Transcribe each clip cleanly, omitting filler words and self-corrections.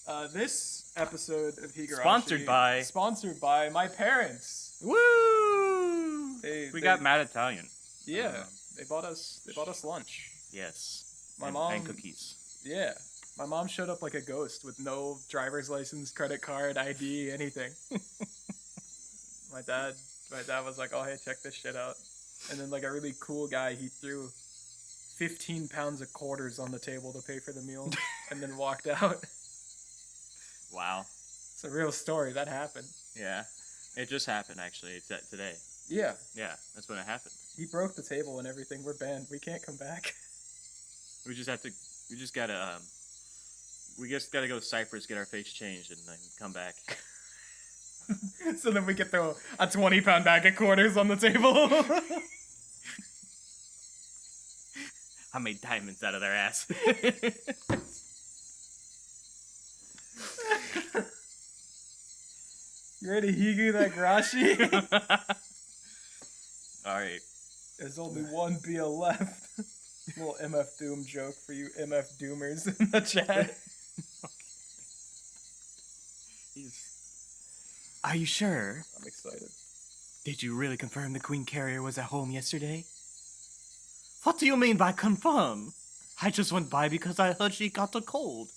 This episode of Higurashi Sponsored by my parents. Woo! We got Mad Italian. Yeah, they bought us lunch. Yes. My mom and cookies. Yeah, my mom showed up like a ghost with no driver's license, credit card, ID, anything. my dad was like, "Oh, hey, check this shit out," and then like a really cool guy, he threw 15 pounds of quarters on the table to pay for the meal, and then walked out. Wow. It's a real story. That happened. Yeah. It just happened, actually. It's today. Yeah. Yeah, that's when it happened. He broke the table and everything. We're banned. We can't come back. We just gotta go to Cyprus, get our face changed, and then come back. So then we get a 20-pound bag of quarters on the table. I made diamonds out of their ass. You ready to higu that Higurashi? Alright. There's only one BL left. Little MF Doom joke for you MF Doomers in the chat. Are you sure? I'm excited. Did you really confirm the Queen Carrier was at home yesterday? What do you mean by confirm? I just went by because I heard she got a cold.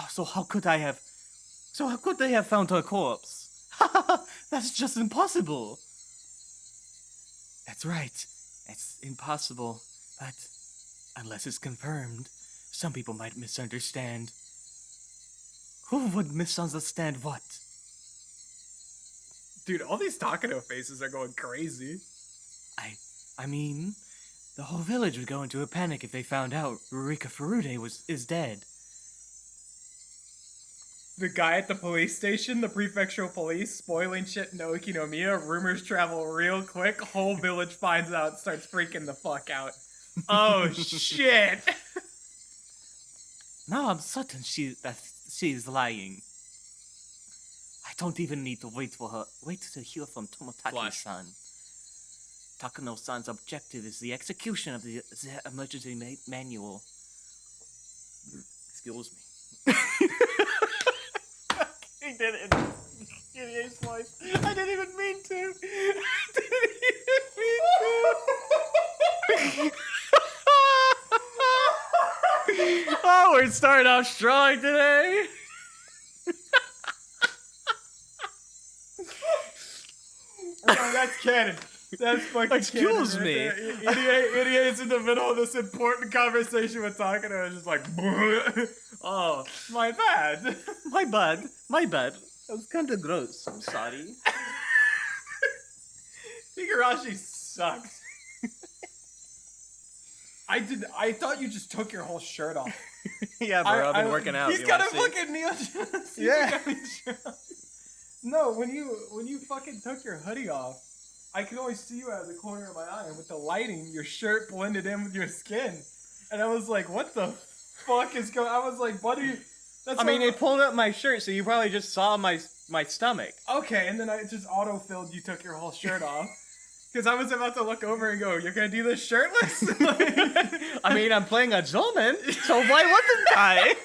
So how could they have found her corpse? That's just impossible. That's right. It's impossible. But unless it's confirmed, some people might misunderstand. Who would misunderstand what? Dude, all these Takano faces are going crazy. I mean, the whole village would go into a panic if they found out Rurika Furude is dead. The guy at the police station, the prefectural police, spoiling shit in Okinomiya, rumors travel real quick, whole village finds out, starts freaking the fuck out. Oh shit! Now I'm certain she's lying. I don't even need to wait to hear from Tomotaki-san. Takano-san's objective is the execution of the emergency manual. Excuse me. He did it in Gideon's voice. I didn't even mean to. Oh, we're starting off strong today. Oh, that's canon. That's fucking Excuse canon. me. Idiot's in the middle of this important conversation with Takano and just like, oh, my bad. My bad. That was kind of gross. I'm sorry. Higurashi sucks. I thought you just took your whole shirt off. Yeah, bro, I've been working out. He's got a fucking Neo. Yeah. No, when you fucking took your hoodie off, I could only see you out of the corner of my eye, and with the lighting, your shirt blended in with your skin, and I was like, "What the fuck is going?" I was like, "Buddy." It pulled up my shirt, so you probably just saw my stomach. Okay, and then I just auto-filled you took your whole shirt off. Because I was about to look over and go, "You're gonna do this shirtless?" I mean, I'm playing a Zoman, so why wouldn't I?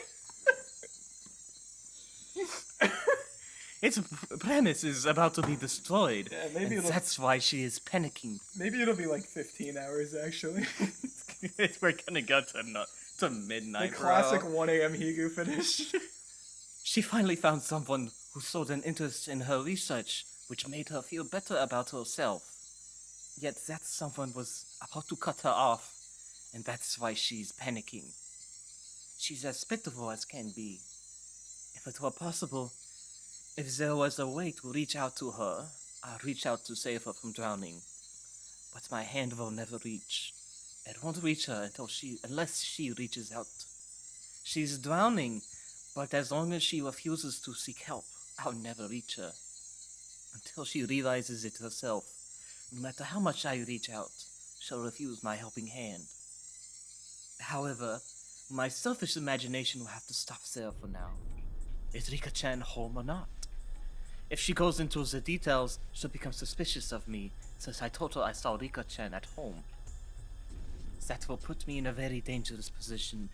Its premise is about to be destroyed. Yeah, maybe that's why she is panicking. Maybe it'll be like 15 hours, actually. We're gonna go to midnight, the classic 1 a.m. Higu finish. She finally found someone who showed an interest in her research, which made her feel better about herself. Yet that someone was about to cut her off, and that's why she's panicking. She's as pitiful as can be. If it were possible, if there was a way to reach out to her, I'd reach out to save her from drowning. But my hand will never reach. It won't reach her unless she reaches out. She's drowning, but as long as she refuses to seek help, I'll never reach her. Until she realizes it herself. No matter how much I reach out, she'll refuse my helping hand. However, my selfish imagination will have to stop there for now. Is Rika-chan home or not? If she goes into the details, she'll become suspicious of me, since I told her I saw Rika-chan at home. That will put me in a very dangerous position.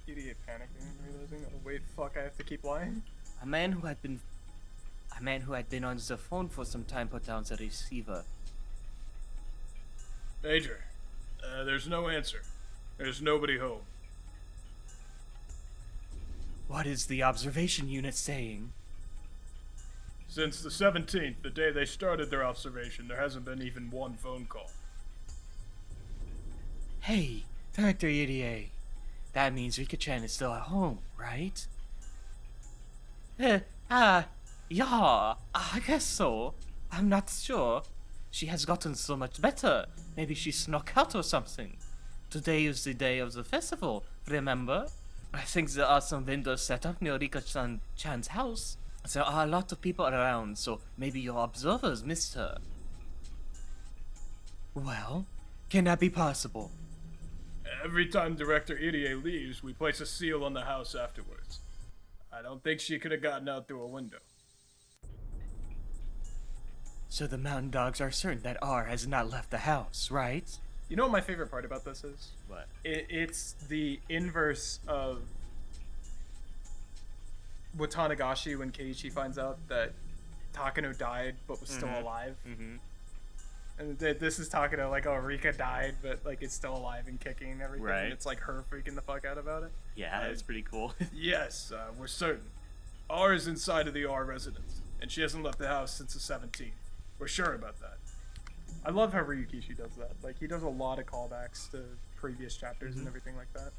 Idiot panicking and realizing, oh wait, fuck, I have to keep lying? A man who had been on the phone for some time put down the receiver. Major, there's no answer. There's nobody home. What is the observation unit saying? Since the 17th, the day they started their observation, there hasn't been even one phone call. Hey, Director EDA. That means Rika-chan is still at home, right? Yeah, I guess so. I'm not sure. She has gotten so much better. Maybe she snuck out or something. Today is the day of the festival, remember? I think there are some vendors set up near Rika-chan's house. There are a lot of people around, so maybe your observers missed her. Well, can that be possible? Every time Director Irie leaves, we place a seal on the house afterwards. I don't think she could have gotten out through a window. So the mountain dogs are certain that R has not left the house, right? You know what my favorite part about this is? What? It's the inverse of with Tanagashi when Keiichi finds out that Takano died but was still alive. Mm-hmm. And this is Takano like, oh, Rika died but like it's still alive and kicking and everything. Right. And it's like her freaking the fuck out about it. Yeah, that's pretty cool. Yes, we're certain. R is inside of the R residence, and she hasn't left the house since the 17th. We're sure about that. I love how Ryukishi does that. Like, he does a lot of callbacks to previous chapters and everything like that.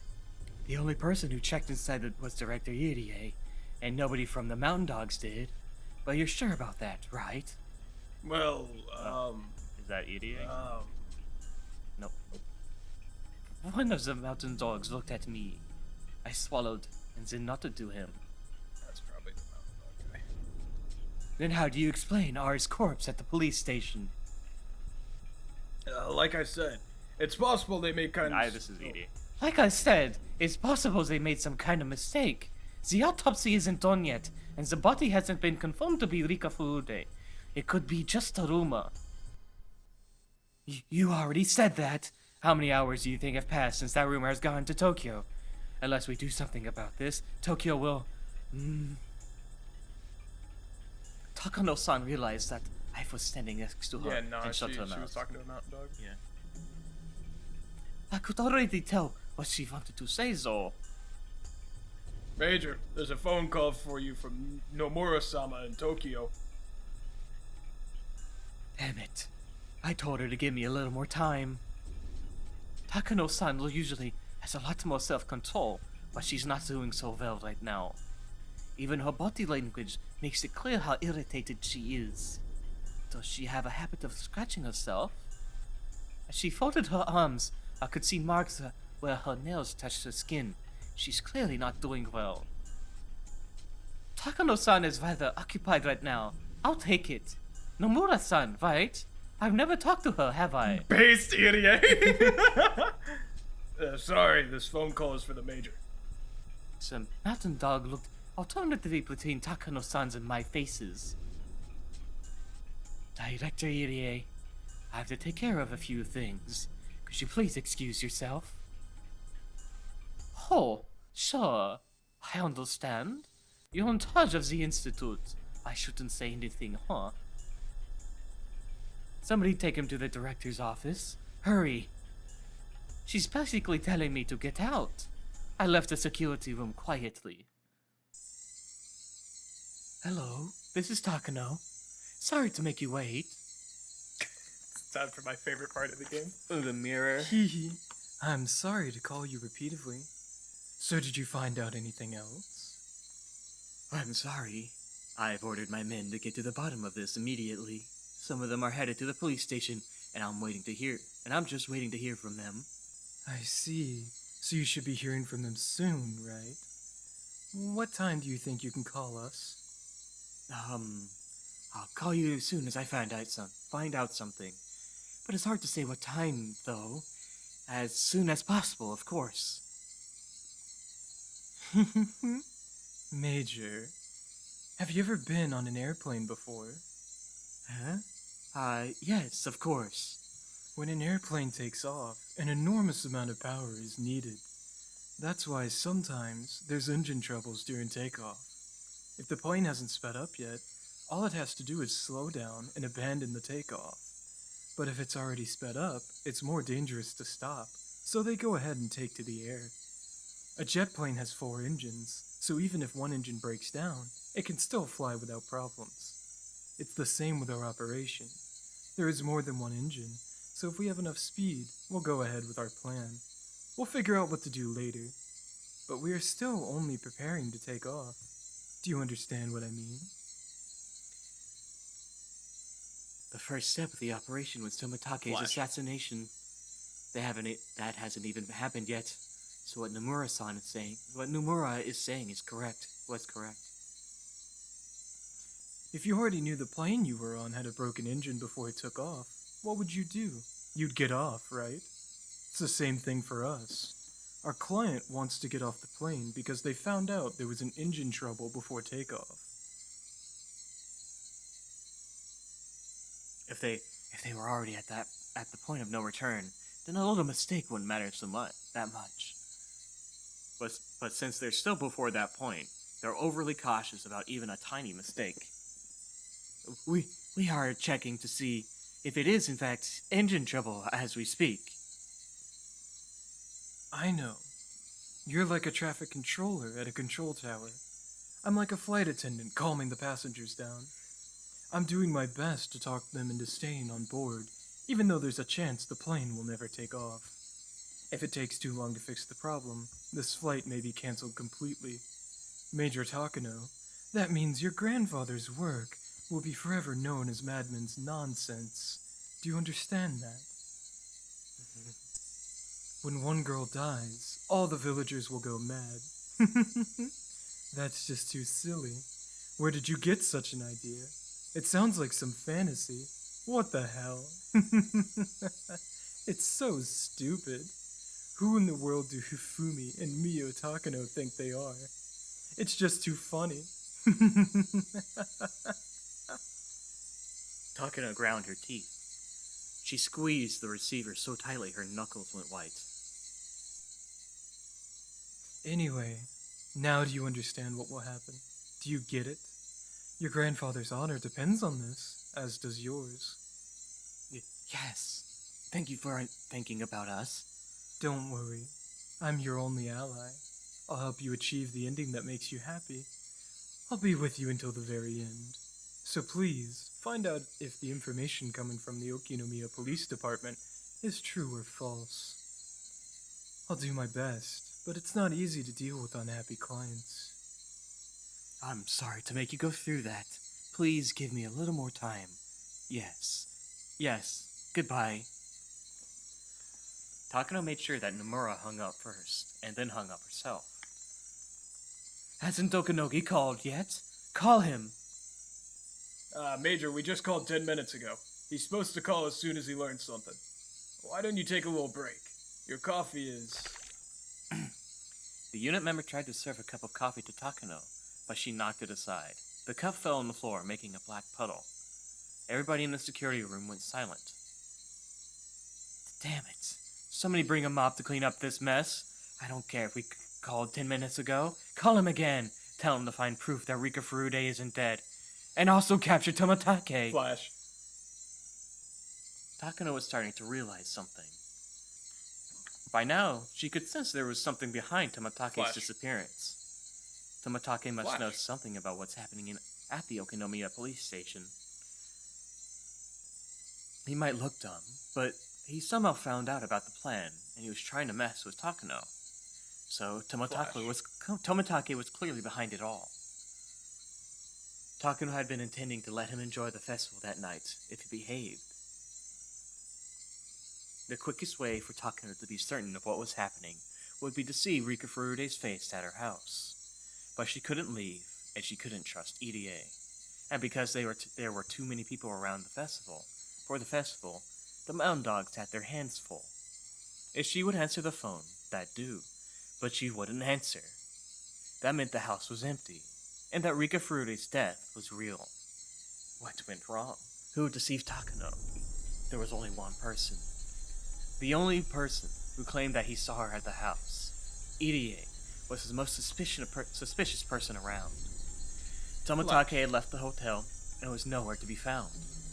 The only person who checked inside it was Director Irie, and nobody from the Mountain Dogs did. But you're sure about that, right? Well, Is that Irie? Nope. One of the Mountain Dogs looked at me. I swallowed and said not to do him. that's probably the mountain dog guy. Then how do you explain R's corpse at the police station? Like I said, it's possible they made kind of... This is Irie. Like I said, it's possible they made some kind of mistake. The autopsy isn't done yet, and the body hasn't been confirmed to be Rika Furude. It could be just a rumor. You already said that. How many hours do you think have passed since that rumor has gone to Tokyo? Unless we do something about this, Tokyo will... Takano-san realized that I was standing next to her Yeah, no, and she shut her was mouth. talking to a mountain dog. Yeah. I could already tell what she wanted to say, though. Major, there's a phone call for you from Nomura-sama in Tokyo. Damn it. I told her to give me a little more time. Takano-san usually has a lot more self-control, but she's not doing so well right now. Even her body language makes it clear how irritated she is. Does she have a habit of scratching herself? As she folded her arms, I could see marks where her nails touched her skin. She's clearly not doing well. Takano-san is rather occupied right now. I'll take it. Nomura-san, right? I've never talked to her, have I? Based idiot! Sorry, this phone call is for the Major. Some mountain dog looked alternatively between Takano-san's and my faces. Director Irie, I have to take care of a few things. Could you please excuse yourself? Oh, sure. I understand. You're in charge of the institute. I shouldn't say anything, huh? Somebody take him to the director's office. Hurry. She's basically telling me to get out. I left the security room quietly. Hello, this is Takano. Sorry to make you wait. It's time for my favorite part of the game. The mirror. Hehe. I'm sorry to call you repeatedly. So did you find out anything else? I'm sorry. I've ordered my men to get to the bottom of this immediately. Some of them are headed to the police station, and I'm just waiting to hear from them. I see. So you should be hearing from them soon, right? What time do you think you can call us? I'll call you as soon as I find out something. But it's hard to say what time, though. As soon as possible, of course. Major, have you ever been on an airplane before? Huh? Yes, of course. When an airplane takes off, an enormous amount of power is needed. That's why sometimes there's engine troubles during takeoff. If the plane hasn't sped up yet, all it has to do is slow down and abandon the takeoff. But if it's already sped up, it's more dangerous to stop, so they go ahead and take to the air. A jet plane has 4 engines, so even if one engine breaks down, it can still fly without problems. It's the same with our operation. There is more than one engine, so if we have enough speed, we'll go ahead with our plan. We'll figure out what to do later. But we are still only preparing to take off. Do you understand what I mean? The first step of the operation was Tomatake's Flash. assassination. That hasn't even happened yet. So what Nomura-san is saying, what Nomura is saying is correct. Was correct. If you already knew the plane you were on had a broken engine before it took off, what would you do? You'd get off, right? It's the same thing for us. Our client wants to get off the plane because they found out there was an engine trouble before takeoff. If they were already at the point of no return, then a little mistake wouldn't matter that much. But since they're still before that point, they're overly cautious about even a tiny mistake. We are checking to see if it is in fact engine trouble as we speak. I know. You're like a traffic controller at a control tower. I'm like a flight attendant calming the passengers down. I'm doing my best to talk them into staying on board, even though there's a chance the plane will never take off. If it takes too long to fix the problem, this flight may be cancelled completely. Major Takano, that means your grandfather's work will be forever known as Madman's nonsense. Do you understand that? When one girl dies, all the villagers will go mad. That's just too silly. Where did you get such an idea? It sounds like some fantasy. What the hell? It's so stupid. Who in the world do Hifumi and Mio Takano think they are? It's just too funny. Takano ground her teeth. She squeezed the receiver so tightly her knuckles went white. Anyway, now do you understand what will happen? Do you get it? Your grandfather's honor depends on this, as does yours. Yes. Thank you for thinking about us. Don't worry. I'm your only ally. I'll help you achieve the ending that makes you happy. I'll be with you until the very end. So please, find out if the information coming from the Okinomiya Police Department is true or false. I'll do my best, but it's not easy to deal with unhappy clients. I'm sorry to make you go through that. Please give me a little more time. Yes. Goodbye. Takano made sure that Nomura hung up first, and then hung up herself. Hasn't Tokunogi called yet? Call him! Major, we just called 10 minutes ago. He's supposed to call as soon as he learns something. Why don't you take a little break? Your coffee is... The unit member tried to serve a cup of coffee to Takano, but she knocked it aside. The cup fell on the floor, making a black puddle. Everybody in the security room went silent. Damn it. Somebody bring a mop to clean up this mess. I don't care if we called 10 minutes ago. Call him again. Tell him to find proof that Rika Furude isn't dead. And also capture Tomatake. Flash. Takano was starting to realize something. By now, she could sense there was something behind Tomatake's Flash. disappearance. Tomatake must Flash. know something about what's happening at the Okinomiya police station. He might look dumb, but he somehow found out about the plan, and he was trying to mess with Takano. So Tomatake was clearly behind it all. Takano had been intending to let him enjoy the festival that night, if he behaved. The quickest way for Takano to be certain of what was happening would be to see Rika Furude's face at her house. But she couldn't leave, and she couldn't trust EDA. And because there were too many people around for the festival, the Mountain Dogs had their hands full. If she would answer the phone, that'd do, but she wouldn't answer. That meant the house was empty, and that Rika Furude's death was real. What went wrong? Who would deceive Takano? There was only one person. The only person who claimed that he saw her at the house. Irie was the most suspicious person around. Tomatake had left the hotel and was nowhere to be found,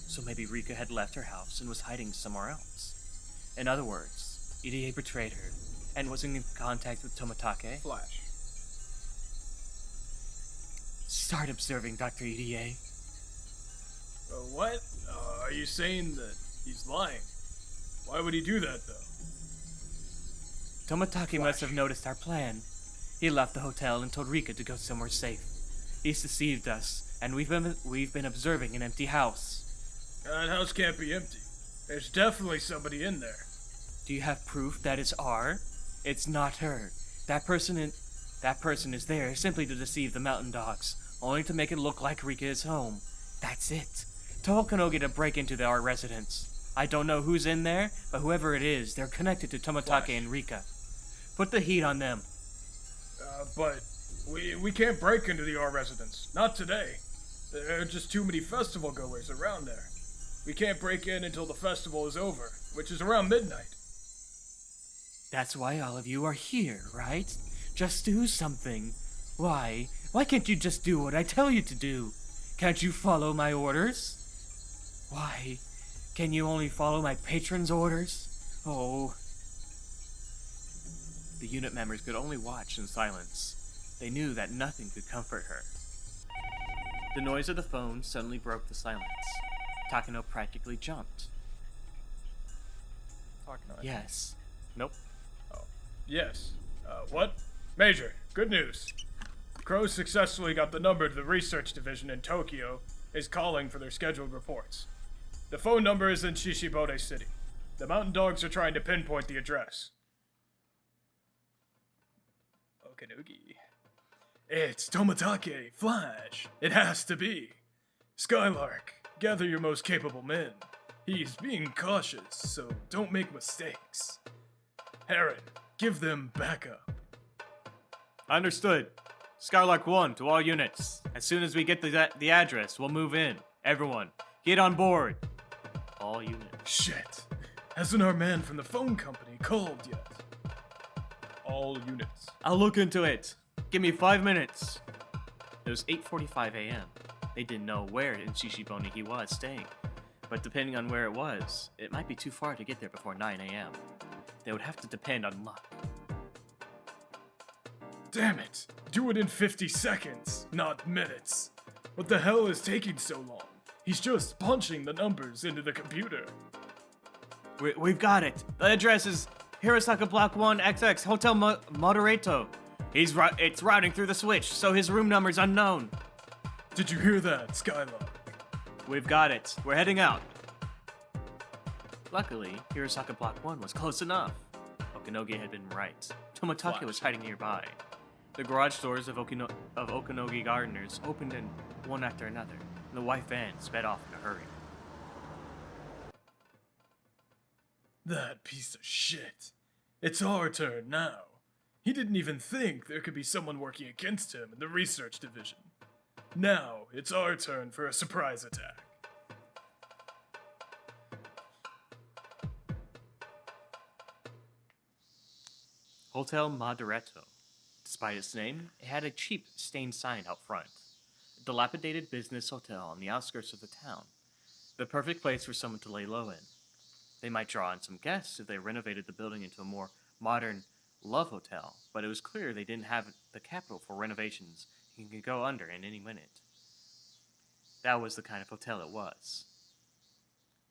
so maybe Rika had left her house and was hiding somewhere else. In other words, Irie betrayed her and was in contact with Tomatake. Flash. Start observing, Dr. Irie. What? Are you saying that he's lying? Why would he do that, though? Tomatake must have noticed our plan. He left the hotel and told Rika to go somewhere safe. He's deceived us, and we've been observing an empty house. That house can't be empty. There's definitely somebody in there. Do you have proof that it's R? It's not her. That person is there simply to deceive the mountain dogs, only to make it look like Rika is home. That's it. Tell Okanogi to break into our residence. I don't know who's in there, but whoever it is, they're connected to Tomatake Flash. and Rika. Put the heat on them. But we can't break into the R residence. Not today. There are just too many festival goers around there. We can't break in until the festival is over, which is around midnight. That's why all of you are here, right? Just do something. Why? Why can't you just do what I tell you to do? Can't you follow my orders? Why? Can you only follow my patron's orders? Oh. The unit members could only watch in silence. They knew that nothing could comfort her. The noise of the phone suddenly broke the silence. Takano practically jumped. Takano. Yes. Nope. Yes. What? Major, good news. Crow successfully got the number to the research division in Tokyo, is calling for their scheduled reports. The phone number is in Shishibode City. The mountain dogs are trying to pinpoint the address. Okanogi. It's Tomatake, Flash. It has to be. Skylark, gather your most capable men. He's being cautious, so don't make mistakes. Heron, give them backup. Understood. Skylark 1 to all units. As soon as we get the address, we'll move in. Everyone, get on board. All units. Shit. Hasn't our man from the phone company called yet? All units. I'll look into it. Give me 5 minutes. It was 8:45 a.m. They didn't know where in Shishibone he was staying, but depending on where it was, it might be too far to get there before 9 a.m. They would have to depend on luck. Damn it. Do it in 50 seconds, not minutes. What the hell is taking so long? He's just punching the numbers into the computer. We've got it. The address is Hirosaka Block 1 XX Hotel Moderato. It's routing through the switch, so his room number's unknown. Did you hear that, Skylark? We've got it. We're heading out. Luckily, Hirosaka Block 1 was close enough. Okanogi had been right. Tomatake was hiding nearby. The garage doors of Okanogi Gardeners opened in one after another, and the white van sped off in a hurry. That piece of shit. It's our turn now. He didn't even think there could be someone working against him in the research division. Now, it's our turn for a surprise attack. Hotel Moderato. Despite its name, it had a cheap stained sign out front. A dilapidated business hotel on the outskirts of the town. The perfect place for someone to lay low in. They might draw in some guests if they renovated the building into a more modern love hotel, but it was clear they didn't have the capital for renovations and could go under in any minute. That was the kind of hotel it was.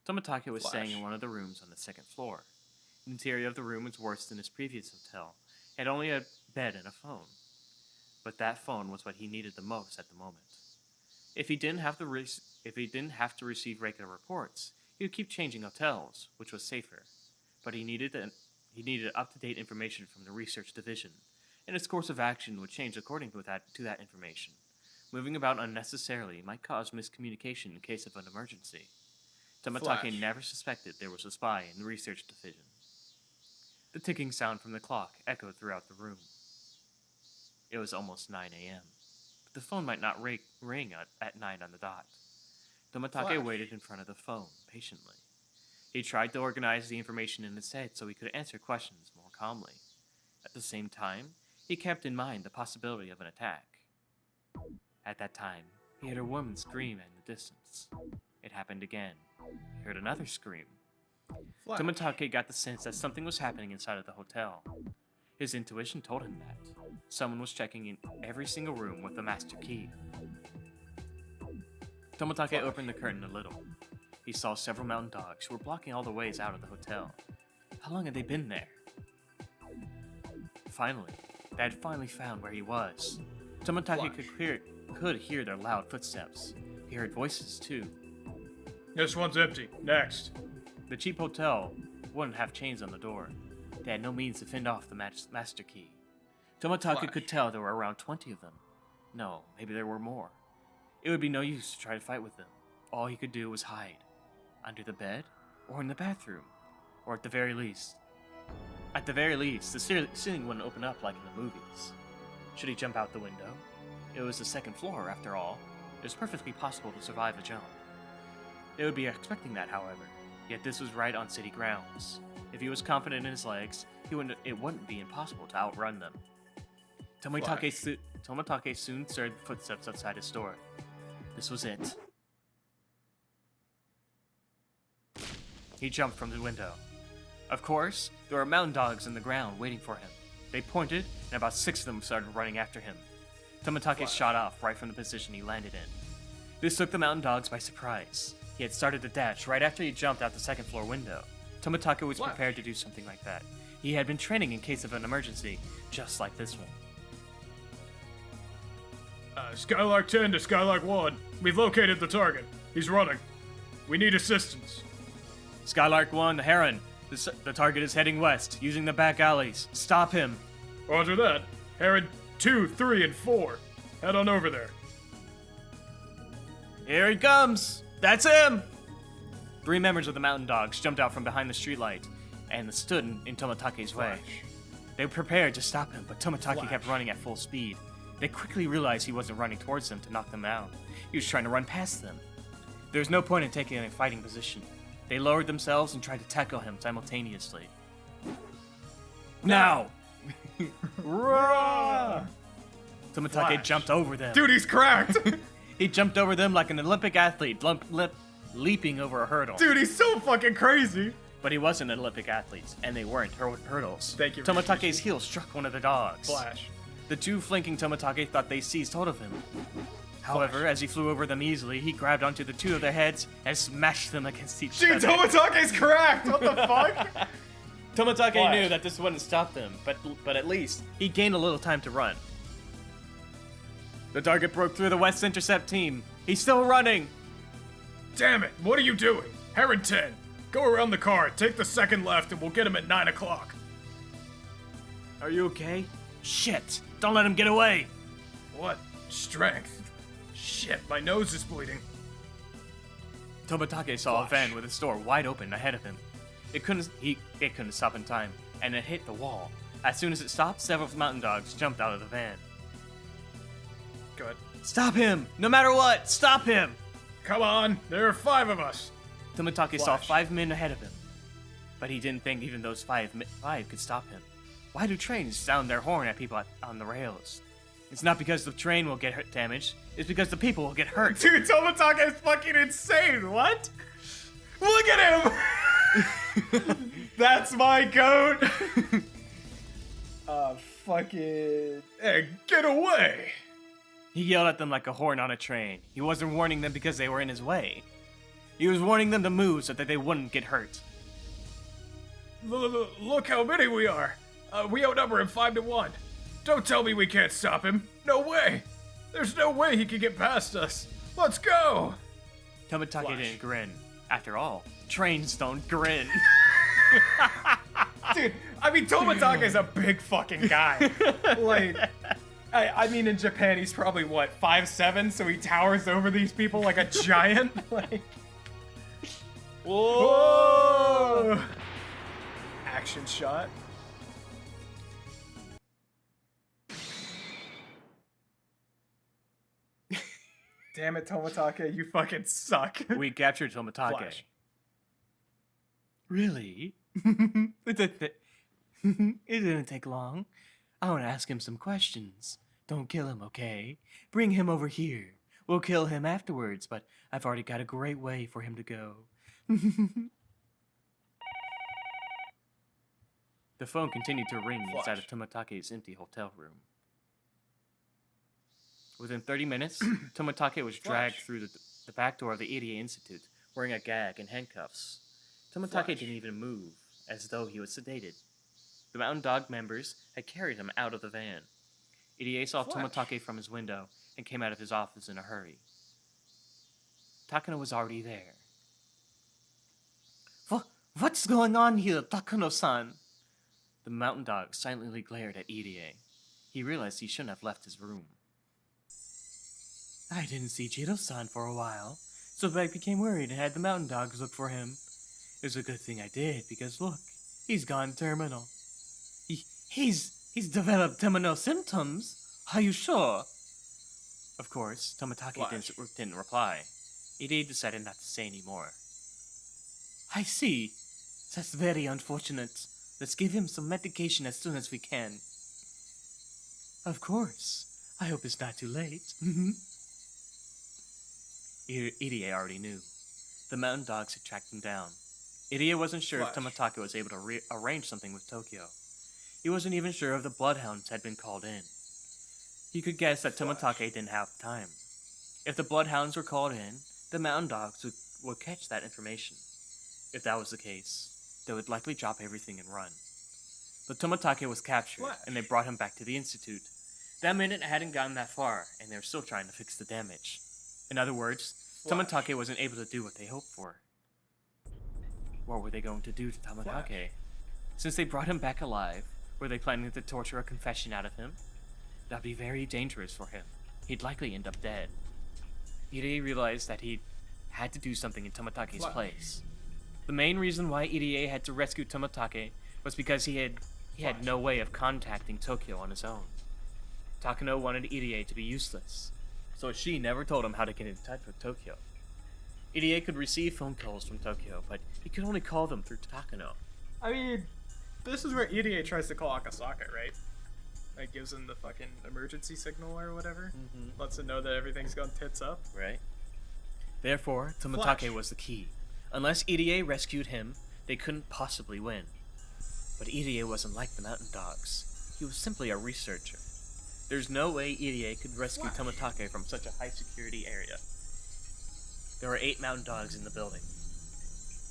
Tomatake was staying in one of the rooms on the second floor. The interior of the room was worse than his previous hotel. It had only a bed and a phone. But that phone was what he needed the most at the moment. If he didn't have to receive regular reports, he would keep changing hotels, which was safer. But he needed up-to-date information from the research division, and his course of action would change according to that information. Moving about unnecessarily might cause miscommunication in case of an emergency. Tomatake never suspected there was a spy in the research division. The ticking sound from the clock echoed throughout the room. It was almost 9 a.m., but the phone might not ring at 9 on the dot. Tomatake waited in front of the phone, patiently. He tried to organize the information in his head so he could answer questions more calmly. At the same time, He kept in mind the possibility of an attack. At that time, he heard a woman scream in the distance. It happened again. He heard another scream. Flash. Tomitake got the sense that something was happening inside of the hotel. His intuition told him that someone was checking in every single room with the master key. Tomitake opened the curtain a little. He saw several mountain dogs who were blocking all the ways out of the hotel. How long had they been there? Finally, they had finally found where he was. Tomitake could hear their loud footsteps. He heard voices too. This one's empty. Next. The cheap hotel wouldn't have chains on the door. They had no means to fend off the master key. Tomitake could tell there were around 20 of them. No, maybe there were more. It would be no use to try to fight with them. All he could do was hide. Under the bed, or in the bathroom, or at the very least, the ceiling wouldn't open up like in the movies. Should he jump out the window? It was the second floor, after all. It was perfectly possible to survive a jump. They would be expecting that, however. Yet this was right on city grounds. If he was confident in his legs, it wouldn't be impossible to outrun them. Tomitake soon heard footsteps outside his door. This was it. He jumped from the window. Of course, there were mountain dogs in the ground waiting for him. They pointed, and about 6 of them started running after him. Tomitake shot off right from the position he landed in. This took the mountain dogs by surprise. He had started to dash right after he jumped out the second floor window. Tomitake was prepared to do something like that. He had been training in case of an emergency, just like this one. Skylark 10 to Skylark 1. We've located the target. He's running. We need assistance. Skylark 1, Heron. The target is heading west, using the back alleys. Stop him. Roger that. Heron 2, 3, and 4. Head on over there. Here he comes! That's him! 3 members of the mountain dogs jumped out from behind the streetlight and stood in Tomitake's way. They were prepared to stop him, but Tomitake kept running at full speed. They quickly realized he wasn't running towards them to knock them out. He was trying to run past them. There was no point in taking a fighting position. They lowered themselves and tried to tackle him simultaneously. Now! Tomitake jumped over them. Dude, he's cracked! He jumped over them like an Olympic athlete, leaping over a hurdle. Dude, he's so fucking crazy! But he wasn't an Olympic athlete, and they weren't hurdles. Thank you. Tomitake's heel struck one of the dogs. Flash. The 2 flanking Tomitake thought they seized hold of him. However, as he flew over them easily, he grabbed onto the 2 of their heads and smashed them against each other. Dude, Tomitake's cracked! What the fuck? Tomitake knew that this wouldn't stop them, but at least he gained a little time to run. The target broke through the West Intercept team. He's still running! Damn it, what are you doing? Heron 10, go around the car, take the second left, and we'll get him at 9 o'clock. Are you okay? Shit! Don't let him get away! What? Strength. Shit, my nose is bleeding. Tomitake saw a van with its door wide open ahead of him. It couldn't stop in time, and it hit the wall. As soon as it stopped, several mountain dogs jumped out of the van. Good. Stop him! No matter what! Stop him! Come on, there are 5 of us. Tomitake saw 5 men ahead of him, but he didn't think even those 5 could stop him. Why do trains sound their horn at people on the rails? It's not because the train will get damaged, it's because the people will get hurt. Dude, Tomitake is fucking insane, what? Look at him! That's my goat! Fucking... Hey, get away! He yelled at them like a horn on a train. He wasn't warning them because they were in his way. He was warning them to move so that they wouldn't get hurt. Look how many we are. We outnumber him 5 to 1. Don't tell me we can't stop him. No way. There's no way he can get past us. Let's go. Tomitake didn't grin. After all, trains don't grin. Dude, I mean, Tomitake's a big fucking guy. Like, I mean, in Japan, he's probably, what, 5'7", so he towers over these people like a giant? Like... Whoa! Action shot. Damn it, Tomitake, you fucking suck. We captured Tomitake. Flash. Really? It didn't take long. I want to ask him some questions. Don't kill him, okay? Bring him over here. We'll kill him afterwards, but I've already got a great way for him to go. The phone continued to ring inside of Tomotake's empty hotel room. Within 30 minutes, Toмотake was dragged through the back door of the EDA Institute, wearing a gag and handcuffs. Toмотake didn't even move, as though he was sedated. The Mountain Dog members had carried him out of the van. EDA saw Toмотake from his window and came out of his office in a hurry. Takano was already there. What's going on here, Takano-san? The Mountain Dog silently glared at EDA. He realized he shouldn't have left his room. I didn't see Jiro-san for a while, so I became worried and had the Mountain Dogs look for him. It was a good thing I did, because look, he's gone terminal. He's developed terminal symptoms? Are you sure? Of course, Toмотake didn't reply. EDA decided not to say any more. I see. That's very unfortunate. Let's give him some medication as soon as we can. Of course. I hope it's not too late. EDA already knew. The Mountain Dogs had tracked him down. EDA wasn't sure if Toмотake was able to arrange something with Tokyo. He wasn't even sure if the Bloodhounds had been called in. He could guess that Toмотake didn't have time. If the Bloodhounds were called in, the Mountain Dogs would catch that information. If that was the case, they would likely drop everything and run. But Toмотake was captured, and they brought him back to the Institute. That minute hadn't gotten that far, and they were still trying to fix the damage. In other words, Toмотake wasn't able to do what they hoped for. What were they going to do to Toмотake? Since they brought him back alive, were they planning to torture a confession out of him? That'd be very dangerous for him. He'd likely end up dead. EDA realized that he had to do something in Tomotake's place. The main reason why EDA had to rescue Toмотake was because he had no way of contacting Tokyo on his own. Takano wanted EDA to be useless, so she never told him how to get in touch with Tokyo. EDA could receive phone calls from Tokyo, but he could only call them through Takano. I mean, this is where EDA tries to call Akasaka, right? Like, gives him the fucking emergency signal or whatever. Lets him know that everything's gone tits up. Right. Therefore, Toмотake was the key. Unless EDA rescued him, they couldn't possibly win. But EDA wasn't like the Mountain Dogs. He was simply a researcher. There's no way EDA could rescue Toмотake from such a high-security area. There were 8 Mountain Dogs in the building.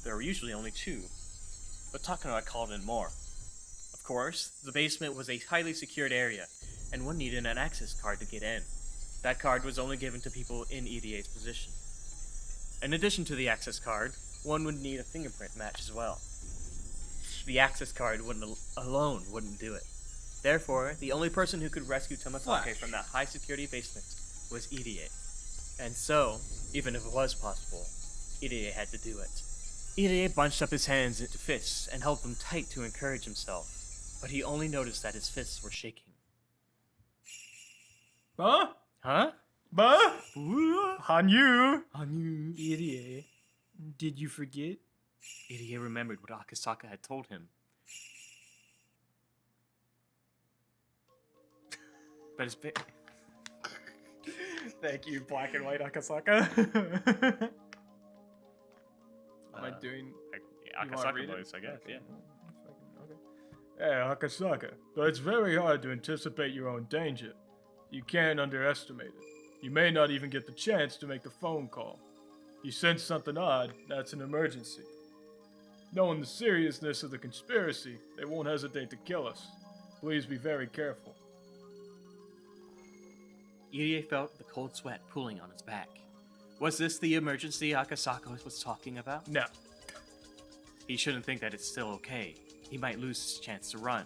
There were usually only 2, but Takano had called in more. Of course, the basement was a highly secured area, and one needed an access card to get in. That card was only given to people in EDA's position. In addition to the access card, one would need a fingerprint match as well. The access card alone wouldn't do it. Therefore, the only person who could rescue Toмотake from that high-security basement was EDA. And so, even if it was possible, EDA had to do it. EDA bunched up his hands into fists and held them tight to encourage himself, but he only noticed that his fists were shaking. Huh? Huh? Bah? Hanyu? EDA, did you forget? EDA remembered what Akasaka had told him. But his Thank you, black and white Akasaka. Am I doing... Akasaka voice, I guess, yeah. Okay. Hey, Akasaka, though it's very hard to anticipate your own danger, you can't underestimate it. You may not even get the chance to make the phone call. You sense something odd, that's an emergency. Knowing the seriousness of the conspiracy, they won't hesitate to kill us. Please be very careful. EDA felt the cold sweat pooling on his back. Was this the emergency Akasaka was talking about? No. He shouldn't think that it's still okay. He might lose his chance to run.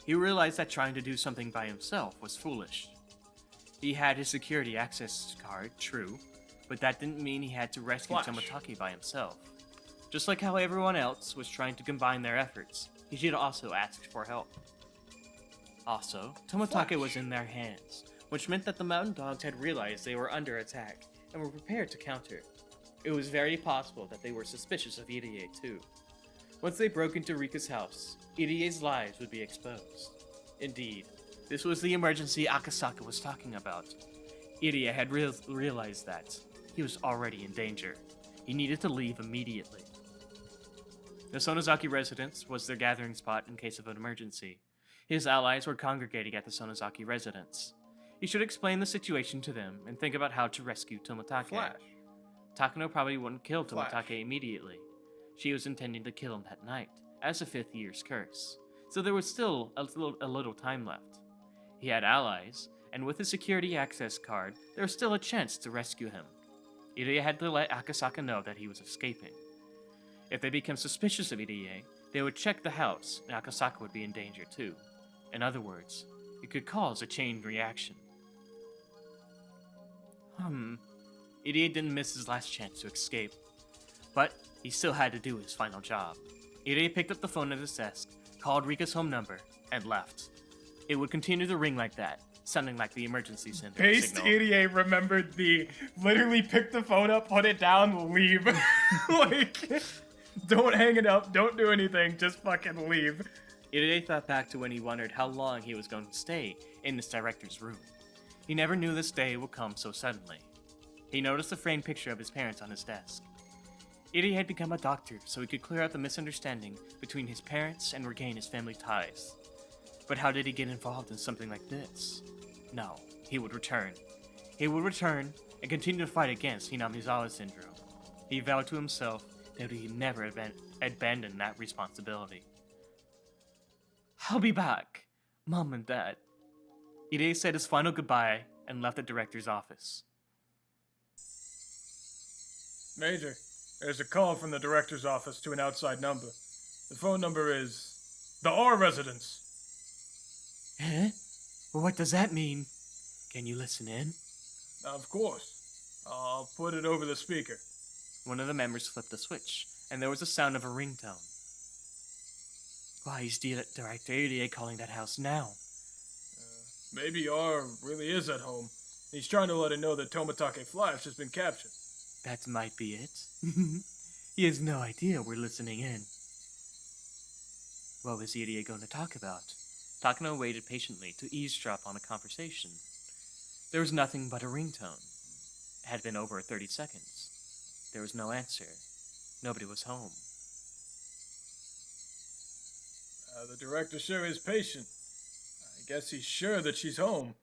He realized that trying to do something by himself was foolish. He had his security access card, true, but that didn't mean he had to rescue Toмотake by himself. Just like how everyone else was trying to combine their efforts, he should also ask for help. Also, Toмотake was in their hands, which meant that the Mountain Dogs had realized they were under attack and were prepared to counter. It was very possible that they were suspicious of EDA too. Once they broke into Rika's house, EDA's lies would be exposed. Indeed, This was the emergency Akasaka was talking about. Irie had realized that. He was already in danger. He needed to leave immediately. The Sonozaki residence was their gathering spot in case of an emergency. His allies were congregating at the Sonozaki residence. He should explain the situation to them and think about how to rescue Toмотake. Flash. Takano probably wouldn't kill Flash. Toмотake immediately. She was intending to kill him that night, as a 5th year's curse. So there was still a little time left. He had allies, and with his security access card, there was still a chance to rescue him. Irie had to let Akasaka know that he was escaping. If they became suspicious of Irie, they would check the house, and Akasaka would be in danger too. In other words, it could cause a chain reaction. Irie didn't miss his last chance to escape, but he still had to do his final job. Irie picked up the phone at his desk, called Rika's home number, and left. It would continue to ring like that, sounding like the emergency center Based signal. 88 remembered the literally pick the phone up, put it down, leave. Like, don't hang it up, don't do anything, just fucking leave. Irie thought back to when he wondered how long he was going to stay in this director's room. He never knew this day would come so suddenly. He noticed a framed picture of his parents on his desk. Irie had become a doctor so he could clear out the misunderstanding between his parents and regain his family ties. But how did he get involved in something like this? No, he would return. He would return and continue to fight against Hinamizawa syndrome. He vowed to himself that he would never abandon that responsibility. I'll be back, Mom and Dad. Irie said his final goodbye and left the director's office. Major, there's a call from the director's office to an outside number. The phone number is the R residence. Eh? What does that mean? Can you listen in? Of course. I'll put it over the speaker. One of the members flipped the switch, and there was the sound of a ringtone. Why is Director Irie calling that house now? Maybe R really is at home. He's trying to let it know that Toмотake Flash has been captured. That might be it. He has no idea we're listening in. What was Irie going to talk about? Takano waited patiently to eavesdrop on a conversation. There was nothing but a ringtone. It had been over 30 seconds. There was no answer. Nobody was home. The director sure is patient. I guess he's sure that she's home.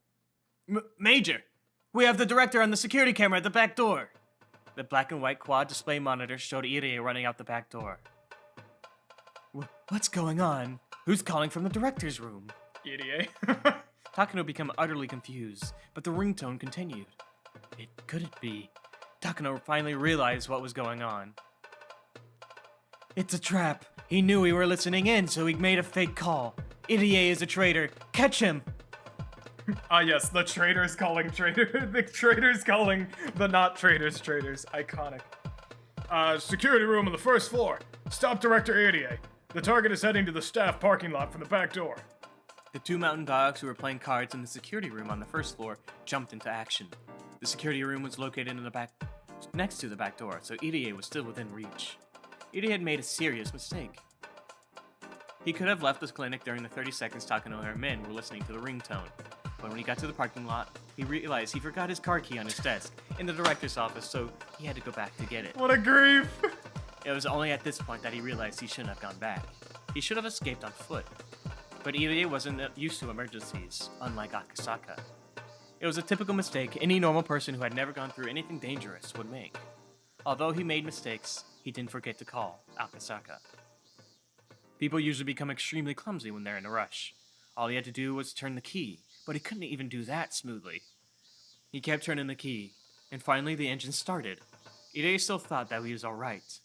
Major! We have the director on the security camera at the back door! The black and white quad display monitor showed Irie running out the back door. What's going on? Who's calling from the director's room? Irie. Takano became utterly confused, but the ringtone continued. Could it be? Takano finally realized what was going on. It's a trap. He knew we were listening in, so he made a fake call. Irie is a traitor. Catch him! Ah, yes, the traitors calling traitor. The traitors calling the not traitors traitors. Iconic. Security room on the first floor. Stop Director Irie. The target is heading to the staff parking lot from the back door. The two mountain dogs who were playing cards in the security room on the first floor jumped into action. The security room was located in the back, next to the back door, so Irie was still within reach. Irie had made a serious mistake. He could have left the clinic during the 30 seconds Takano and her men were listening to the ringtone. But when he got to the parking lot, he realized he forgot his car key on his desk in the director's office, so he had to go back to get it. What a grief! It was only at this point that he realized he shouldn't have gone back. He should have escaped on foot. But Irie wasn't used to emergencies, unlike Akasaka. It was a typical mistake any normal person who had never gone through anything dangerous would make. Although he made mistakes, he didn't forget to call Akasaka. People usually become extremely clumsy when they're in a rush. All he had to do was turn the key, but he couldn't even do that smoothly. He kept turning the key, and finally the engine started. Irie still thought that he was alright.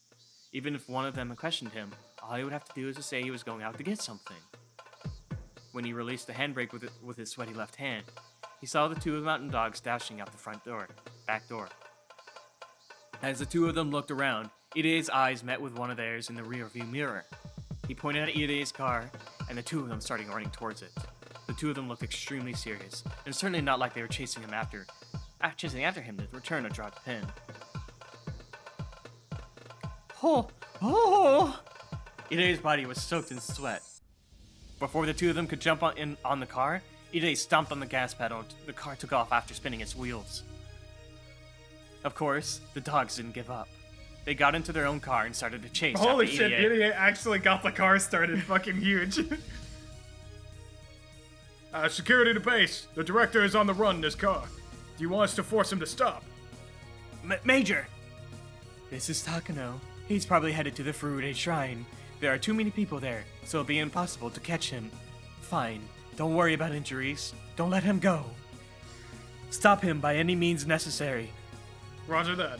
Even if one of them questioned him, all he would have to do is to say he was going out to get something. When he released the handbrake with his sweaty left hand, he saw the two mountain dogs dashing out the back door. As the two of them looked around, Irie's eyes met with one of theirs in the rearview mirror. He pointed at Irie's car, and the two of them started running towards it. The two of them looked extremely serious, and certainly not like they were chasing after him to return a dropped pin. Oh! Irie's body was soaked in sweat. Before the two of them could jump on the car, Ide stomped on the gas pedal. The car took off after spinning its wheels. Of course, the dogs didn't give up. They got into their own car and started to chase Holy after shit, Ide. idiot actually got the car started. Fucking huge. Security to base. The director is on the run in his car. Do you want us to force him to stop? Major! This is Takano. He's probably headed to the Furude Shrine. There are too many people there, so it'll be impossible to catch him. Fine. Don't worry about injuries. Don't let him go. Stop him by any means necessary. Roger that.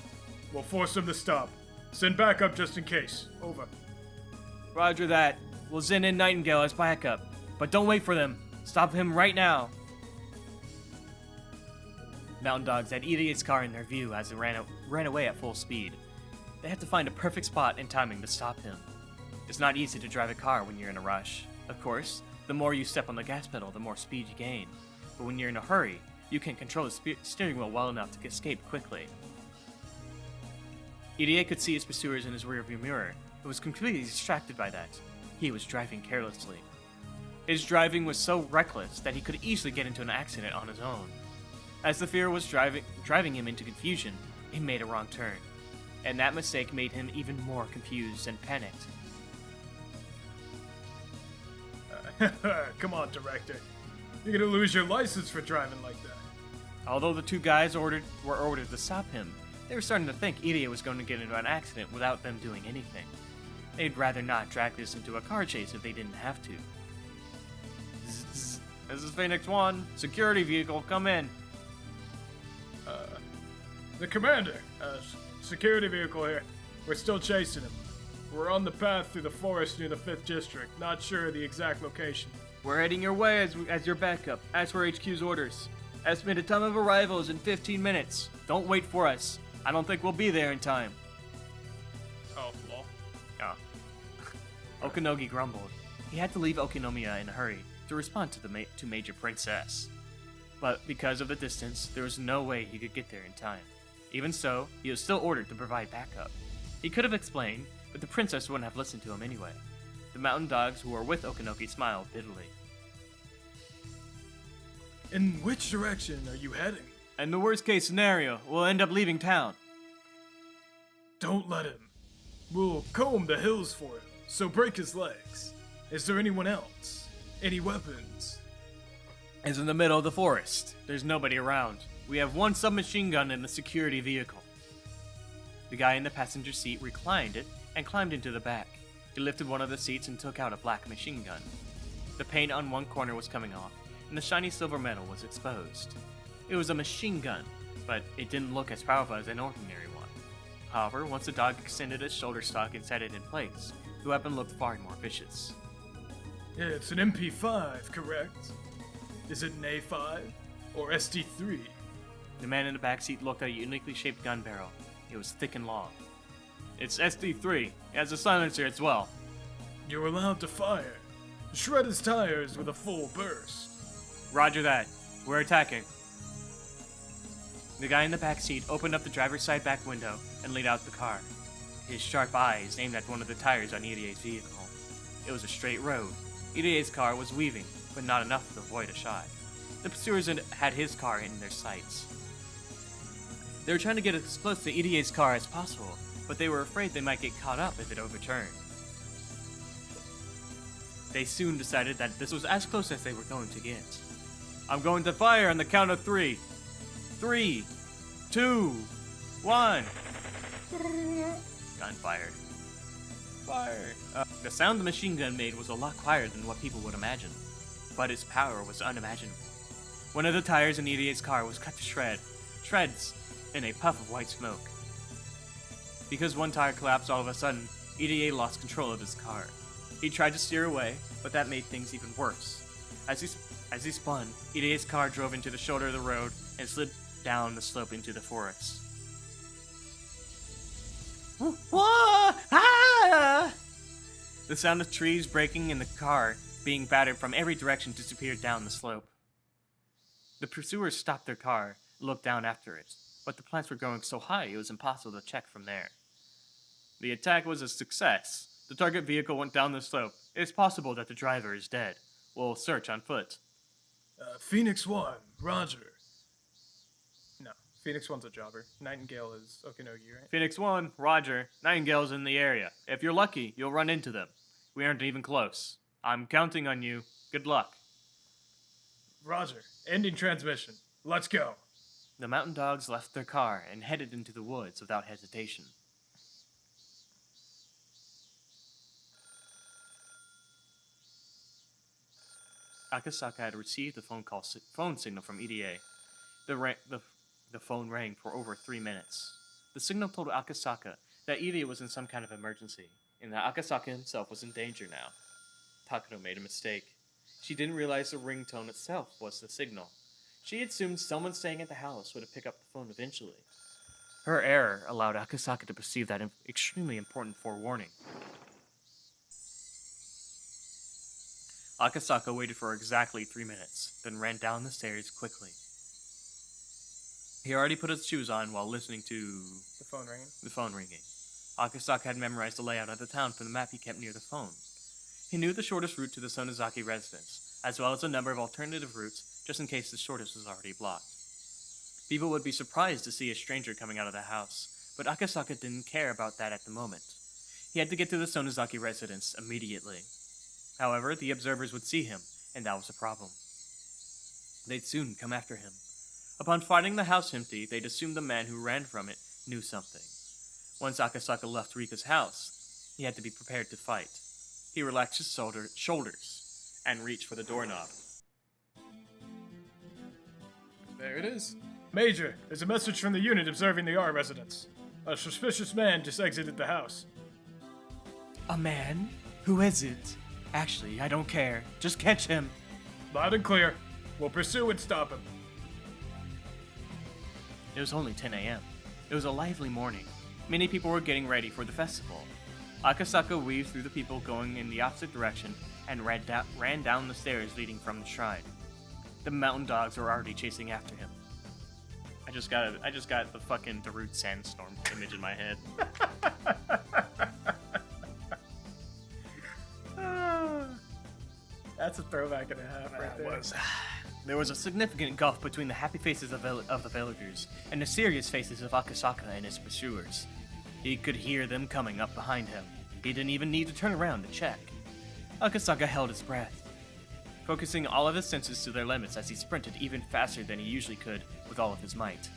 We'll force him to stop. Send backup just in case. Over. Roger that. We'll send in Nightingale as backup. But don't wait for them. Stop him right now. Mountain dogs had Idiot's car in their view as it ran away at full speed. They had to find a perfect spot and timing to stop him. It's not easy to drive a car when you're in a rush. Of course, the more you step on the gas pedal, the more speed you gain. But when you're in a hurry, you can control the steering wheel well enough to escape quickly. Idiot could see his pursuers in his rearview mirror, but was completely distracted by that. He was driving carelessly. His driving was so reckless that he could easily get into an accident on his own. As the fear was driving him into confusion, he made a wrong turn, and that mistake made him even more confused and panicked. Come on, director. You're gonna lose your license for driving like that. Although the two guys were ordered to stop him, they were starting to think Idiot was going to get into an accident without them doing anything. They'd rather not drag this into a car chase if they didn't have to. Zzz. This is Phoenix 1. Security vehicle, come in. The commander, security vehicle here. We're still chasing him. We're on the path through the forest near the 5th district. Not sure of the exact location. We're heading your way as your backup. As for HQ's orders. Estimated time of arrival is in 15 minutes. Don't wait for us. I don't think we'll be there in time. Oh, lol. Oh. Okanogi grumbled. He had to leave Okinomiya in a hurry to respond to Major Princess. But because of the distance, there was no way he could get there in time. Even so, he was still ordered to provide backup. He could have explained, but the princess wouldn't have listened to him anyway. The mountain dogs who were with Okanoki smiled bitterly. In which direction are you heading? In the worst case scenario, we'll end up leaving town. Don't let him. We'll comb the hills for him, so break his legs. Is there anyone else? Any weapons? It's in the middle of the forest. There's nobody around. We have one submachine gun in the security vehicle. The guy in the passenger seat reclined it and climbed into the back. He lifted one of the seats and took out a black machine gun. The paint on one corner was coming off, and the shiny silver metal was exposed. It was a machine gun, but it didn't look as powerful as an ordinary one. However, once the dog extended its shoulder stock and set it in place, the weapon looked far more vicious. Yeah, it's an MP5, correct? Is it an A5 or SD3? The man in the back seat looked at a uniquely shaped gun barrel. It was thick and long. It's SD3. It has a silencer as well. You're allowed to fire. Shred his tires with a full burst. Roger that. We're attacking. The guy in the back seat opened up the driver's side back window and leaned out the car. His sharp eyes aimed at one of the tires on Idie's vehicle. It was a straight road. Idie's car was weaving, but not enough to avoid a shot. The pursuers had his car in their sights. They were trying to get as close to Idie's car as possible, but they were afraid they might get caught up if it overturned. They soon decided that this was as close as they were going to get. I'm going to fire on the count of 3. 3, 2, 1. Gun fired. Fired. The sound the machine gun made was a lot quieter than what people would imagine, but its power was unimaginable. One of the tires in Idio's car was cut to shreds in a puff of white smoke. Because one tire collapsed all of a sudden, Idiot lost control of his car. He tried to steer away, but that made things even worse. As he spun, Idiot's car drove into the shoulder of the road and slid down the slope into the forest. The sound of trees breaking and the car being battered from every direction disappeared down the slope. The pursuers stopped their car and looked down after it, but the plants were growing so high it was impossible to check from there. The attack was a success. The target vehicle went down the slope. It is possible that the driver is dead. We'll search on foot. Phoenix 1, Roger. No, Phoenix 1's a jobber. Nightingale is Okinogi, right? Phoenix 1, Roger. Nightingale's in the area. If you're lucky, you'll run into them. We aren't even close. I'm counting on you. Good luck. Roger. Ending transmission. Let's go. The mountain dogs left their car and headed into the woods without hesitation. Akasaka had received the phone signal from EDA. The phone rang for over 3 minutes. The signal told Akasaka that EDA was in some kind of emergency, and that Akasaka himself was in danger now. Takano made a mistake. She didn't realize the ringtone itself was the signal. She assumed someone staying at the house would have picked up the phone eventually. Her error allowed Akasaka to perceive that extremely important forewarning. Akasaka waited for exactly 3 minutes, then ran down the stairs quickly. He already put his shoes on while listening to The phone ringing. the phone ringing. Akasaka had memorized the layout of the town from the map he kept near the phone. He knew the shortest route to the Sonozaki residence, as well as a number of alternative routes, just in case the shortest was already blocked. People would be surprised to see a stranger coming out of the house, but Akasaka didn't care about that at the moment. He had to get to the Sonozaki residence immediately. However, the observers would see him, and that was a problem. They'd soon come after him. Upon finding the house empty, they'd assumed the man who ran from it knew something. Once Akasaka left Rika's house, he had to be prepared to fight. He relaxed his shoulders and reached for the doorknob. There it is. Major, there's a message from the unit observing the R residence. A suspicious man just exited the house. A man? Who is it? Actually, I don't care. Just catch him. Loud and clear. We'll pursue and stop him. It was only 10 a.m. It was a lively morning. Many people were getting ready for the festival. Akasaka weaved through the people going in the opposite direction and ran down the stairs leading from the shrine. The mountain dogs were already chasing after him. I just got the fucking Darude Sandstorm image in my head. That's a throwback and a half right there. There was a significant gulf between the happy faces of the villagers and the serious faces of Akasaka and his pursuers. He could hear them coming up behind him. He didn't even need to turn around to check. Akasaka held his breath, focusing all of his senses to their limits as he sprinted even faster than he usually could with all of his might.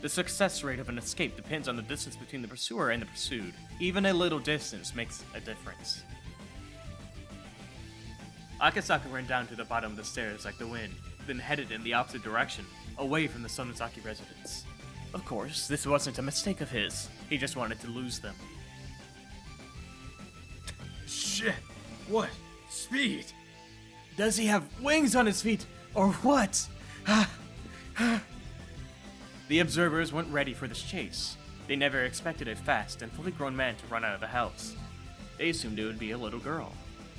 The success rate of an escape depends on the distance between the pursuer and the pursued. Even a little distance makes a difference. Akasaka ran down to the bottom of the stairs like the wind, then headed in the opposite direction, away from the Sonozaki residence. Of course, this wasn't a mistake of his. He just wanted to lose them. Shit. What? Speed. Does he have wings on his feet, or what? The observers weren't ready for this chase. They never expected a fast and fully grown man to run out of the house. They assumed it would be a little girl.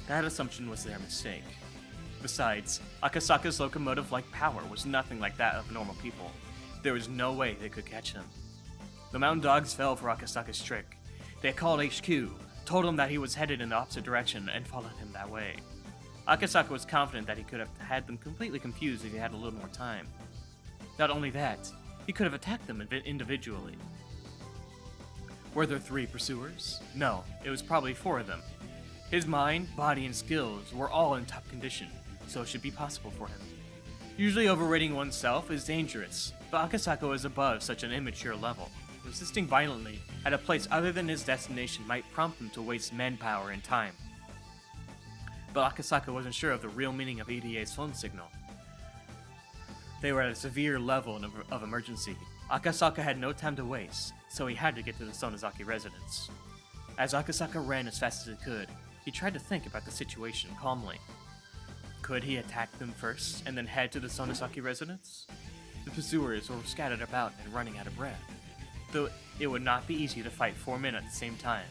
That assumption was their mistake. Besides, Akasaka's locomotive-like power was nothing like that of normal people. There was no way they could catch him. The mountain dogs fell for Akasaka's trick. They called HQ, told him that he was headed in the opposite direction, and followed him that way. Akasaka was confident that he could have had them completely confused if he had a little more time. Not only that, he could have attacked them individually. Were there 3 pursuers? No, it was probably 4 of them. His mind, body, and skills were all in top condition, so it should be possible for him. Usually overrating oneself is dangerous, but Akasaka was above such an immature level. Resisting violently at a place other than his destination might prompt him to waste manpower and time. But Akasaka wasn't sure of the real meaning of EDA's phone signal. They were at a severe level of emergency. Akasaka had no time to waste, so he had to get to the Sonozaki residence. As Akasaka ran as fast as he could, he tried to think about the situation calmly. Could he attack them first and then head to the Sonozaki residence? The pursuers were scattered about and running out of breath. Though it would not be easy to fight 4 men at the same time,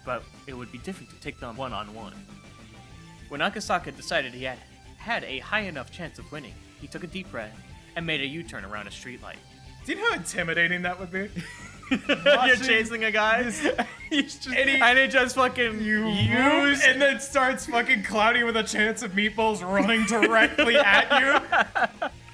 but it would be different to take them one-on-one. When Akasaka decided he had a high enough chance of winning, he took a deep breath and made a U-turn around a streetlight. Do you know how intimidating that would be? You're chasing a guy, and he just fucking Use and then starts fucking Cloudy with a Chance of Meatballs running directly at you.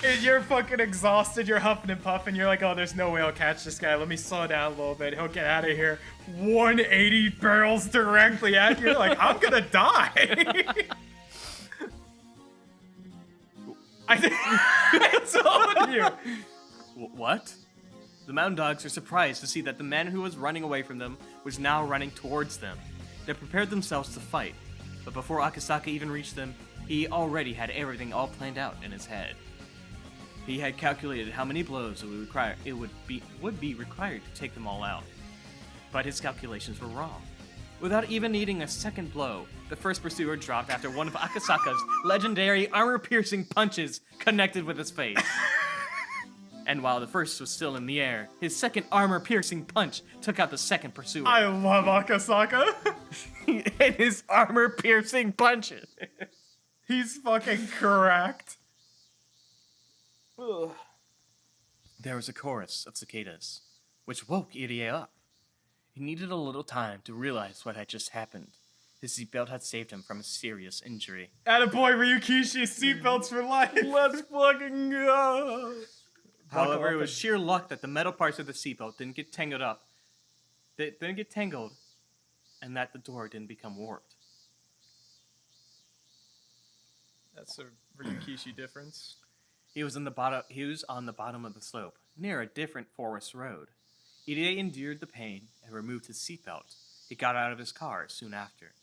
And you're fucking exhausted, you're huffing and puffing, you're like, oh, there's no way I'll catch this guy. Let me slow down a little bit. He'll get out of here. 180 barrels directly at you. You're like, I'm gonna die. I told you. What? The mountain dogs are surprised to see that the man who was running away from them was now running towards them. They prepared themselves to fight, but before Akasaka even reached them, he already had everything all planned out in his head. He had calculated how many blows it would be required to take them all out. But his calculations were wrong. Without even needing a second blow, the first pursuer dropped after one of Akasaka's legendary armor-piercing punches connected with his face. And while the first was still in the air, his second armor-piercing punch took out the second pursuer. I love Akasaka. And his armor-piercing punches. He's fucking correct. There was a chorus of cicadas, which woke Irie up. He needed a little time to realize what had just happened. His seatbelt had saved him from a serious injury. Attaboy, Ryukishi, seatbelts for life. Let's fucking go. However, it was sheer luck that the metal parts of the seatbelt didn't get tangled up. They didn't get tangled, and that the door didn't become warped. That's a Ryukishi difference. He was on the bottom of the slope, near a different forest road. Irie endured the pain and removed his seatbelt. He got out of his car soon after.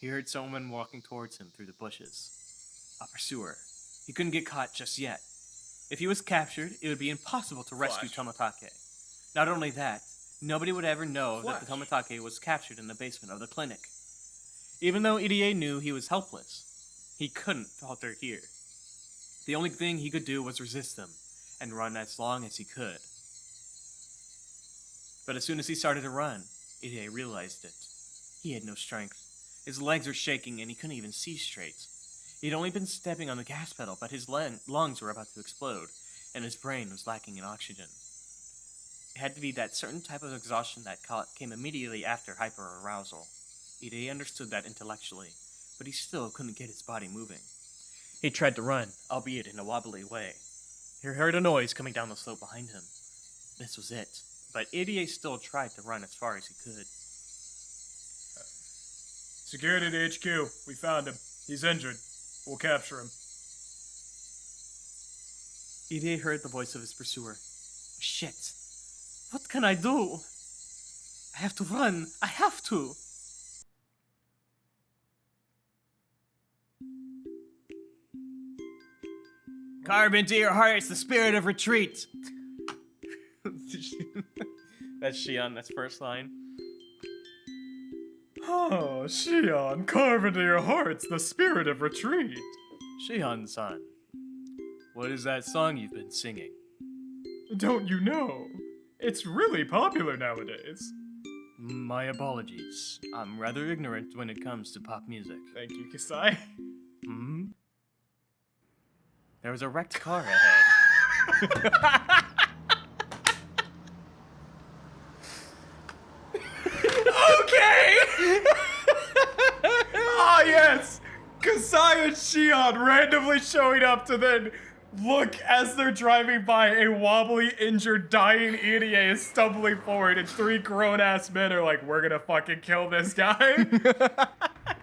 He heard someone walking towards him through the bushes. A pursuer. He couldn't get caught just yet. If he was captured, it would be impossible to rescue Tomitake. Not only that, nobody would ever know that the Tomitake was captured in the basement of the clinic. Even though Irie knew he was helpless, he couldn't falter here. The only thing he could do was resist them and run as long as he could. But as soon as he started to run, Irie realized it. He had no strength. His legs were shaking and he couldn't even see straight. He'd only been stepping on the gas pedal, but his lungs were about to explode, and his brain was lacking in oxygen. It had to be that certain type of exhaustion that came immediately after hyperarousal. Irie understood that intellectually, but he still couldn't get his body moving. He tried to run, albeit in a wobbly way. He heard a noise coming down the slope behind him. This was it, but Irie still tried to run as far as he could. Security to HQ. We found him. He's injured. We'll capture him. Irie heard the voice of his pursuer. Shit. What can I do? I have to run. I have to. Carve into your hearts the spirit of retreat. That's Shion, that's first line. Oh, Shion, carve into your hearts the spirit of retreat. Shion-san, what is that song you've been singing? Don't you know? It's really popular nowadays. My apologies. I'm rather ignorant when it comes to pop music. Thank you, Kasai. Hmm? There was a wrecked car ahead. Okay! Ah, yes! Kasai and Shion randomly showing up to then look as they're driving by. A wobbly, injured, dying Irie is stumbling forward, and three grown-ass men are like, we're gonna fucking kill this guy.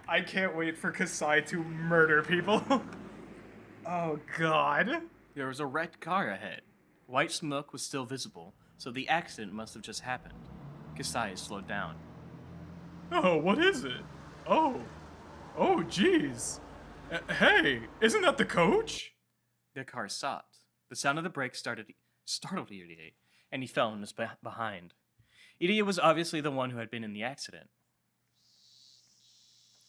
I can't wait for Kasai to murder people. Oh, God. There was a wrecked car ahead. White smoke was still visible, so the accident must have just happened. Kasai slowed down. Oh, what is it? Oh, jeez. Hey, isn't that the coach? Their car stopped. The sound of the brakes startled Irie, and he fell and was behind. Irie was obviously the one who had been in the accident.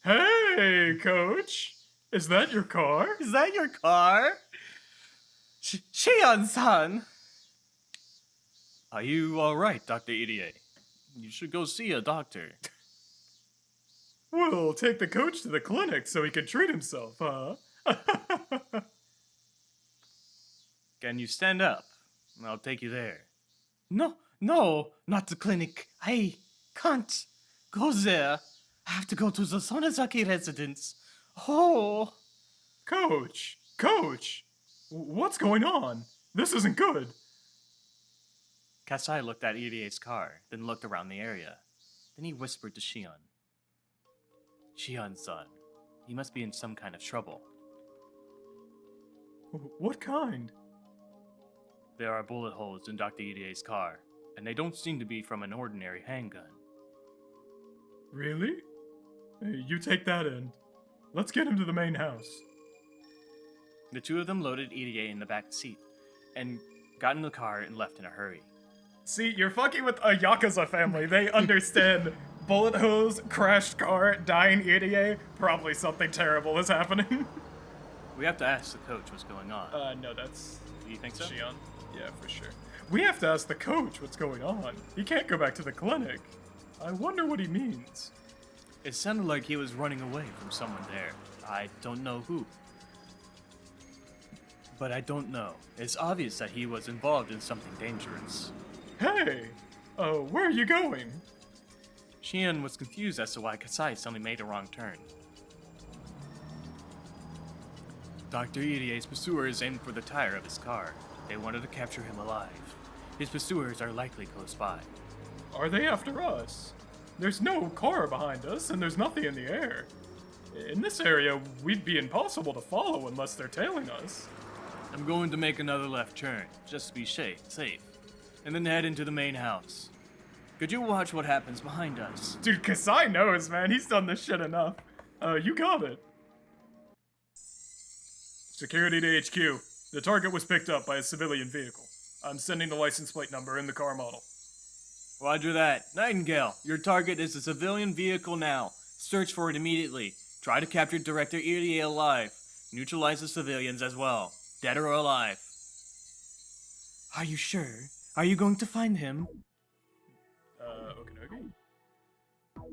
Hey, coach. Is that your car? Is that your car? Shion-san! Are you alright, Dr. Irie? You should go see a doctor. We'll take the coach to the clinic so he can treat himself, huh? Can you stand up? I'll take you there. No, not the clinic. I can't go there. I have to go to the Sonazaki residence. Oh. Coach, What's going on? This isn't good. Kasai looked at Irie's car, then looked around the area. Then he whispered to Shion. Shion-san, he must be in some kind of trouble. What kind? There are bullet holes in Dr. Irie's car, and they don't seem to be from an ordinary handgun. Really? Hey, you take that end. Let's get him to the main house. The two of them loaded Irie in the back seat, and got in the car and left in a hurry. See, you're fucking with a Yakuza family. They understand bullet holes, crashed car, dying Irie. Probably something terrible is happening. We have to ask the coach what's going on. No, that's Do you think so? Shion. Yeah, for sure. We have to ask the coach what's going on. He can't go back to the clinic. I wonder what he means. It sounded like he was running away from someone there. I don't know who. But I don't know. It's obvious that he was involved in something dangerous. Hey! Where are you going? Shion was confused as to why Kasai suddenly made a wrong turn. Dr. Irie's pursuers aimed for the tire of his car. They wanted to capture him alive. His pursuers are likely close by. Are they after us? There's no car behind us, and there's nothing in the air. In this area, we'd be impossible to follow unless they're tailing us. I'm going to make another left turn, just to be safe, and then head into the main house. Could you watch what happens behind us? Dude, Kasai knows, man. He's done this shit enough. You got it. Security to HQ. The target was picked up by a civilian vehicle. I'm sending the license plate number and the car model. Roger that. Nightingale, your target is a civilian vehicle now. Search for it immediately. Try to capture Director Irie alive. Neutralize the civilians as well, dead or alive. Are you sure? Are you going to find him? Okinogi?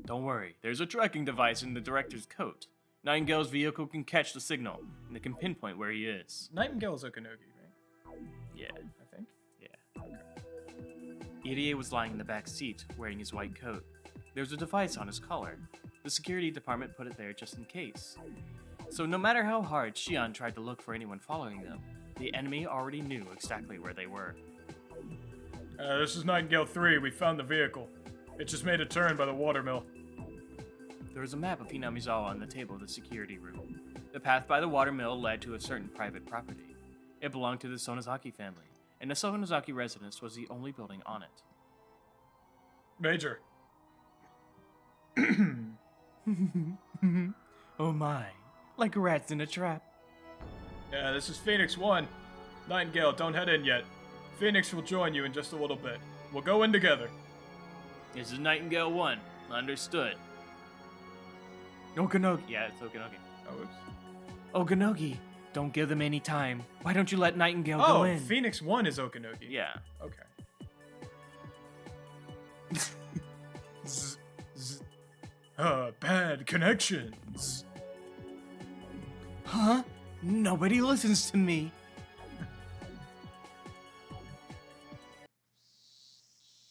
Don't worry, there's a tracking device in the director's coat. Nightingale's vehicle can catch the signal, and it can pinpoint where he is. Nightingale's Okinogi, right? Yeah. I think. Yeah. Irie was lying in the back seat, wearing his white coat. There was a device on his collar. The security department put it there just in case. So no matter how hard Shion tried to look for anyone following them, the enemy already knew exactly where they were. This is Nightingale 3. We found the vehicle. It just made a turn by the watermill. There was a map of Hinamizawa on the table of the security room. The path by the watermill led to a certain private property. It belonged to the Sonozaki family, and the Sonozaki residence was the only building on it. Major. Oh my, like rats in a trap. Yeah, this is Phoenix 1. Nightingale, don't head in yet. Phoenix will join you in just a little bit. We'll go in together. This is Nightingale 1. Understood. Okanogi. Yeah, it's Okanogi. Oh, oops. Okanogi, don't give them any time. Why don't you let Nightingale go Oh, in? Phoenix 1 is Okanogi. Yeah. Okay. Bad connections. Huh? Nobody listens to me.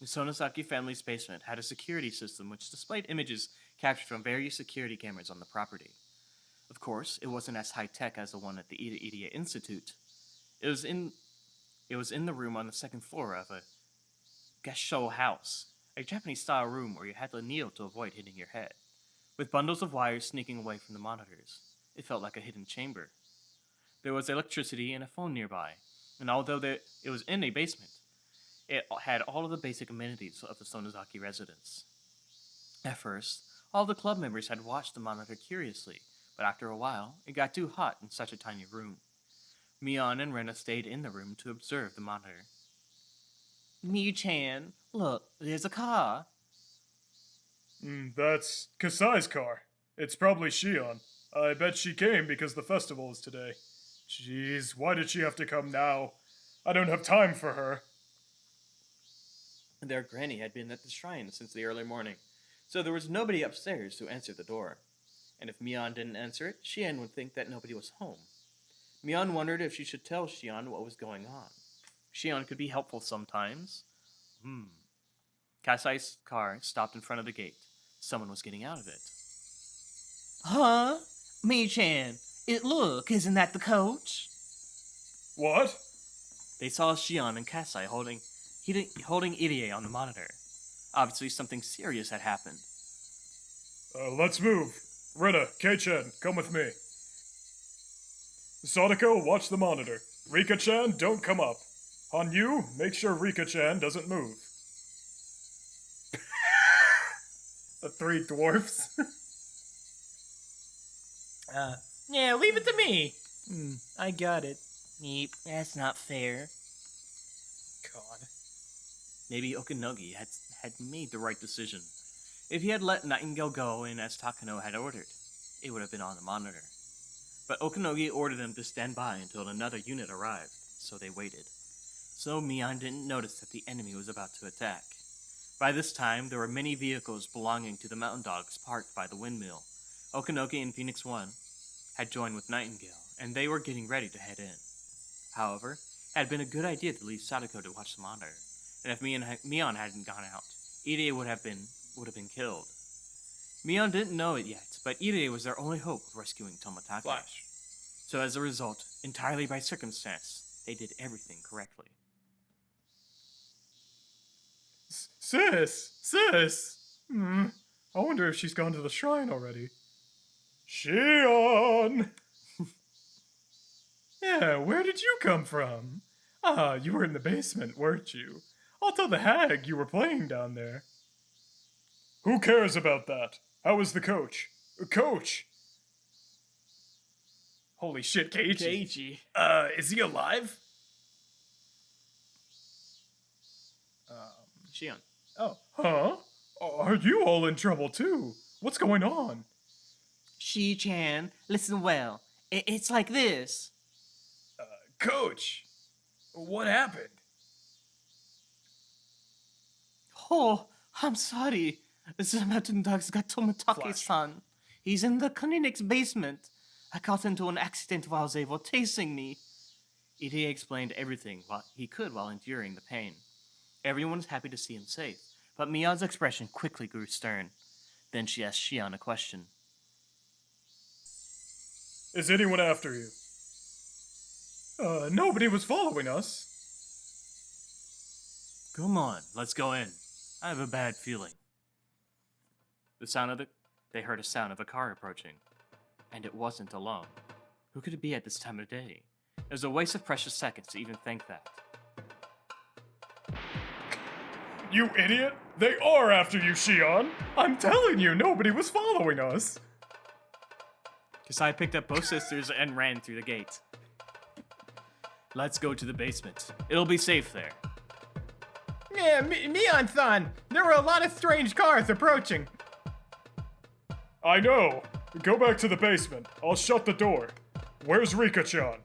The Sonozaki family's basement had a security system which displayed images captured from various security cameras on the property. Of course, it wasn't as high-tech as the one at the Irie Institute. It was in the room on the second floor of a Gasho house, a Japanese-style room where you had to kneel to avoid hitting your head. With bundles of wires sneaking away from the monitors, it felt like a hidden chamber. There was electricity and a phone nearby, and although it was in a basement, it had all of the basic amenities of the Sonozaki residence. At first, all the club members had watched the monitor curiously, but after a while, it got too hot in such a tiny room. Mion and Rena stayed in the room to observe the monitor. Miyu-chan, look, there's a car. That's Kasai's car. It's probably Shion. I bet she came because the festival is today. Jeez, why did she have to come now? I don't have time for her. Their granny had been at the shrine since the early morning, so there was nobody upstairs to answer the door. And if Mion didn't answer it, Shion would think that nobody was home. Mion wondered if she should tell Shion what was going on. Shion could be helpful sometimes. Kasai's car stopped in front of the gate. Someone was getting out of it. Huh? Miyu-chan, look, isn't that the coach? What? They saw Shion and Kasai holding Irie on the monitor. Obviously, something serious had happened. Let's move. Rina, Kei-chan, come with me. Sadako, watch the monitor. Rika-chan, don't come up. Hanyu, make sure Rika-chan doesn't move. The three dwarfs. Yeah, leave it to me. I got it. Meep, that's not fair. God. Maybe Okanogi had made the right decision. If he had let Nightingale go in as Takano had ordered, it would have been on the monitor. But Okanogi ordered them to stand by until another unit arrived, so they waited. So Mion didn't notice that the enemy was about to attack. By this time, there were many vehicles belonging to the Mountain Dogs parked by the windmill. Okanogi and Phoenix 1 had joined with Nightingale, and they were getting ready to head in. However, it had been a good idea to leave Sadako to watch the monitor, and if Mion hadn't gone out, Irie would have been killed. Mion didn't know it yet, but Irie was their only hope of rescuing Toмотake. Flash. So as a result, entirely by circumstance, they did everything correctly. Sis! I wonder if she's gone to the shrine already. Shion! Yeah, where did you come from? Ah, you were in the basement, weren't you? I'll tell the hag you were playing down there. Who cares about that? How is the coach? Coach! Holy shit, Keiichi. Keiichi. Is he alive? Shion. Oh. Huh? Are you all in trouble too? What's going on? Shi-chan, listen well. It's like this. Coach, what happened? Oh, I'm sorry. The Mountain Dogs got Toмотake-san. He's in the Kuninek's basement. I got into an accident while they were chasing me. Irie explained everything he could while enduring the pain. Everyone was happy to see him safe, but Mion's expression quickly grew stern. Then she asked Shion a question. Is anyone after you? Nobody was following us. Come on, let's go in. I have a bad feeling. They heard a sound of a car approaching. And it wasn't alone. Who could it be at this time of day? It was a waste of precious seconds to even think that. You idiot! They are after you, Shion! I'm telling you, nobody was following us! Kasai picked up both sisters and ran through the gate. Let's go to the basement. It'll be safe there. Yeah, Mion-san, there were a lot of strange cars approaching. I know! Go back to the basement. I'll shut the door. Where's Rika-chan?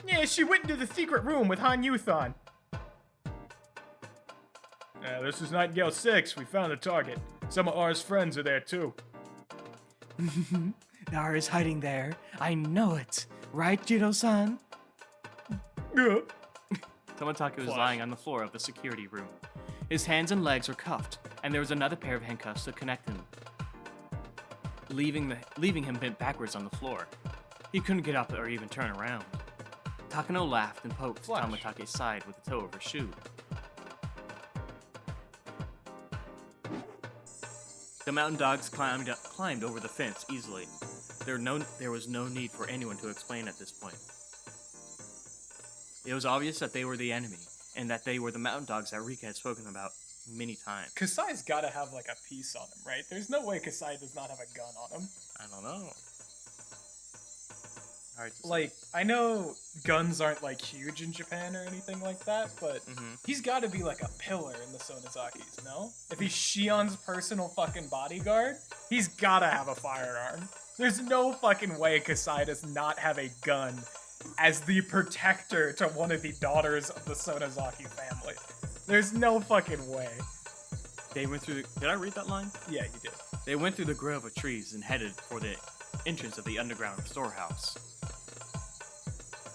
Yeah, she went into the secret room with Hanyu-san. This is Nightingale 6. We found the target. Some of R's friends are there too. Nara is hiding there. I know it. Right, Jiro-san? Yeah. Toмотake was lying on the floor of the security room. His hands and legs were cuffed, and there was another pair of handcuffs to connect him, leaving him bent backwards on the floor. He couldn't get up or even turn around. Takano laughed and poked Tomotake's side with the toe of her shoe. The Mountain Dogs climbed over the fence easily. There was no need for anyone to explain at this point. It was obvious that they were the enemy, and that they were the Mountain Dogs that Rika had spoken about many times. Kasai's gotta have like a piece on him, right? There's no way Kasai does not have a gun on him. I don't know. Hard to say. Like, I know guns aren't like huge in Japan or anything like that, but he's gotta be like a pillar in the Sonozakis, no? If he's Shion's personal fucking bodyguard, he's gotta have a firearm. There's no fucking way Kasai does not have a gun as the protector to one of the daughters of the Sonozaki family. There's no fucking way. They went through Did I read that line? Yeah, you did. They went through the grove of trees and headed for the entrance of the underground storehouse.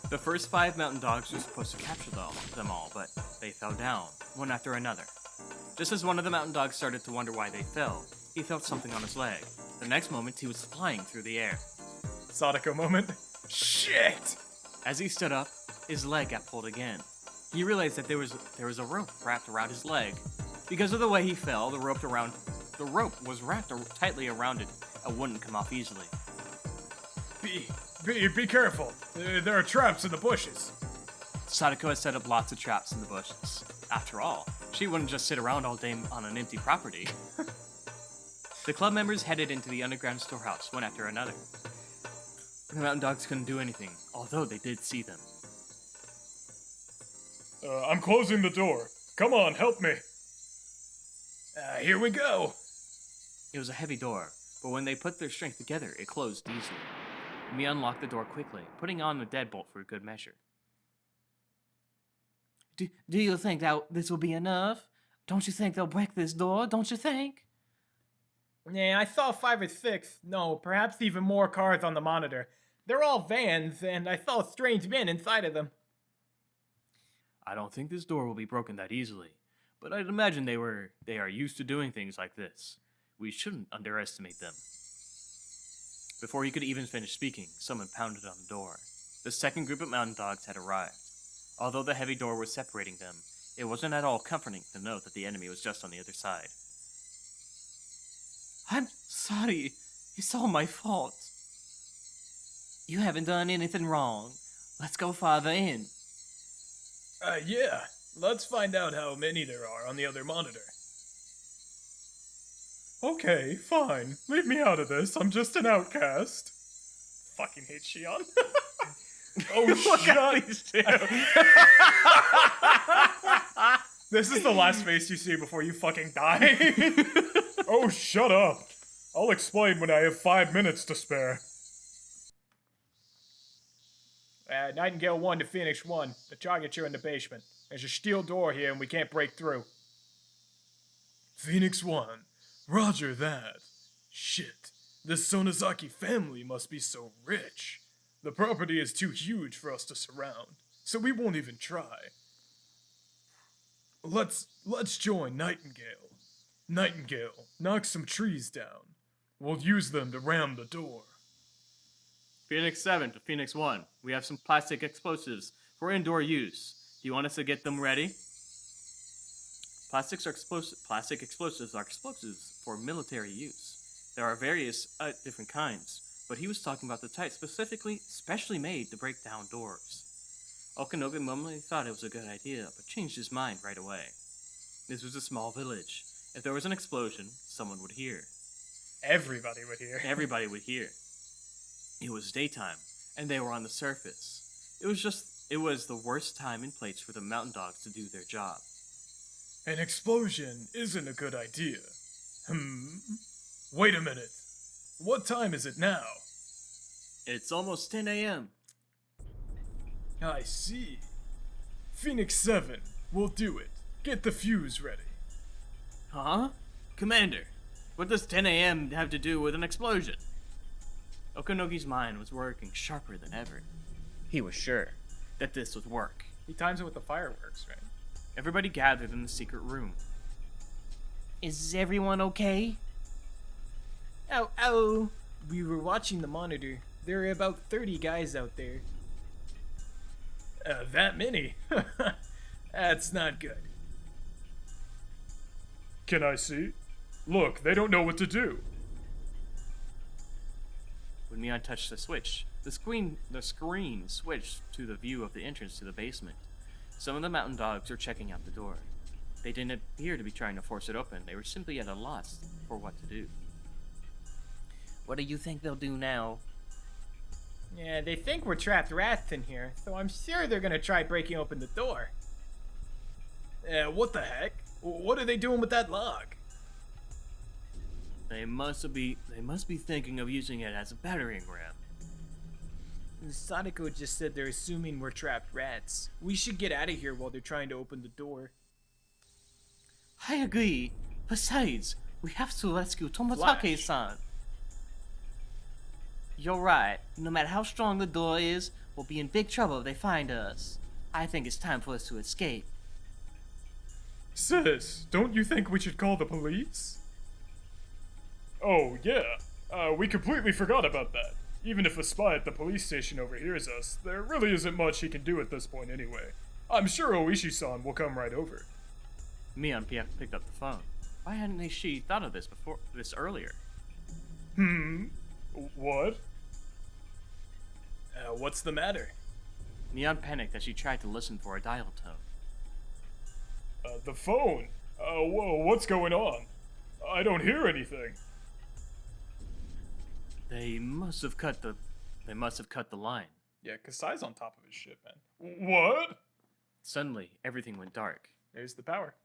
The first 5 Mountain Dogs were supposed to capture them all, but they fell down, one after another. Just as one of the Mountain Dogs started to wonder why they fell, he felt something on his leg. The next moment, he was flying through the air. Sadako moment. Shit! As he stood up, his leg got pulled again. He realized that there was a rope wrapped around his leg. Because of the way he fell, the rope was wrapped tightly around it and wouldn't come off easily. Be careful. There are traps in the bushes. Sadako has set up lots of traps in the bushes. After all, she wouldn't just sit around all day on an empty property. The club members headed into the underground storehouse, one after another. The mountain dogs couldn't do anything, although they did see them. I'm closing the door. Come on, help me. Here we go. It was a heavy door, but when they put their strength together, it closed easily. We unlocked the door quickly, putting on the deadbolt for good measure. Do you think that this will be enough? Don't you think they'll break this door? Don't you think? Yeah, I saw 5 or 6. No, perhaps even more cars on the monitor. They're all vans, and I saw strange men inside of them. I don't think this door will be broken that easily, but I'd imagine they are used to doing things like this. We shouldn't underestimate them. Before he could even finish speaking, someone pounded on the door. The second group of mountain dogs had arrived. Although the heavy door was separating them, it wasn't at all comforting to know that the enemy was just on the other side. I'm sorry. It's all my fault. You haven't done anything wrong. Let's go farther in. Yeah. Let's find out how many there are on the other monitor. Okay, fine. Leave me out of this. I'm just an outcast. Fucking hate Shion. Oh, shut This is the last face you see before you fucking die. Oh, shut up. I'll explain when I have 5 minutes to spare. Nightingale 1 to Phoenix 1. The targets are in the basement. There's a steel door here and we can't break through. Phoenix 1. Roger that. Shit. This Sonozaki family must be so rich. The property is too huge for us to surround, so we won't even try. Let's join Nightingale. Nightingale, knock some trees down. We'll use them to ram the door. Phoenix 7 to Phoenix 1. We have some plastic explosives for indoor use. Do you want us to get them ready? Plastic explosives are explosives for military use. There are various different kinds, but he was talking about the type specially made to break down doors. Okanoga normally thought it was a good idea, but changed his mind right away. This was a small village. If there was an explosion, someone would hear. Everybody would hear. Everybody would hear. It was daytime, and they were on the surface. It was the worst time and place for the mountain dogs to do their job. An explosion isn't a good idea. Wait a minute. What time is it now? It's almost 10 a.m. I see. Phoenix 7, we'll do it. Get the fuse ready. Huh? Commander, what does 10 a.m. have to do with an explosion? Okanogi's mind was working sharper than ever. He was sure that this would work. He times it with the fireworks, right? Everybody gathered in the secret room. Is everyone okay? Oh. We were watching the monitor. There are about 30 guys out there. That many? That's not good. Can I see? Look, they don't know what to do. When Mion touched the switch, the screen switched to the view of the entrance to the basement. Some of the mountain dogs were checking out the door. They didn't appear to be trying to force it open. They were simply at a loss for what to do. What do you think they'll do now? Yeah, they think we're trapped rats in here, so I'm sure they're gonna try breaking open the door. What the heck? What are they doing with that log? They must be thinking of using it as a battering ram. Sadako just said they're assuming we're trapped rats. We should get out of here while they're trying to open the door. I agree. Besides, we have to rescue Tomotake-san. You're right. No matter how strong the door is, we'll be in big trouble if they find us. I think it's time for us to escape. Sis, don't you think we should call the police? Oh, yeah. We completely forgot about that. Even if a spy at the police station overhears us, there really isn't much he can do at this point anyway. I'm sure Oishi-san will come right over. Mion picked up the phone. Why hadn't she thought of this earlier? What? What's the matter? Mion panicked as she tried to listen for a dial tone. The phone? Whoa, what's going on? I don't hear anything. They must have cut the line. Yeah, Kasai's on top of his shit, man. What? Suddenly, everything went dark. There's the power.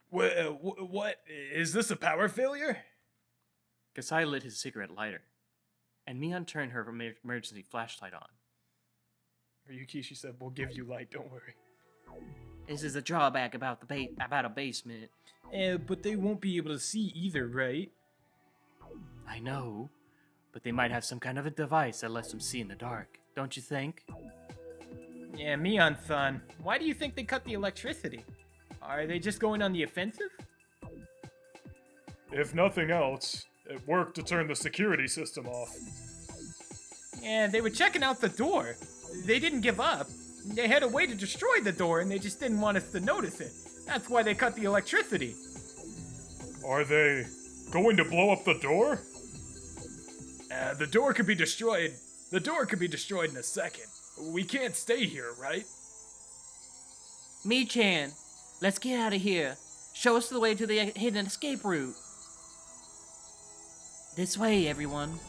What? Is this a power failure? Kasai lit his cigarette lighter, and Mion turned her emergency flashlight on. Ryukishi said, "We'll give you light, don't worry." This is a drawback about a basement. But they won't be able to see either, right? I know, but they might have some kind of a device that lets them see in the dark, don't you think? Yeah, Mion-san, why do you think they cut the electricity? Are they just going on the offensive? If nothing else, it worked to turn the security system off. Yeah, they were checking out the door. They didn't give up. They had a way to destroy the door and they just didn't want us to notice it. That's why they cut the electricity. Are they going to blow up the door? The door could be destroyed. The door could be destroyed in a second. We can't stay here, right? Mi-chan, let's get out of here. Show us the way to the hidden escape route. This way, everyone.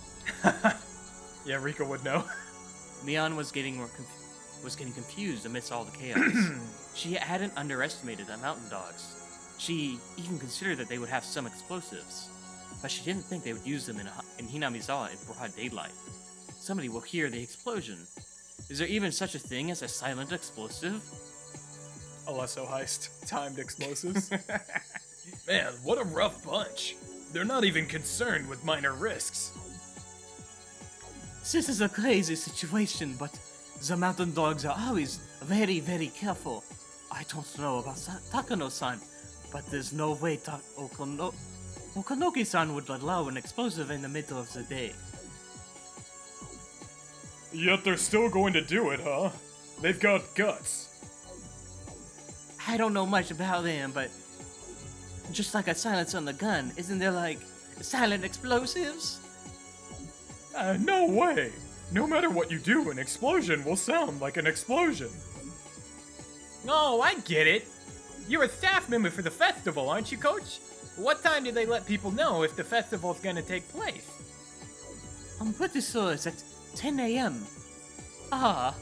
Yeah, Rika would know. Mion was getting confused amidst all the chaos. She hadn't underestimated the mountain dogs. She even considered that they would have some explosives, but she didn't think they would use them in Hinamizawa in broad daylight. Somebody will hear the explosion. Is there even such a thing as a silent explosive? Alesso heist. Timed explosives. Man, what a rough bunch. They're not even concerned with minor risks. This is a crazy situation, but the mountain dogs are always very, very careful. I don't know about Takano-san, but there's no way Okanoki-san would allow an explosive in the middle of the day. Yet they're still going to do it, huh? They've got guts. I don't know much about them, but just like a silence on the gun, isn't there like silent explosives? No way! No matter what you do, an explosion will sound like an explosion. Oh, I get it. You're a staff member for the festival, aren't you, Coach? What time do they let people know if the festival's gonna take place? I'm pretty sure it's at 10 a.m. Ah.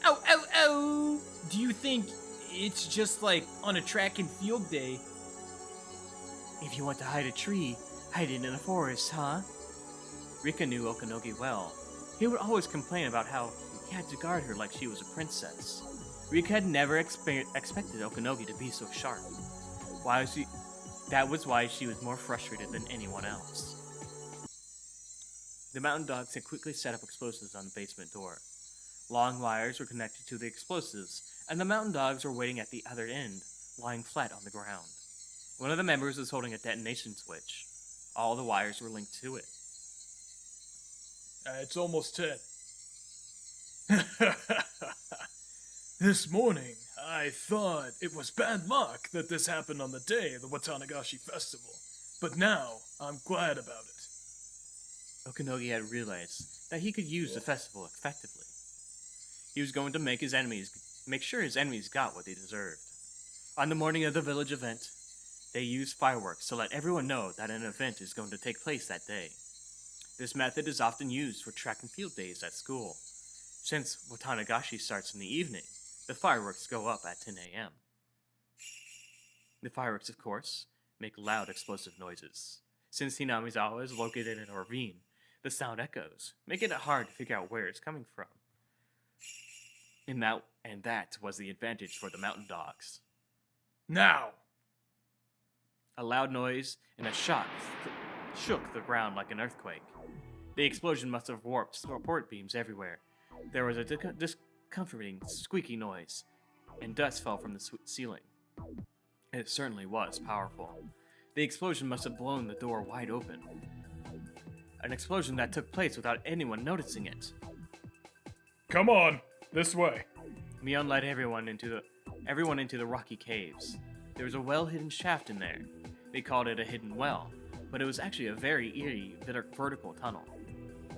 Oh. Do you think it's just like on a track and field day? If you want to hide a tree, hide it in the forest, huh? Rika knew Okanogi well. He would always complain about how he had to guard her like she was a princess. Rika had never expected Okanogi to be so sharp. That was why she was more frustrated than anyone else. The mountain dogs had quickly set up explosives on the basement door. Long wires were connected to the explosives, and the mountain dogs were waiting at the other end, lying flat on the ground. One of the members was holding a detonation switch. All the wires were linked to it. It's almost 10. This morning, I thought it was bad luck that this happened on the day of the Watanagashi festival. But now, I'm glad about it. Okanogi had realized that he could use the festival effectively. He was going to make sure his enemies got what they deserved. On the morning of the village event, they used fireworks to let everyone know that an event is going to take place that day. This method is often used for track and field days at school. Since Watanagashi starts in the evening, the fireworks go up at 10 a.m. The fireworks, of course, make loud explosive noises. Since Hinamizawa is located in a ravine, the sound echoes, making it hard to figure out where it's coming from. And that was the advantage for the mountain dogs. Now! A loud noise and a shock shook the ground like an earthquake. The explosion must have warped support beams everywhere. There was a discomforting, squeaky noise, and dust fell from the ceiling. It certainly was powerful. The explosion must have blown the door wide open. an explosion that took place without anyone noticing it. Come on, this way. Mion led everyone into the rocky caves. There was a well-hidden shaft in there. They called it a hidden well, but it was actually a very eerie vertical tunnel.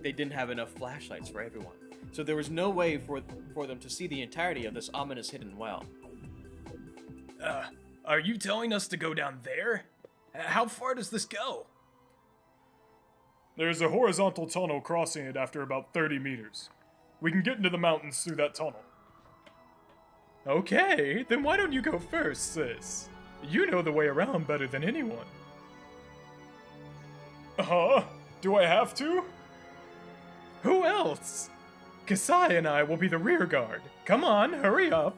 They didn't have enough flashlights for everyone, so there was no way for them to see the entirety of this ominous hidden well. Are you telling us to go down there? How far does this go? There's a horizontal tunnel crossing it after about 30 meters. We can get into the mountains through that tunnel. Okay, then why don't you go first, sis? You know the way around better than anyone. Huh? Do I have to? Who else? Kasai and I will be the rear guard. Come on, hurry up.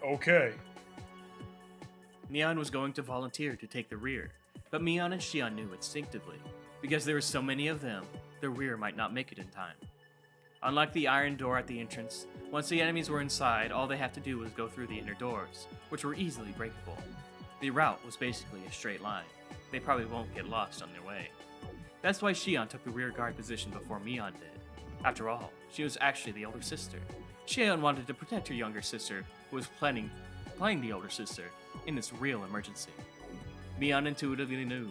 Okay. Mion was going to volunteer to take the rear, but Mion and Shion knew instinctively, because there were so many of them, the rear might not make it in time. Unlike the iron door at the entrance, once the enemies were inside, all they have to do was go through the inner doors, which were easily breakable. The route was basically a straight line. They probably won't get lost on their way. That's why Shion took the rear guard position before Mion did. After all, she was actually the older sister. Shion wanted to protect her younger sister, who was playing the older sister, in this real emergency. Mion intuitively knew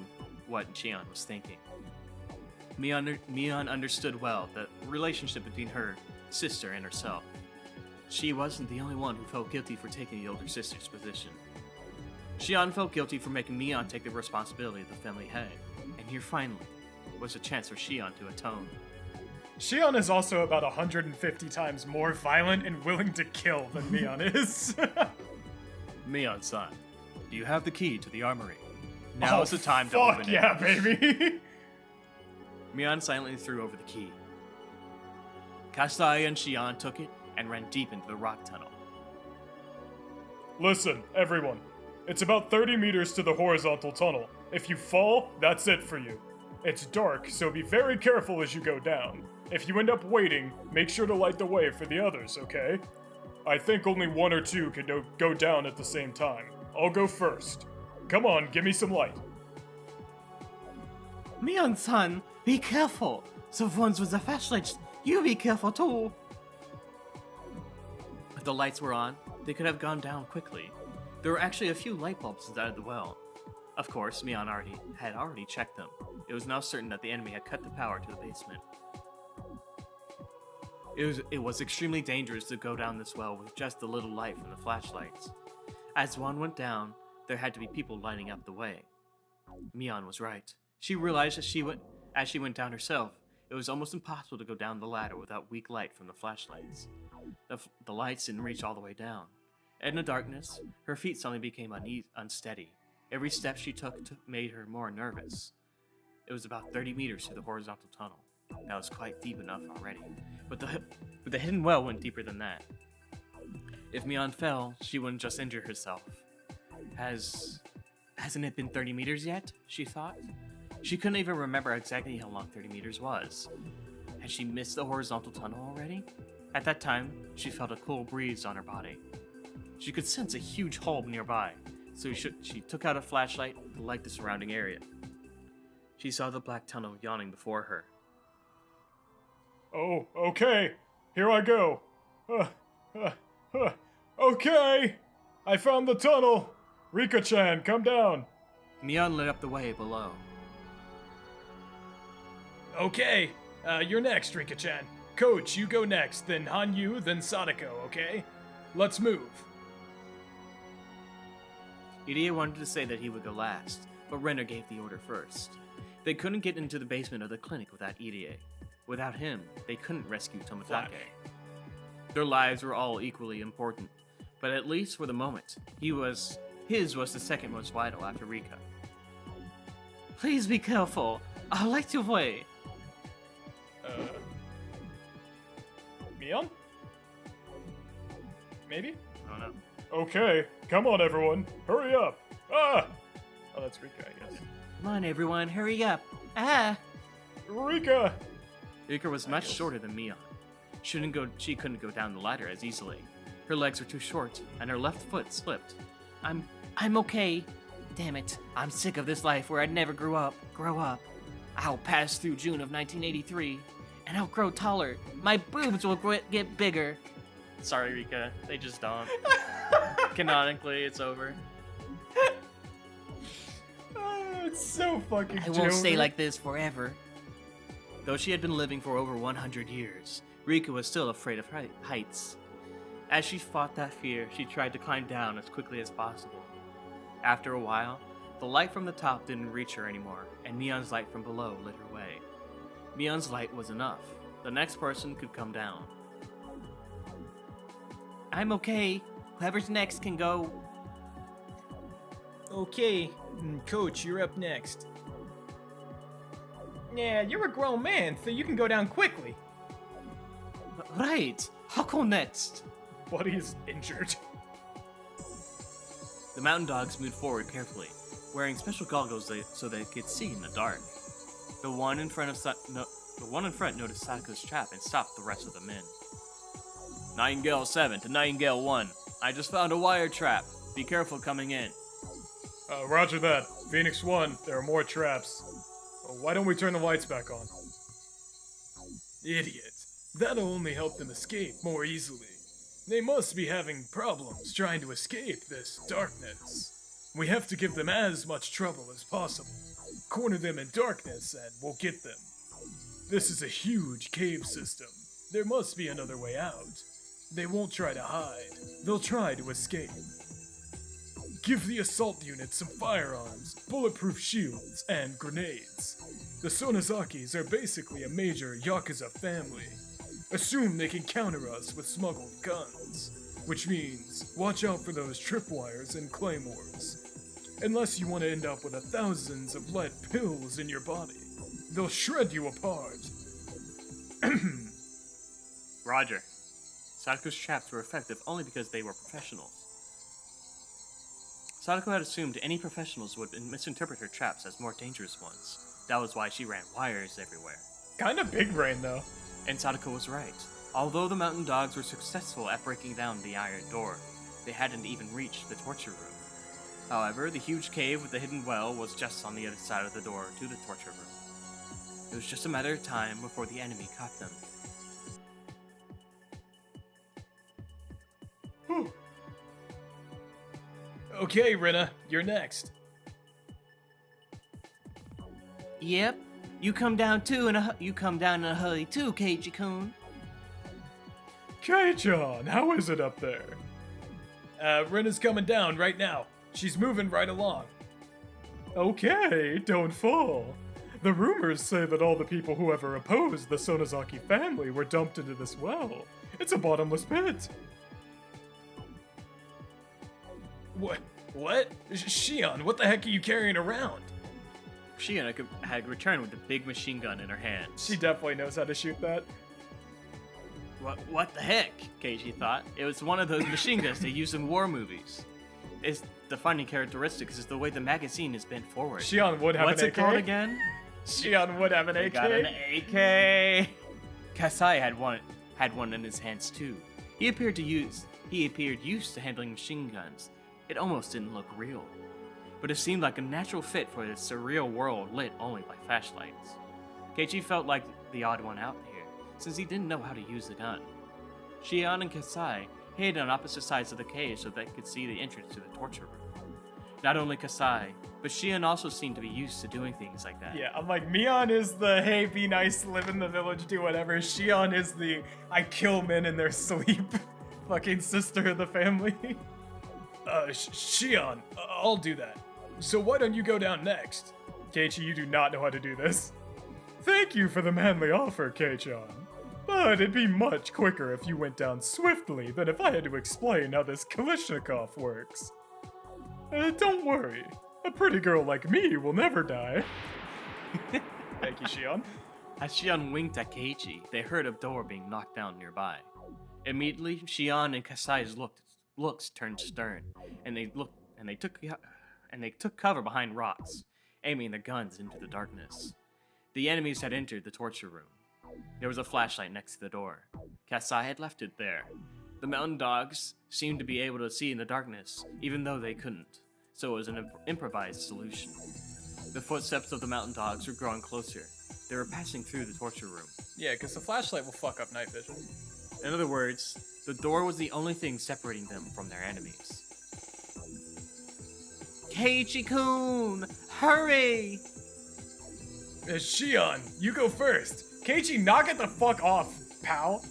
what Shion was thinking. Mion understood well the relationship between her sister and herself. She wasn't the only one who felt guilty for taking the older sister's position. Shion felt guilty for making Mion take the responsibility of the family head, and here finally was a chance for Shion to atone. Shion is also about 150 times more violent and willing to kill than Mion is. Mion-san, do you have the key to the armory? Now is the time to fuck open yeah, it. baby! Mion silently threw over the key. Kasai and Shion took it and ran deep into the rock tunnel. Listen, everyone. It's about 30 meters to the horizontal tunnel. If you fall, that's it for you. It's dark, so be very careful as you go down. If you end up waiting, make sure to light the way for the others, okay? I think only one or two can go down at the same time. I'll go first. Come on, give me some light. Mion-san, be careful. The ones with the flashlights, you be careful too. If the lights were on, they could have gone down quickly. There were actually a few light bulbs inside of the well. Of course, Mion had already checked them. It was now certain that the enemy had cut the power to the basement. It was extremely dangerous to go down this well with just the little light from the flashlights. As one went down, there had to be people lighting up the way. Mion was right. She realized as she went down herself, it was almost impossible to go down the ladder without weak light from the flashlights. The lights didn't reach all the way down. In the darkness, her feet suddenly became unsteady. Every step she took made her more nervous. It was about 30 meters through the horizontal tunnel. That was quite deep enough already, but the hidden well went deeper than that. If Mion fell, she wouldn't just injure herself. Hasn't it been 30 meters yet? She thought. She couldn't even remember exactly how long 30 meters was. Had she missed the horizontal tunnel already? At that time, she felt a cool breeze on her body. She could sense a huge hole nearby, so she took out a flashlight to light the surrounding area. She saw the black tunnel yawning before her. Oh, okay. Here I go. Okay! I found the tunnel! Rika-chan, come down! Mion lit up the way below. Okay, you're next, Rika-chan. Coach, you go next, then Hanyu, then Sadako, okay? Let's move. Irie wanted to say that he would go last, but Renner gave the order first. They couldn't get into the basement of the clinic without Irie. Without him, they couldn't rescue Tomitake. Their lives were all equally important, but at least for the moment, his was the second most vital after Rika. Please be careful. I'll light your way. Mion? Maybe? I don't know. Okay, come on everyone, hurry up! Ah! Oh, that's Rika, I guess. Come on, everyone, hurry up. Ah! Rika! Rika was much shorter than Mion. She couldn't go down the ladder as easily. Her legs were too short, and her left foot slipped. I'm okay. Damn it, I'm sick of this life where I never grow up. I'll pass through June of 1983, and I'll grow taller. My boobs will get bigger. Sorry, Rika. They just don't. Canonically, it's over. Oh, it's so fucking I won't stay Joker. like this forever. Though she had been living for over 100 years, Rika was still afraid of heights. As she fought that fear, she tried to climb down as quickly as possible. After a while, the light from the top didn't reach her anymore, and Mion's light from below lit her way. Mion's light was enough. The next person could come down. I'm okay. Whoever's next can go. Okay, Coach, you're up next. Yeah, you're a grown man, so you can go down quickly. Right. I'll go next. Buddy's injured. The mountain dogs moved forward carefully, wearing special goggles so they could see in the dark. The one in front noticed Sadako's trap and stopped the rest of the men. Nightingale 7 to Nightingale 1. I just found a wire trap. Be careful coming in. Roger that. Phoenix 1, there are more traps. Why don't we turn the lights back on? Idiot. That'll only help them escape more easily. They must be having problems trying to escape this darkness. We have to give them as much trouble as possible. Corner them in darkness and we'll get them. This is a huge cave system. There must be another way out. They won't try to hide. They'll try to escape. Give the assault unit some firearms, bulletproof shields, and grenades. The Sonozakis are basically a major Yakuza family. Assume they can counter us with smuggled guns, which means watch out for those tripwires and claymores. Unless you want to end up with thousands of lead pills in your body. They'll shred you apart. Roger. Sadako's traps were effective only because they were professionals. Sadako had assumed any professionals would misinterpret her traps as more dangerous ones. That was why she ran wires everywhere. Kinda big brain though. And Sadako was right. Although the mountain dogs were successful at breaking down the iron door, they hadn't even reached the torture room. However, the huge cave with the hidden well was just on the other side of the door to the torture room. It was just a matter of time before the enemy caught them. Whew. Okay, Rina, you're next. Yep, you come down in a hurry too, Keiji-kun. Kei-chan, how is it up there? Rina's coming down right now. She's moving right along. Okay, don't fall. The rumors say that all the people who ever opposed the Sonozaki family were dumped into this well. It's a bottomless pit. What? Shion, what the heck are you carrying around? Shion had returned with a big machine gun in her hands. She definitely knows how to shoot that. What the heck? Keiji thought. It was one of those machine guns they use in war movies. It's the funny characteristics is the way the magazine is bent forward. Shion would have What's an it AK. called again? Shion would have an AK. Got an AK. Kasai had one in his hands too. He appeared used to handling machine guns. It almost didn't look real, but it seemed like a natural fit for this surreal world lit only by flashlights. Keiichi felt like the odd one out here, since he didn't know how to use the gun. Shion and Kasai hid on opposite sides of the cave so they could see the entrance to the torture room. Not only Kasai, but Shion also seemed to be used to doing things like that. Yeah, I'm like, Mion is the, hey, be nice, live in the village, do whatever. Shion is the, I kill men in their sleep, fucking sister of the family. Shion, I'll do that. So why don't you go down next? Keiichi, you do not know how to do this. Thank you for the manly offer, Kei-chan. But it'd be much quicker if you went down swiftly than if I had to explain how this Kalishnikov works. Don't worry. A pretty girl like me will never die. Thank you, Shion. As Shion winked at Keiichi, they heard a door being knocked down nearby. Immediately, Shion and Kasai's looks turned stern, and they took cover behind rocks, aiming their guns into the darkness. The enemies had entered the torture room. There was a flashlight next to the door. Kasai had left it there. The mountain dogs seemed to be able to see in the darkness, even though they couldn't, so it was an improvised solution. The footsteps of the mountain dogs were growing closer. They were passing through the torture room. Yeah, because the flashlight will fuck up night vision. In other words, the door was the only thing separating them from their enemies. Keiichi-kun! Hurry! Shion, you go first. Keiichi, knock it the fuck off, pal.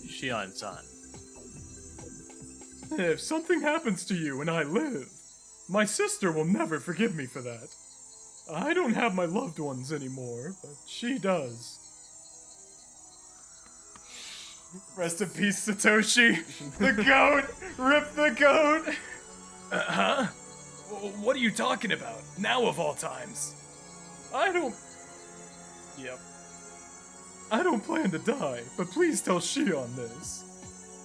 Shion-san. If something happens to you and I live, my sister will never forgive me for that. I don't have my loved ones anymore, but she does. Rest in peace, Satoshi. The goat! Rip the goat! Huh? What are you talking about? Now of all times. I don't plan to die, but please tell Shion this.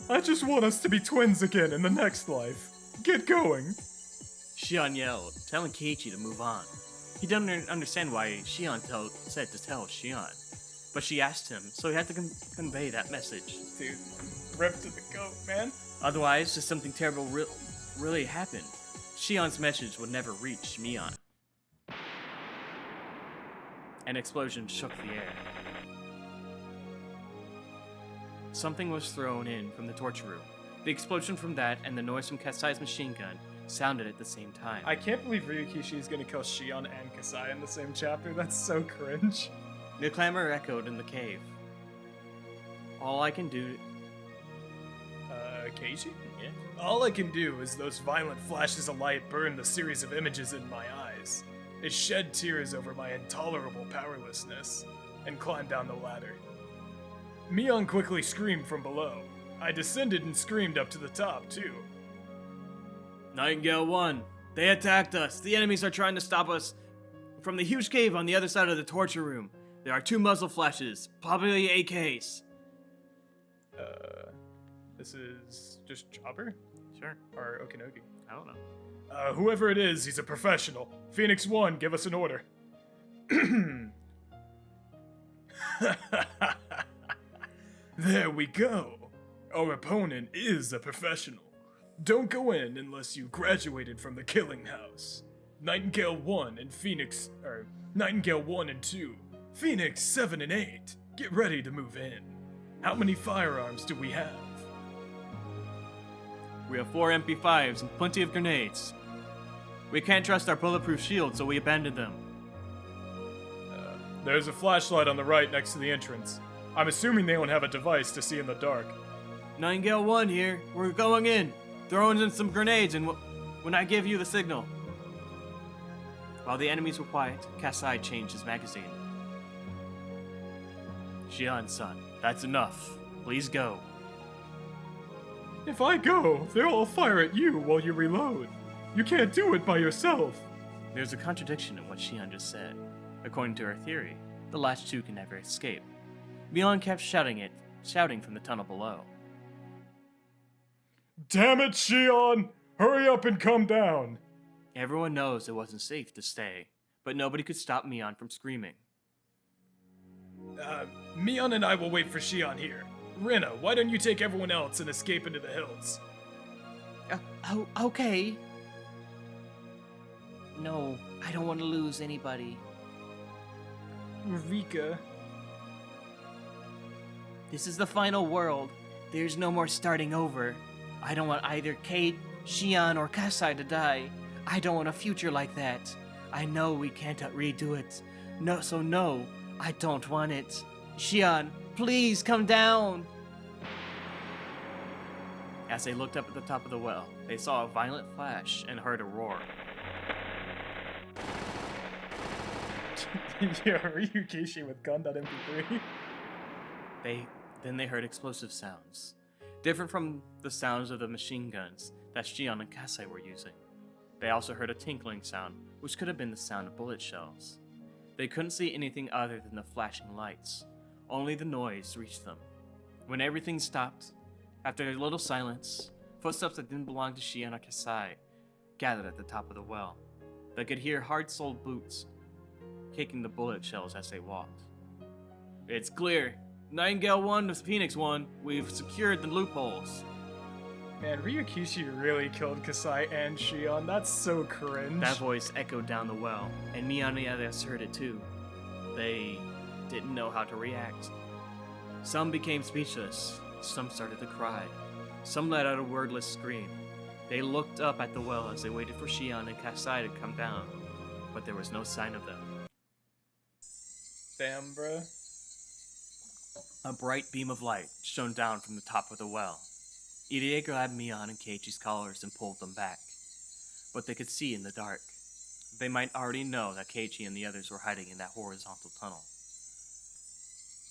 I just want us to be twins again in the next life. Get going. Shion yelled, telling Keiichi to move on. He didn't understand why Shion said to tell Shion, but she asked him, so he had to convey that message. Dude, rip to the goat, man. Otherwise, if something terrible really happened, Shion's message would never reach Mion. An explosion shook the air. Something was thrown in from the torture room. The explosion from that and the noise from Kasai's machine gun sounded at the same time. I can't believe Ryukishi is gonna kill Shion and Kasai in the same chapter. That's so cringe. The clamor echoed in the cave. All I can do... Keiichi? Yeah? All I can do is those violent flashes of light burn the series of images in my eyes. It shed tears over my intolerable powerlessness, and climbed down the ladder. Mion quickly screamed from below. I descended and screamed up to the top, too. Nightingale 1, they attacked us. The enemies are trying to stop us from the huge cave on the other side of the torture room. There are 2 muzzle flashes, probably AKs. This is just Chopper? Sure. Or Okinogi? I don't know. Whoever it is, he's a professional. Phoenix 1, give us an order. There we go. Our opponent is a professional. Don't go in unless you graduated from the killing house. Nightingale 1 and Nightingale 1 and 2. Phoenix 7 and 8. Get ready to move in. How many firearms do we have? We have 4 MP5s and plenty of grenades. We can't trust our bulletproof shields, so we abandoned them. There's a flashlight on the right next to the entrance. I'm assuming they don't have a device to see in the dark. Nightingale 1 here. We're going in. Throwing in some grenades and when I give you the signal. While the enemies were quiet, Kasai changed his magazine. Shion-san, that's enough. Please go. If I go, they'll all fire at you while you reload. You can't do it by yourself. There's a contradiction in what Shion just said. According to her theory, the last 2 can never escape. Mion kept shouting from the tunnel below. Damn it, Shion! Hurry up and come down! Everyone knows it wasn't safe to stay, but nobody could stop Mion from screaming. Mion and I will wait for Shion here. Rina, why don't you take everyone else and escape into the hills? Okay. No, I don't want to lose anybody. Rika. This is the final world. There's no more starting over. I don't want either Kate, Shion, or Kasai to die. I don't want a future like that. I know we can't redo it. No, I don't want it. Shion, please come down! As they looked up at the top of the well, they saw a violent flash and heard a roar. Yeah, Ryukishi with gun.mp3. Then they heard explosive sounds, different from the sounds of the machine guns that Shion and Kasai were using. They also heard a tinkling sound, which could have been the sound of bullet shells. They couldn't see anything other than the flashing lights. Only the noise reached them. When everything stopped, after a little silence, footsteps that didn't belong to Shion or Kasai gathered at the top of the well. They could hear hard-soled boots kicking the bullet shells as they walked. It's clear. Nightingale 1 to Phoenix 1, we've secured the loopholes. Man, Ryukishi really killed Kasai and Shion. That's so cringe. That voice echoed down the well, and me and the others heard it too. They didn't know how to react. Some became speechless, some started to cry, some let out a wordless scream. They looked up at the well as they waited for Shion and Kasai to come down, but there was no sign of them. Damn, bruh. A bright beam of light shone down from the top of the well. Irie grabbed Mion and Keiichi's collars and pulled them back, but they could see in the dark. They might already know that Keiichi and the others were hiding in that horizontal tunnel.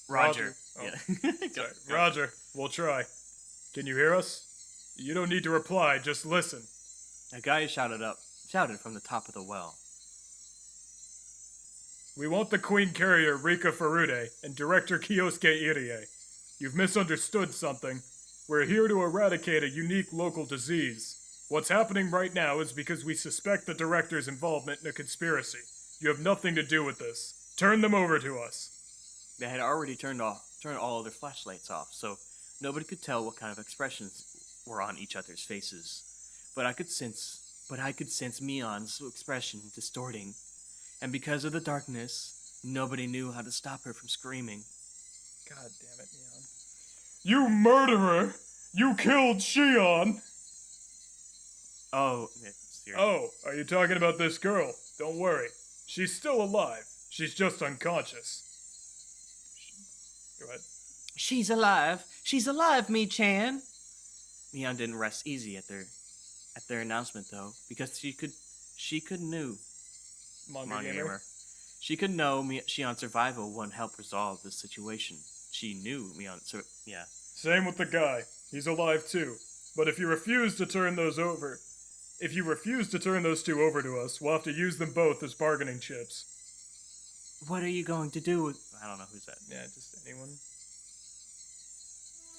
Roger. Oh. Yeah. Sorry. Roger, we'll try. Can you hear us? You don't need to reply, just listen. A guy shouted from the top of the well. We want the Queen Carrier Rika Furude and Director Kyosuke Irie. You've misunderstood something. We're here to eradicate a unique local disease. What's happening right now is because we suspect the Director's involvement in a conspiracy. You have nothing to do with this. Turn them over to us. They had already turned all of their flashlights off, so nobody could tell what kind of expressions were on each other's faces. But I could sense Mion's expression distorting, and because of the darkness, nobody knew how to stop her from screaming. God damn it, Neon. You murderer! You killed Shion! Oh, it's your... Oh, are you talking about this girl? Don't worry. She's still alive. She's just unconscious. Go ahead. She's alive. She's alive, Mi-chan. Mion didn't rest easy at their announcement though, because she could know Manga gamer. She could know Shion's survival wouldn't help resolve this situation. She knew Mion, so yeah. Same with the guy. He's alive too. But if you refuse to turn those two over to us, we'll have to use them both as bargaining chips. What are you going to do with... I don't know who's that. Yeah, just anyone.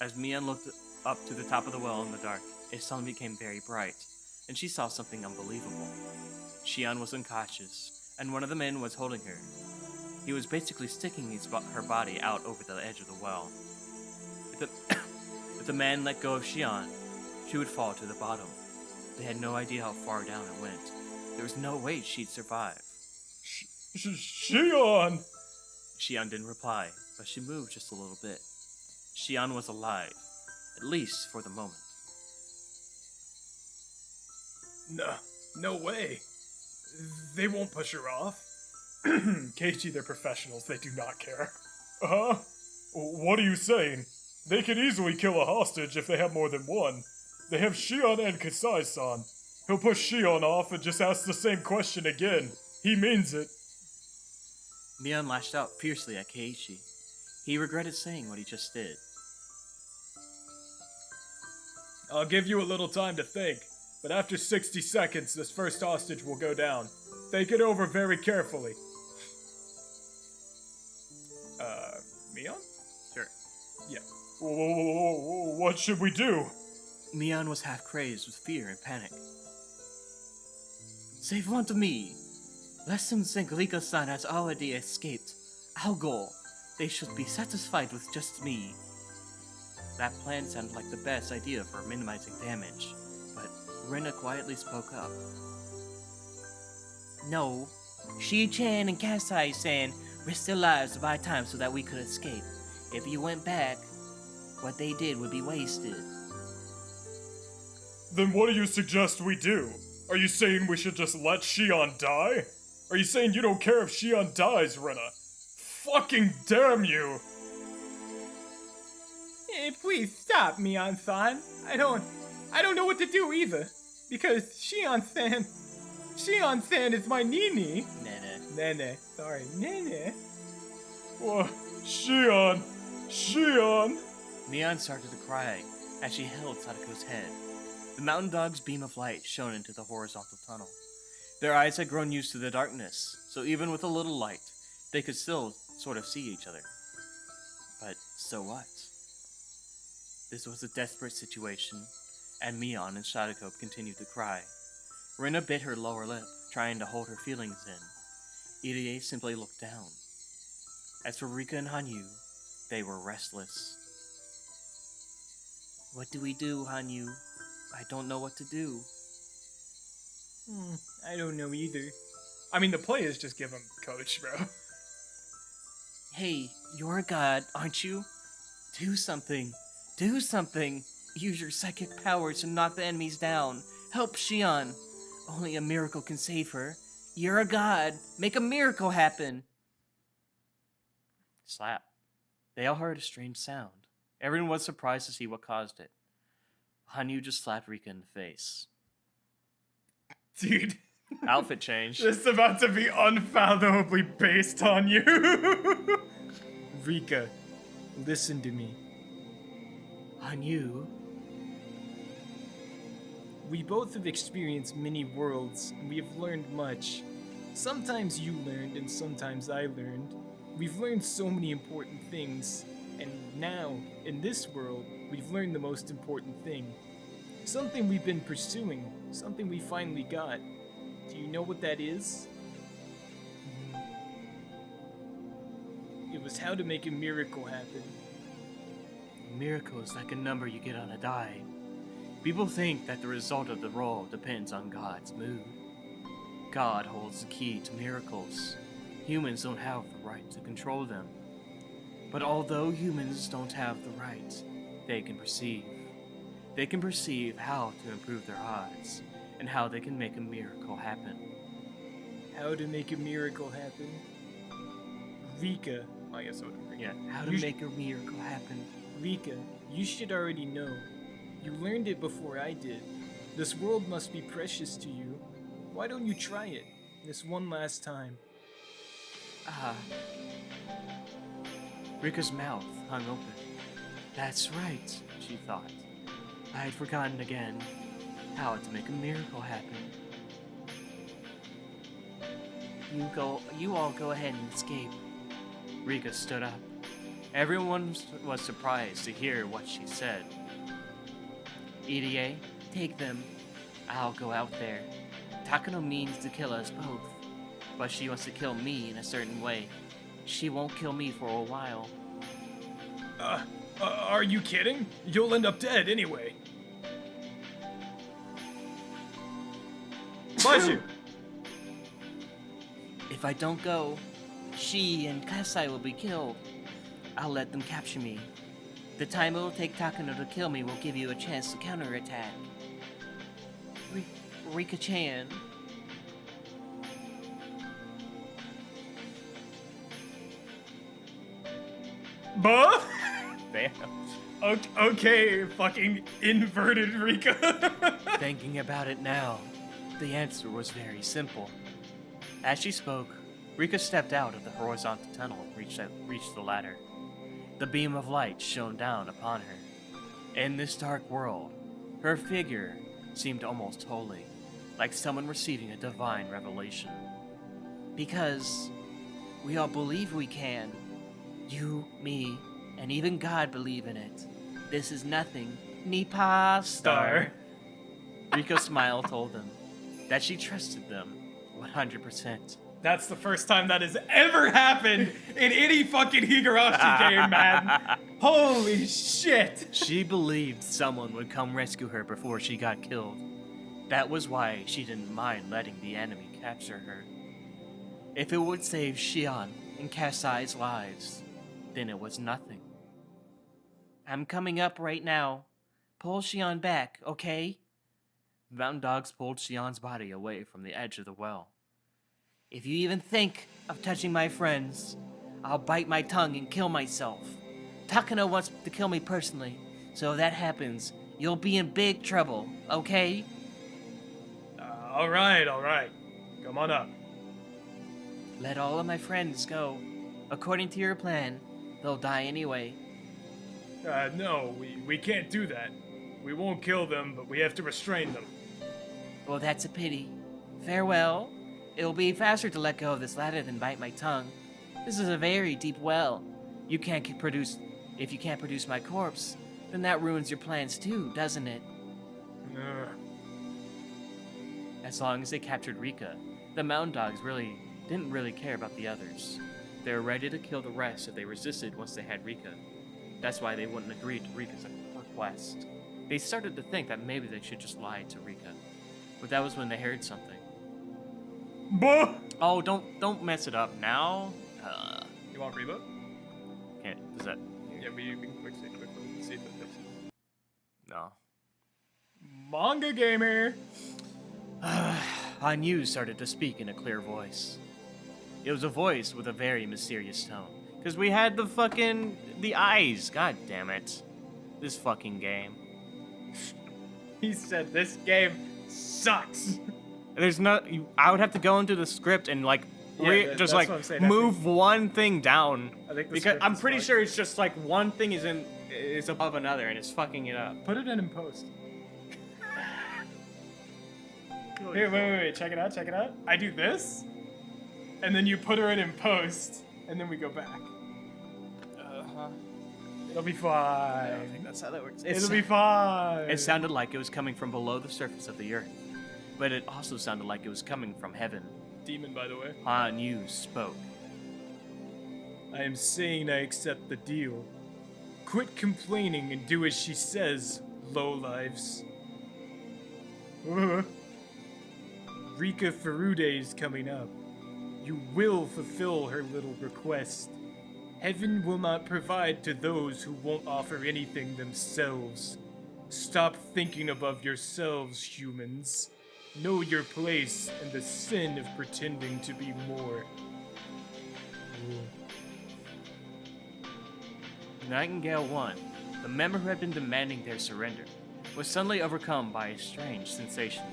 As Mion looked up to the top of the well in the dark, it suddenly became very bright, and she saw something unbelievable. Shion was unconscious, and one of the men was holding her. He was basically sticking her body out over the edge of the well. If the man let go of Shion, she would fall to the bottom. They had no idea how far down it went. There was no way she'd survive. Shion! Shion didn't reply, but she moved just a little bit. Shion was alive, at least for the moment. No way. They won't push her off. Keiichi, they're professionals. They do not care. Huh? What are you saying? They could easily kill a hostage if they have more than one. They have Shion and Kasai-san. He'll push Shion off and just ask the same question again. He means it. Mion lashed out fiercely at Keiichi. He regretted saying what he just did. I'll give you a little time to think, but after 60 seconds, this first hostage will go down. Think it over very carefully. Mion? Sure. Yeah. What should we do? Mion was half crazed with fear and panic. Save one to me. Lest him think Rika-san has already escaped. I'll go. They should be satisfied with just me. That plan sounded like the best idea for minimizing damage, but Rena quietly spoke up. No. Shi-chan and Kasai-san risked their lives to buy time so that we could escape. If you went back, what they did would be wasted. Then what do you suggest we do? Are you saying we should just let Shion die? Are you saying you don't care if Shion dies, Rena? Fucking damn you! Hey, please stop, Mion-san. I don't know what to do either. Because Shion-san is my Nene. Nene. Sorry, Nene. What? Shion! Mion started to cry as she held Sadako's head. The mountain dog's beam of light shone into the horizontal tunnel. Their eyes had grown used to the darkness, so even with a little light, they could still sort of see each other. But so what? This was a desperate situation, and Mion and Sadako continued to cry. Rena bit her lower lip, trying to hold her feelings in. Irie simply looked down. As for Rika and Hanyu, they were restless. What do we do, Hanyu? I don't know what to do. I don't know either. I mean, the players just give him coach, bro. Hey, you're a god, aren't you? Do something. Do something. Use your psychic powers to knock the enemies down. Help Shion. Only a miracle can save her. You're a god. Make a miracle happen. Slap. They all heard a strange sound. Everyone was surprised to see what caused it. Hanyu just slapped Rika in the face. Dude, Outfit change. this is about to be unfathomably based on you. Rika, listen to me. Hanyu. We both have experienced many worlds, and we have learned much. Sometimes you learned, and sometimes I learned. We've learned so many important things, and now, in this world, we've learned the most important thing. Something we've been pursuing, something we finally got. Do you know what that is? It was how to make a miracle happen. A miracle is like a number you get on a die. People think that the result of the roll depends on God's mood. God holds the key to miracles. Humans don't have the right to control them. But although humans don't have the right, they can perceive. They can perceive how to improve their odds, and how they can make a miracle happen. How to make a miracle happen? Rika. Oh, yes, I would agree. Yeah, how to You make a miracle happen. Rika, you should already know. You learned it before I did. This world must be precious to you. Why don't you try it? This one last time. Rika's mouth hung open. That's right, she thought. I had forgotten again how to make a miracle happen. You all go ahead and escape. Rika stood up. Everyone was surprised to hear what she said. EDA, take them. I'll go out there. Takano means to kill us both, but she wants to kill me in a certain way. She won't kill me for a while. Are you kidding? You'll end up dead anyway. Baju! If I don't go, she and Kasai will be killed. I'll let them capture me. The time it will take Takano to kill me will give you a chance to counterattack. Rika-chan. Buh? Damn. Okay, fucking inverted Rika. Thinking about it now, the answer was very simple. As she spoke, Rika stepped out of the horizontal tunnel and reached the ladder. The beam of light shone down upon her. In this dark world, her figure seemed almost holy, like someone receiving a divine revelation. Because we all believe we can. You, me, and even God believe in it. This is nothing. Nipa Star. Rika's smile told them that she trusted them 100%. That's the first time that has ever happened in any fucking Higurashi game, man. Holy shit. She believed someone would come rescue her before she got killed. That was why she didn't mind letting the enemy capture her. If it would save Shion and Kasai's lives, then it was nothing. I'm coming up right now. Pull Shion back, okay? The mountain dogs pulled Shion's body away from the edge of the well. If you even think of touching my friends, I'll bite my tongue and kill myself. Takano wants to kill me personally, so if that happens, you'll be in big trouble, okay? All right. Come on up. Let all of my friends go. According to your plan, they'll die anyway. No, we can't do that. We won't kill them, but we have to restrain them. Well, that's a pity. Farewell. It'll be faster to let go of this ladder than bite my tongue. This is a very deep well. If you can't produce my corpse, then that ruins your plans too, doesn't it? As long as they captured Rika, the mountain dogs didn't really care about the others. They were ready to kill the rest if they resisted once they had Rika. That's why they wouldn't agree to Rika's request. They started to think that maybe they should just lie to Rika. But that was when they heard something. Bah! Oh, don't mess it up now. You want reload? Can't. Does that? Yeah, we can quickly see if it fixes it. No. Manga gamer! Hanyu started to speak in a clear voice. It was a voice with a very mysterious tone. Because we had the eyes. God damn it. This fucking game. He said this game sucks. There's no. I would have to go into the script and Yeah, just that's what I'm saying. move one thing down. I think the Because script I'm is pretty fucked. sure it's just one thing is above another and it's fucking it up. Put it in post. Here, wait, check it out. I do this, and then you put her in post, and then we go back. It'll be fine. I don't think that's how that works. It'll be fine. It sounded like it was coming from below the surface of the earth, but it also sounded like it was coming from heaven. Demon, by the way. Hanyu spoke. I am saying I accept the deal. Quit complaining and do as she says, lowlives. Rika Furude is coming up. You will fulfill her little request. Heaven will not provide to those who won't offer anything themselves. Stop thinking above yourselves, humans. Know your place and the sin of pretending to be more. Nightingale 1, the member who had been demanding their surrender, was suddenly overcome by a strange sensation.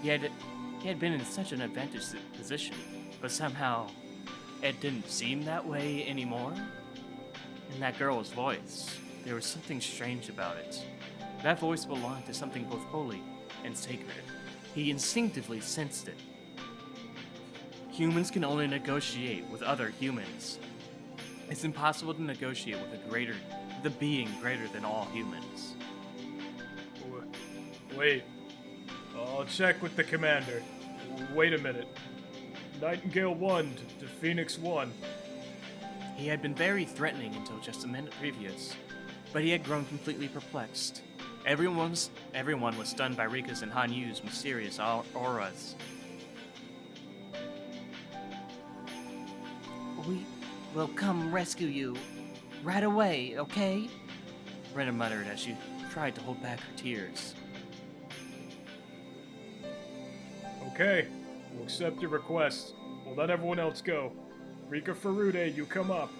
He had been in such an advantageous position, but somehow it didn't seem that way anymore. In that girl's voice, there was something strange about it. That voice belonged to something both holy and sacred. He instinctively sensed it. Humans can only negotiate with other humans. It's impossible to negotiate with a being greater than all humans. Wait. I'll check with the commander. Wait a minute. Nightingale 1 to Phoenix 1. He had been very threatening until just a minute previous, but he had grown completely perplexed. Everyone was stunned by Rika's and Hanyu's mysterious auras. We will come rescue you right away, okay? Rena muttered as she tried to hold back her tears. Okay, we'll accept your request. We'll let everyone else go. Rika Furude, you come up.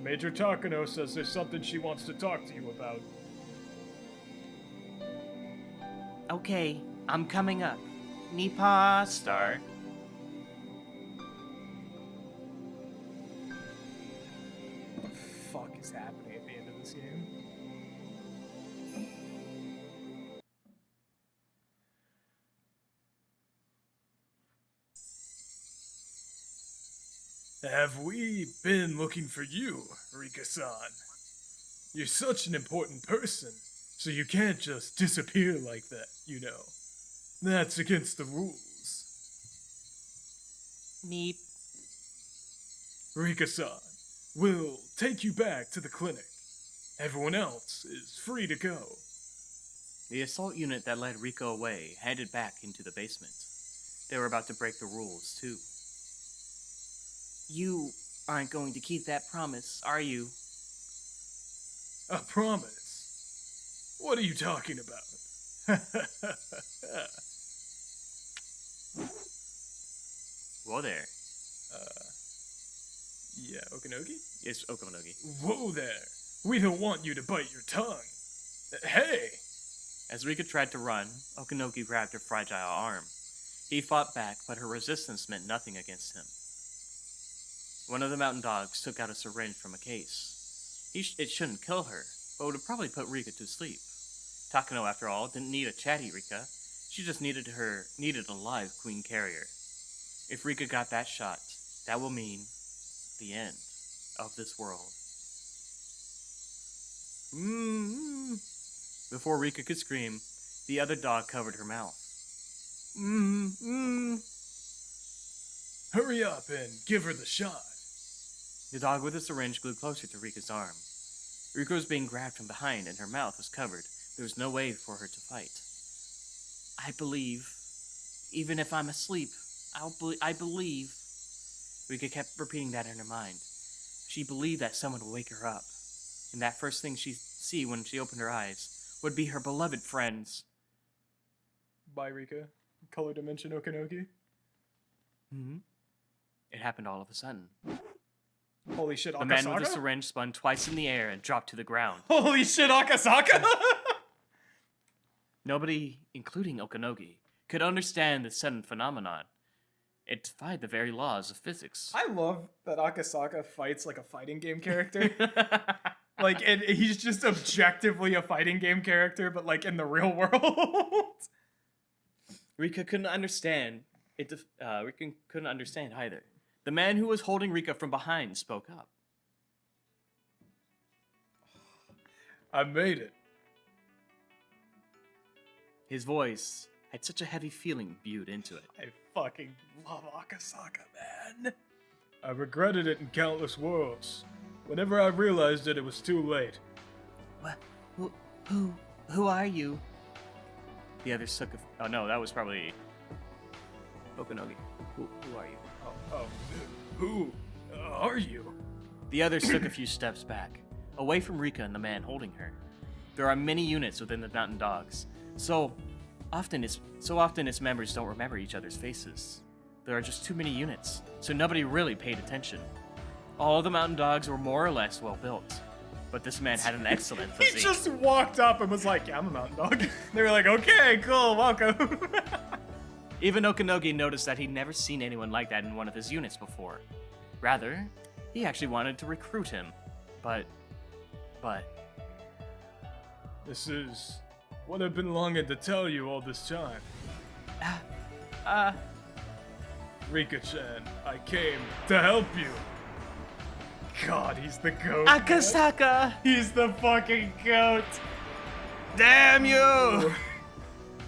Major Takano says there's something she wants to talk to you about. Okay, I'm coming up. Nipa Star. What the fuck is happening at the end of this game? Have we been looking for you, Rika-san? You're such an important person, so you can't just disappear like that, you know. That's against the rules. Neep. Rika-san, we'll take you back to the clinic. Everyone else is free to go. The assault unit that led Rico away headed back into the basement. They were about to break the rules, too. You aren't going to keep that promise, are you? A promise? What are you talking about? Whoa there. Yeah, Okanogi? It's Okonogi. Whoa there! We don't want you to bite your tongue. Hey! As Rika tried to run, Okanogi grabbed her fragile arm. He fought back, but her resistance meant nothing against him. One of the mountain dogs took out a syringe from a case. It shouldn't kill her, but would have probably put Rika to sleep. Takano, after all, didn't need a chatty Rika. She just needed a live queen carrier. If Rika got that shot, that will mean the end of this world. Before Rika could scream, the other dog covered her mouth. Hurry up and give her the shot. The dog with the syringe glued closer to Rika's arm. Rika was being grabbed from behind and her mouth was covered, There was no way for her to fight. I believe, even if I'm asleep, I believe. Rika kept repeating that in her mind. She believed that someone would wake her up, and that first thing she'd see when she opened her eyes would be her beloved friends. Bye, Rika. Color Dimension Okanogi. Hmm. It happened all of a sudden. Holy shit, Akasaka? The man with the syringe spun twice in the air and dropped to the ground. Holy shit, Akasaka! Nobody, including Okanogi, could understand this sudden phenomenon. It defied the very laws of physics. I love that Akasaka fights like a fighting game character. Like, he's just objectively a fighting game character, but like in the real world. Rika couldn't understand. Rika couldn't understand either. The man who was holding Rika from behind spoke up. I made it. His voice had such a heavy feeling imbued into it. I fucking love Akasaka, man. I regretted it in countless worlds. Whenever I realized it was too late. What? Who are you? The other took oh no, that was probably Okanogi. Who are you? Who are you? The others took a few steps back, away from Rika and the man holding her. There are many units within the Mountain Dogs, so often its members don't remember each other's faces. There are just too many units, so nobody really paid attention. All the Mountain Dogs were more or less well built, but this man had an excellent physique. He just walked up and was like, yeah, I'm a mountain dog. They were like, okay, cool, welcome. Even Okanogi noticed that he'd never seen anyone like that in one of his units before. Rather, he actually wanted to recruit him, but... This is what I've been longing to tell you all this time. Rika-chan, I came to help you. God, he's the goat. Akasaka! He's the fucking goat. Damn you!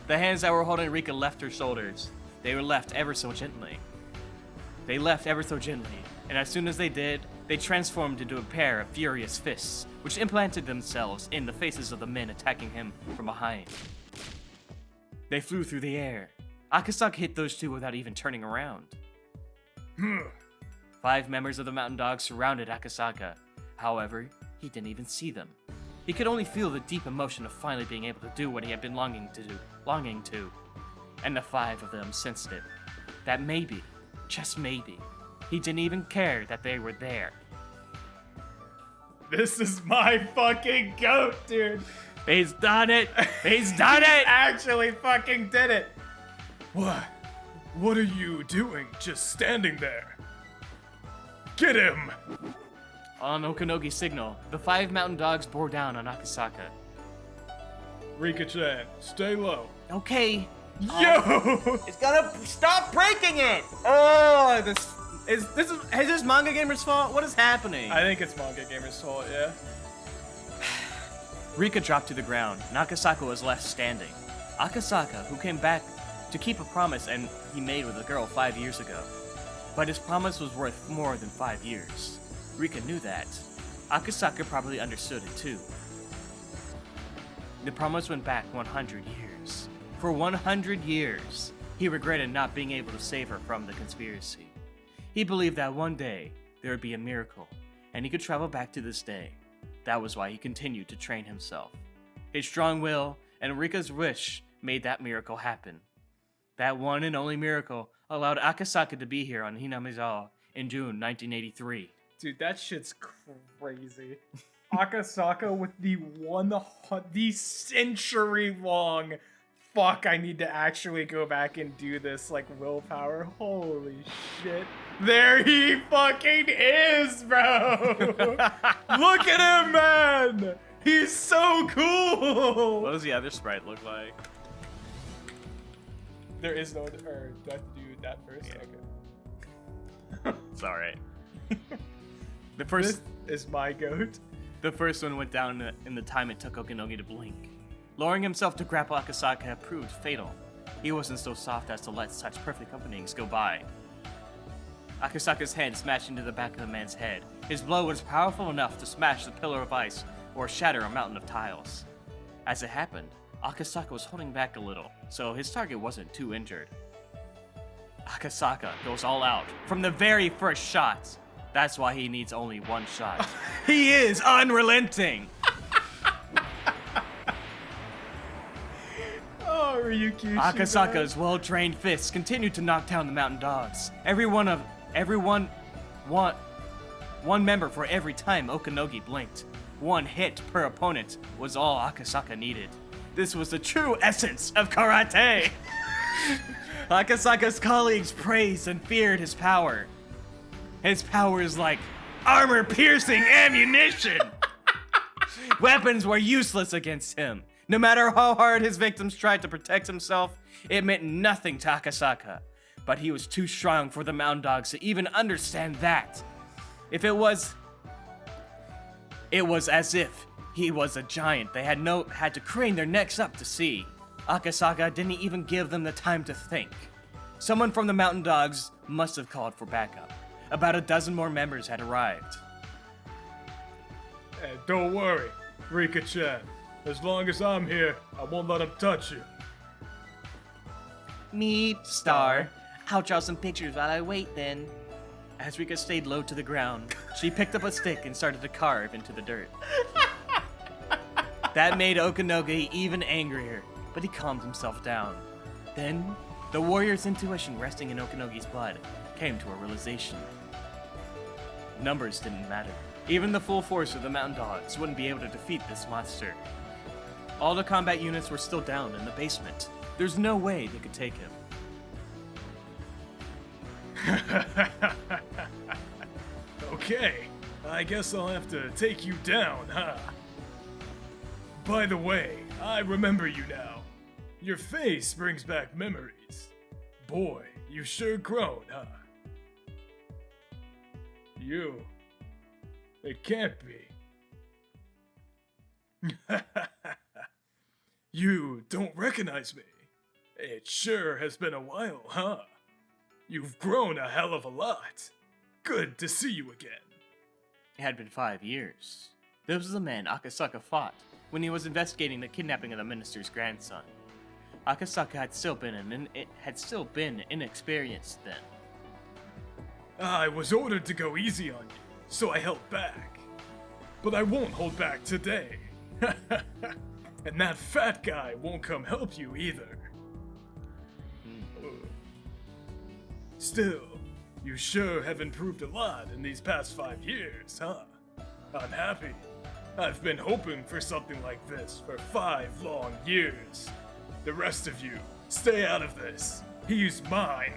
The hands that were holding Rika left her shoulders. They were left ever so gently. And as soon as they did, they transformed into a pair of furious fists, which implanted themselves in the faces of the men attacking him from behind. They flew through the air. Akasaka hit those two without even turning around. 5 members of the Mountain Dogs surrounded Akasaka. However, he didn't even see them. He could only feel the deep emotion of finally being able to do what he had been longing to. And the 5 of them sensed it. That maybe, just maybe, he didn't even care that they were there. This is my fucking goat, dude. He's done it! He's done it! Actually fucking did it. What are you doing just standing there? Get him! On Okanogi's signal, the 5 Mountain Dogs bore down on Akasaka. Rika-chan, stay low. Okay. Yo! It's gotta stop breaking it! Oh, is this Manga Gamer's fault? What is happening? I think it's Manga Gamer's fault, yeah. Rika dropped to the ground, and Akasaka was left standing. Akasaka, who came back to keep a promise and he made with a girl 5 years ago. But his promise was worth more than 5 years. Rika knew that. Akasaka probably understood it too. The promise went back 100 years. For 100 years, he regretted not being able to save her from the conspiracy. He believed that one day there would be a miracle, and he could travel back to this day. That was why he continued to train himself. His strong will and Rika's wish made that miracle happen. That one and only miracle allowed Akasaka to be here on Hinamizawa in June 1983. Dude, that shit's crazy. Akasaka with the century-long fuck, I need to actually go back and do this, like, willpower. Holy shit. There he fucking is, bro! Look at him, man! He's so cool! What does the other sprite look like? There is no, or do I have to do that first? Yeah. Okay. It's alright. This is my goat. The first one went down in the time it took Okanogi to blink. Lowering himself to grapple Akasaka proved fatal. He wasn't so soft as to let such perfect openings go by. Akasaka's head smashed into the back of the man's head. His blow was powerful enough to smash the pillar of ice or shatter a mountain of tiles. As it happened, Akasaka was holding back a little, so his target wasn't too injured. Akasaka goes all out from the very first shot. That's why he needs only one shot. He is unrelenting! Oh, Ryukyushi. Akasaka's well-trained fists continued to knock down the mountain dogs. One member for every time Okanogi blinked. One hit per opponent was all Akasaka needed. This was the true essence of karate! Akasaka's colleagues praised and feared his power. His power is like armor-piercing ammunition! Weapons were useless against him. No matter how hard his victims tried to protect himself, it meant nothing to Akasaka. But he was too strong for the mountain dogs to even understand that. It was as if he was a giant they had to crane their necks up to see. Akasaka didn't even give them the time to think. Someone from the mountain dogs must have called for backup. About a dozen more members had arrived. Hey, don't worry, Rika-chan. As long as I'm here, I won't let him touch you. Me, Star. I'll draw some pictures while I wait then. As Rika stayed low to the ground, she picked up a stick and started to carve into the dirt. That made Okanogi even angrier, but he calmed himself down. Then, the warrior's intuition resting in Okanogi's blood came to a realization. Numbers didn't matter. Even the full force of the mountain dogs wouldn't be able to defeat this monster. All the combat units were still down in the basement. There's no way they could take him. Okay, I guess I'll have to take you down, huh? By the way, I remember you now. Your face brings back memories. Boy, you've sure grown, huh? You. It can't be. You don't recognize me. It sure has been a while, huh? You've grown a hell of a lot. Good to see you again. It had been 5 years. This was the man Akasaka fought when he was investigating the kidnapping of the minister's grandson. Akasaka had still been inexperienced then. I was ordered to go easy on you, so I held back. But I won't hold back today. And that fat guy won't come help you either. Still, you sure have improved a lot in these past 5 years, huh? I'm happy. I've been hoping for something like this for 5 long years. The rest of you, stay out of this. He's mine.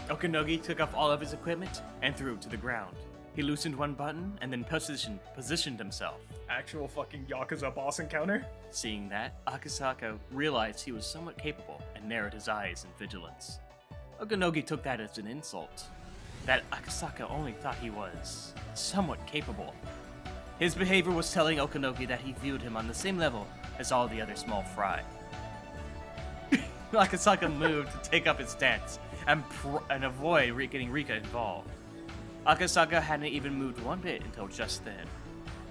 Okanogi took off all of his equipment and threw it to the ground. He loosened one button and then positioned himself. Actual fucking Yakuza boss encounter? Seeing that, Akasaka realized he was somewhat capable and narrowed his eyes in vigilance. Okanogi took that as an insult. That Akasaka only thought he was somewhat capable. His behavior was telling Okanogi that he viewed him on the same level as all the other small fry. Akasaka moved to take up his stance and avoid getting Rika involved. Akasaka hadn't even moved one bit until just then.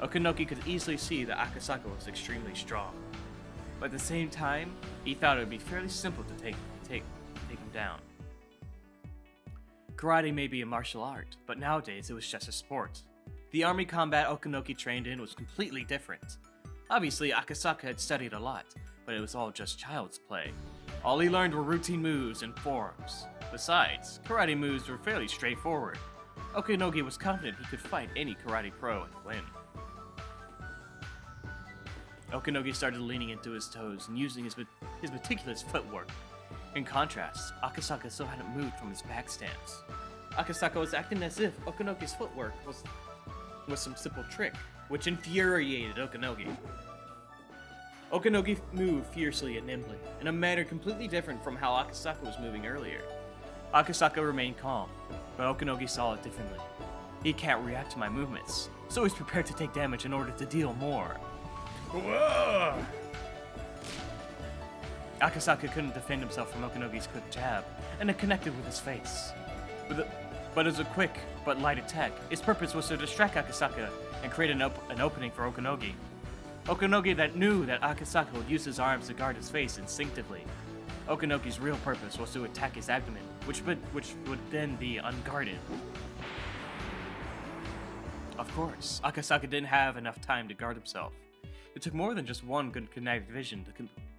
Okanogi could easily see that Akasaka was extremely strong. But at the same time, he thought it would be fairly simple to take him down. Karate may be a martial art, but nowadays it was just a sport. The army combat Okanogi trained in was completely different. Obviously, Akasaka had studied a lot, but it was all just child's play. All he learned were routine moves and forms. Besides, karate moves were fairly straightforward. Okanogi was confident he could fight any karate pro and win. Okanogi started leaning into his toes and using his meticulous footwork. In contrast, Akasaka still hadn't moved from his back stance. Akasaka was acting as if Okanogi's footwork was some simple trick, which infuriated Okanogi. Okanogi moved fiercely and nimbly, in a manner completely different from how Akasaka was moving earlier. Akasaka remained calm, but Okanogi saw it differently. He can't react to my movements, so he's prepared to take damage in order to deal more. Whoa! Akasaka couldn't defend himself from Okanogi's quick jab, and it connected with his face. But as a quick but light attack, its purpose was to distract Akasaka and create an opening for Okanogi. Okanogi that knew that Akasaka would use his arms to guard his face instinctively. Okanogi's real purpose was to attack his abdomen, which would then be unguarded. Of course, Akasaka didn't have enough time to guard himself. It took more than just one good kinetic vision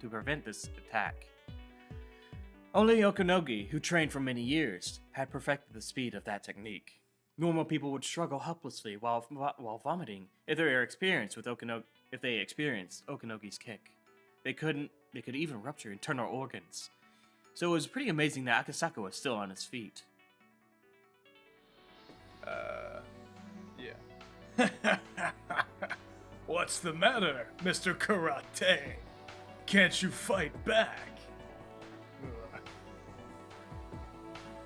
to prevent this attack. Only Okanogi, who trained for many years, had perfected the speed of that technique. Normal people would struggle helplessly while vomiting if they experienced Okanogi's kick. They could even rupture internal organs. So it was pretty amazing that Akasaka was still on his feet. Yeah. What's the matter, Mr. Karate? Can't you fight back?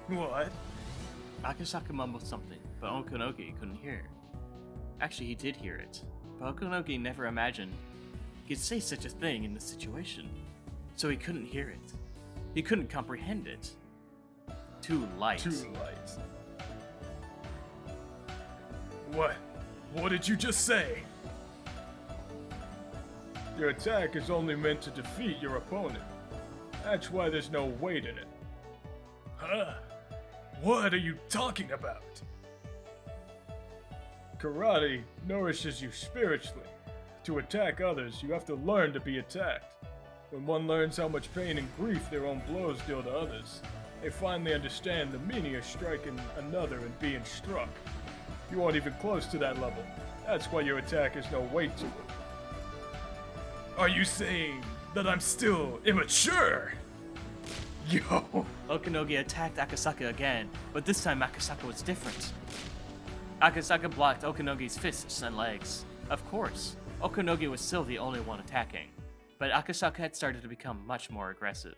What? Akasaka mumbled something, but Okanogi couldn't hear. Actually, he did hear it, but Okanogi never imagined he could say such a thing in this situation. So he couldn't hear it. He couldn't comprehend it. Too light. Too light. What? What did you just say? Your attack is only meant to defeat your opponent. That's why there's no weight in it. Huh? What are you talking about? Karate nourishes you spiritually. To attack others, you have to learn to be attacked. When one learns how much pain and grief their own blows deal to others, they finally understand the meaning of striking another and being struck. You aren't even close to that level. That's why your attack has no weight to it. Are you saying that I'm still immature? Yo! Okanogi attacked Akasaka again, but this time Akasaka was different. Akasaka blocked Okanogi's fists and legs. Of course, Okanogi was still the only one attacking, but Akasaka had started to become much more aggressive.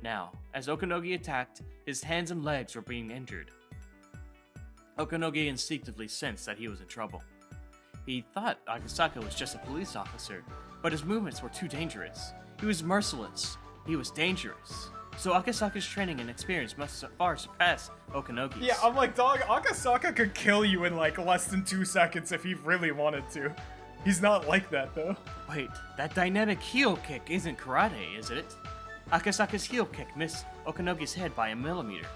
Now, as Okanogi attacked, his hands and legs were being injured. Okanogi instinctively sensed that he was in trouble. He thought Akasaka was just a police officer, but his movements were too dangerous. He was merciless. He was dangerous. So Akasaka's training and experience must far surpass Okanogi's. Yeah, I'm like, dog, Akasaka could kill you in like less than 2 seconds if he really wanted to. He's not like that though. Wait, that dynamic heel kick isn't karate, is it? Akasaka's heel kick missed Okanogi's head by a millimeter.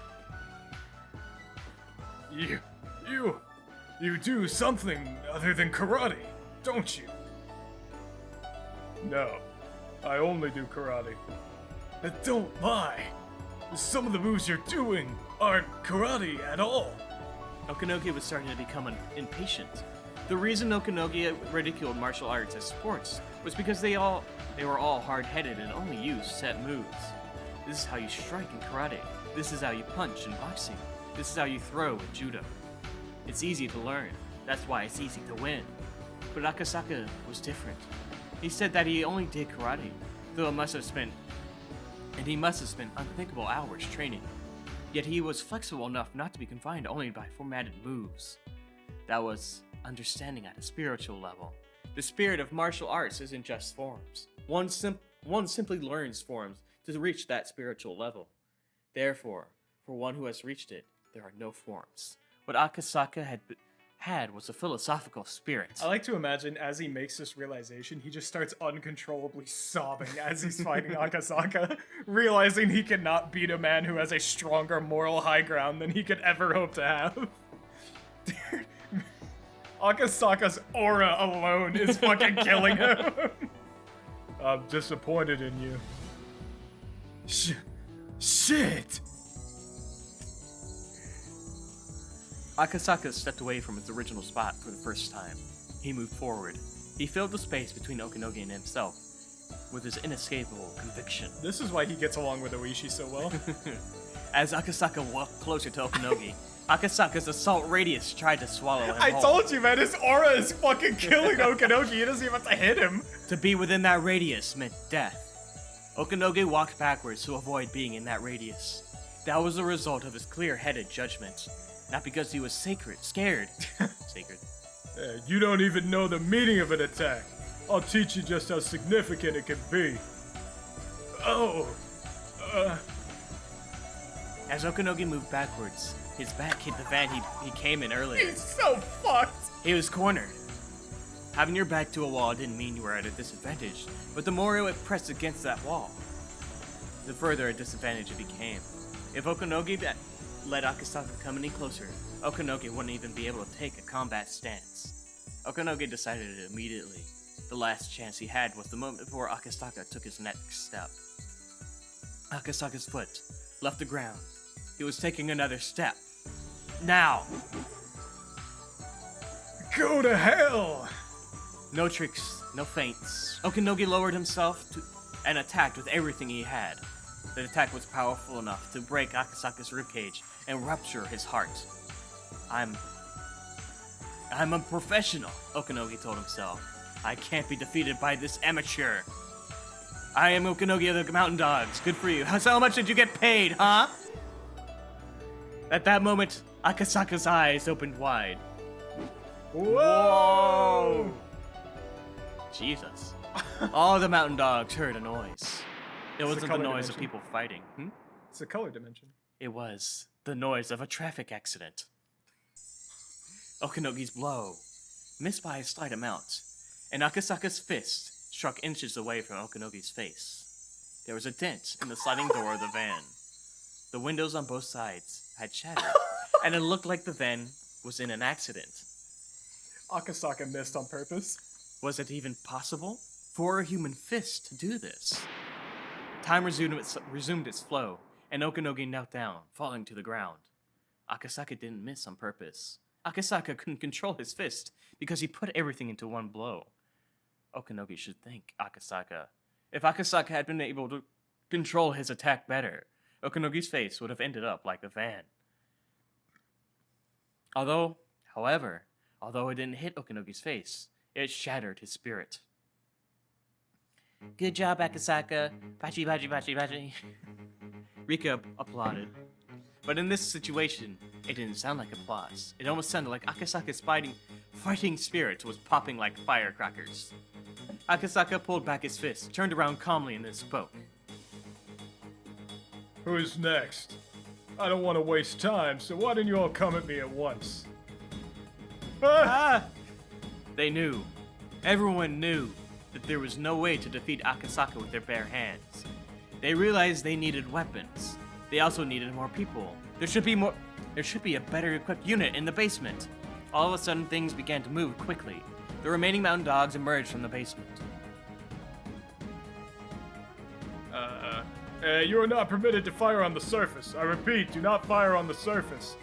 You do something other than karate, don't you? No, I only do karate. Don't lie. Some of the moves you're doing aren't karate at all. Okanogi was starting to become impatient. The reason Okanogi ridiculed martial arts as sports was because they were all hard-headed and only used set moves. This is how you strike in karate. This is how you punch in boxing. This is how you throw in judo. It's easy to learn. That's why it's easy to win. But Akasaka was different. He said that he only did karate, though he must have spent unthinkable hours training. Yet he was flexible enough not to be confined only by formatted moves. That was understanding at a spiritual level. The spirit of martial arts isn't just forms. One simply learns forms to reach that spiritual level. Therefore, for one who has reached it, there are no forms. What Akasaka had was a philosophical spirit. I like to imagine as he makes this realization, he just starts uncontrollably sobbing as he's fighting Akasaka, realizing he cannot beat a man who has a stronger moral high ground than he could ever hope to have. Dude, Akasaka's aura alone is fucking killing him. I'm disappointed in you. Shit! Akasaka stepped away from his original spot for the first time. He moved forward. He filled the space between Okanogi and himself with his inescapable conviction. This is why he gets along with Oishi so well. As Akasaka walked closer to Okanogi, Akasaka's assault radius tried to swallow him I whole. told you, man, his aura is fucking killing Okanogi. He doesn't even have to hit him. To be within that radius meant death. Okanogi walked backwards to avoid being in that radius. That was the result of his clear-headed judgment. Not because he was scared. Sacred. You don't even know the meaning of an attack. I'll teach you just how significant it can be. As Okanogi moved backwards, his back hit the van he came in earlier. He's so fucked. He was cornered. Having your back to a wall didn't mean you were at a disadvantage, but the more it would press against that wall, the further a disadvantage it became. If Okanogi let Akasaka come any closer, Okanogi wouldn't even be able to take a combat stance. Okanogi decided it immediately. The last chance he had was the moment before Akasaka took his next step. Akasaka's foot left the ground. He was taking another step. Now! Go to hell! No tricks, no feints. Okanogi lowered himself and attacked with everything he had. The attack was powerful enough to break Akasaka's ribcage and rupture his heart. I'm a professional, Okanogi told himself. I can't be defeated by this amateur. I am Okanogi of the Mountain Dogs. Good for you. How much did you get paid, huh? At that moment, Akasaka's eyes opened wide. Whoa! Jesus. All the Mountain Dogs heard a noise. It wasn't the color noise of dimension. people fighting. It's a color dimension. It was the noise of a traffic accident. Okanogi's blow missed by a slight amount, and Akasaka's fist struck inches away from Okanogi's face. There was a dent in the sliding door of the van. The windows on both sides had shattered, and it looked like the van was in an accident. Akasaka missed on purpose. Was it even possible for a human fist to do this? Time resumed its flow, and Okanogi knelt down, falling to the ground. Akasaka didn't miss on purpose. Akasaka couldn't control his fist because he put everything into one blow. Okanogi should thank Akasaka. If Akasaka had been able to control his attack better, Okanogi's face would have ended up like the van. However, it didn't hit Okanogi's face, it shattered his spirit. Good job, Akasaka. Bachi, bachi, bachi, bachi. Rika applauded. But in this situation, it didn't sound like applause. It almost sounded like Akasaka's fighting spirit was popping like firecrackers. Akasaka pulled back his fist, turned around calmly, and then spoke. Who's next? I don't want to waste time, so why didn't you all come at me at once? Ah! They knew. Everyone knew that there was no way to defeat Akasaka with their bare hands. They realized they needed weapons. They also needed more people. There should be a better equipped unit in the basement. All of a sudden, things began to move quickly. The remaining Mountain Dogs emerged from the basement. You are not permitted to fire on the surface. I repeat, do not fire on the surface.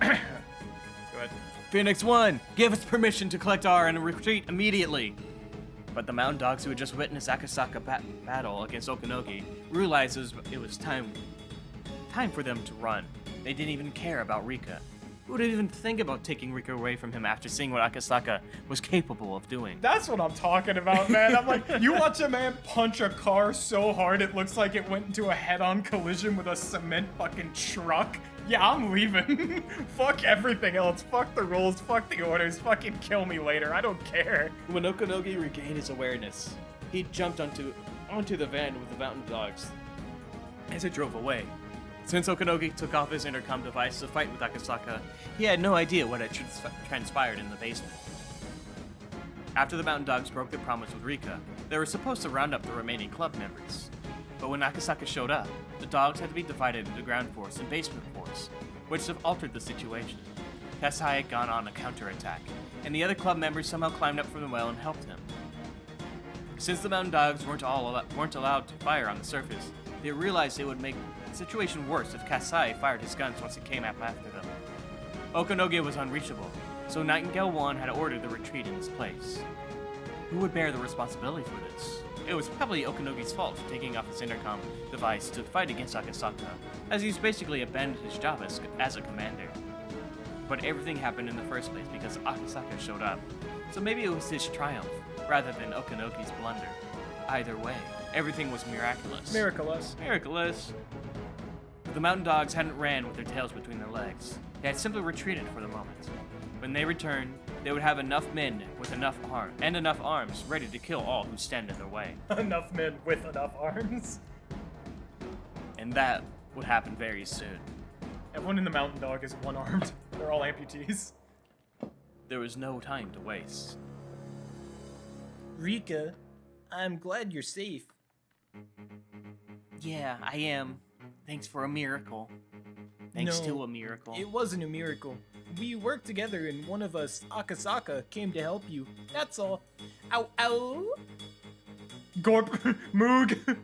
Go ahead. Phoenix 1, give us permission to collect R and retreat immediately. But the Mountain Dogs who had just witnessed Akasaka battle against Okanogi realized it was time for them to run. They didn't even care about Rika. Who would even think about taking Rika away from him after seeing what Akasaka was capable of doing? That's what I'm talking about, man. I'm like, you watch a man punch a car so hard it looks like it went into a head-on collision with a cement fucking truck. Yeah, I'm leaving. Fuck everything else. Fuck the rules. Fuck the orders. Fucking kill me later. I don't care. When Okanogi regained his awareness, he jumped onto the van with the Mountain Dogs as it drove away. Since Okanogi took off his intercom device to fight with Akasaka, he had no idea what had transpired in the basement. After the Mountain Dogs broke their promise with Rika, they were supposed to round up the remaining club members. But when Akasaka showed up, the dogs had to be divided into ground force and basement force, which have altered the situation. Kasai had gone on a counterattack, and the other club members somehow climbed up from the well and helped him. Since the Mountain Dogs weren't allowed to fire on the surface, they realized it would make the situation worse if Kasai fired his guns once he came up after them. Okanogi was unreachable, so Nightingale 1 had ordered the retreat in his place. Who would bear the responsibility for this? It was probably Okanogi's fault for taking off his intercom device to fight against Akasaka, as he's basically abandoned his job as a commander. But everything happened in the first place because Akasaka showed up, so maybe it was his triumph, rather than Okanogi's blunder. Either way, everything was miraculous. Miraculous. But the Mountain Dogs hadn't ran with their tails between their legs. They had simply retreated for the moment. When they returned, they would have enough men with enough arms ready to kill all who stand in their way. Enough men with enough arms. And that would happen very soon. Everyone in the Mountain Dog is one-armed. They're all amputees. There was no time to waste. Rika, I'm glad you're safe. Yeah, I am. Thanks for a miracle. Thanks No, to a miracle. It wasn't a miracle. We worked together and one of us, Akasaka, came to help you. That's all. Ow, ow! Gorp, Moog.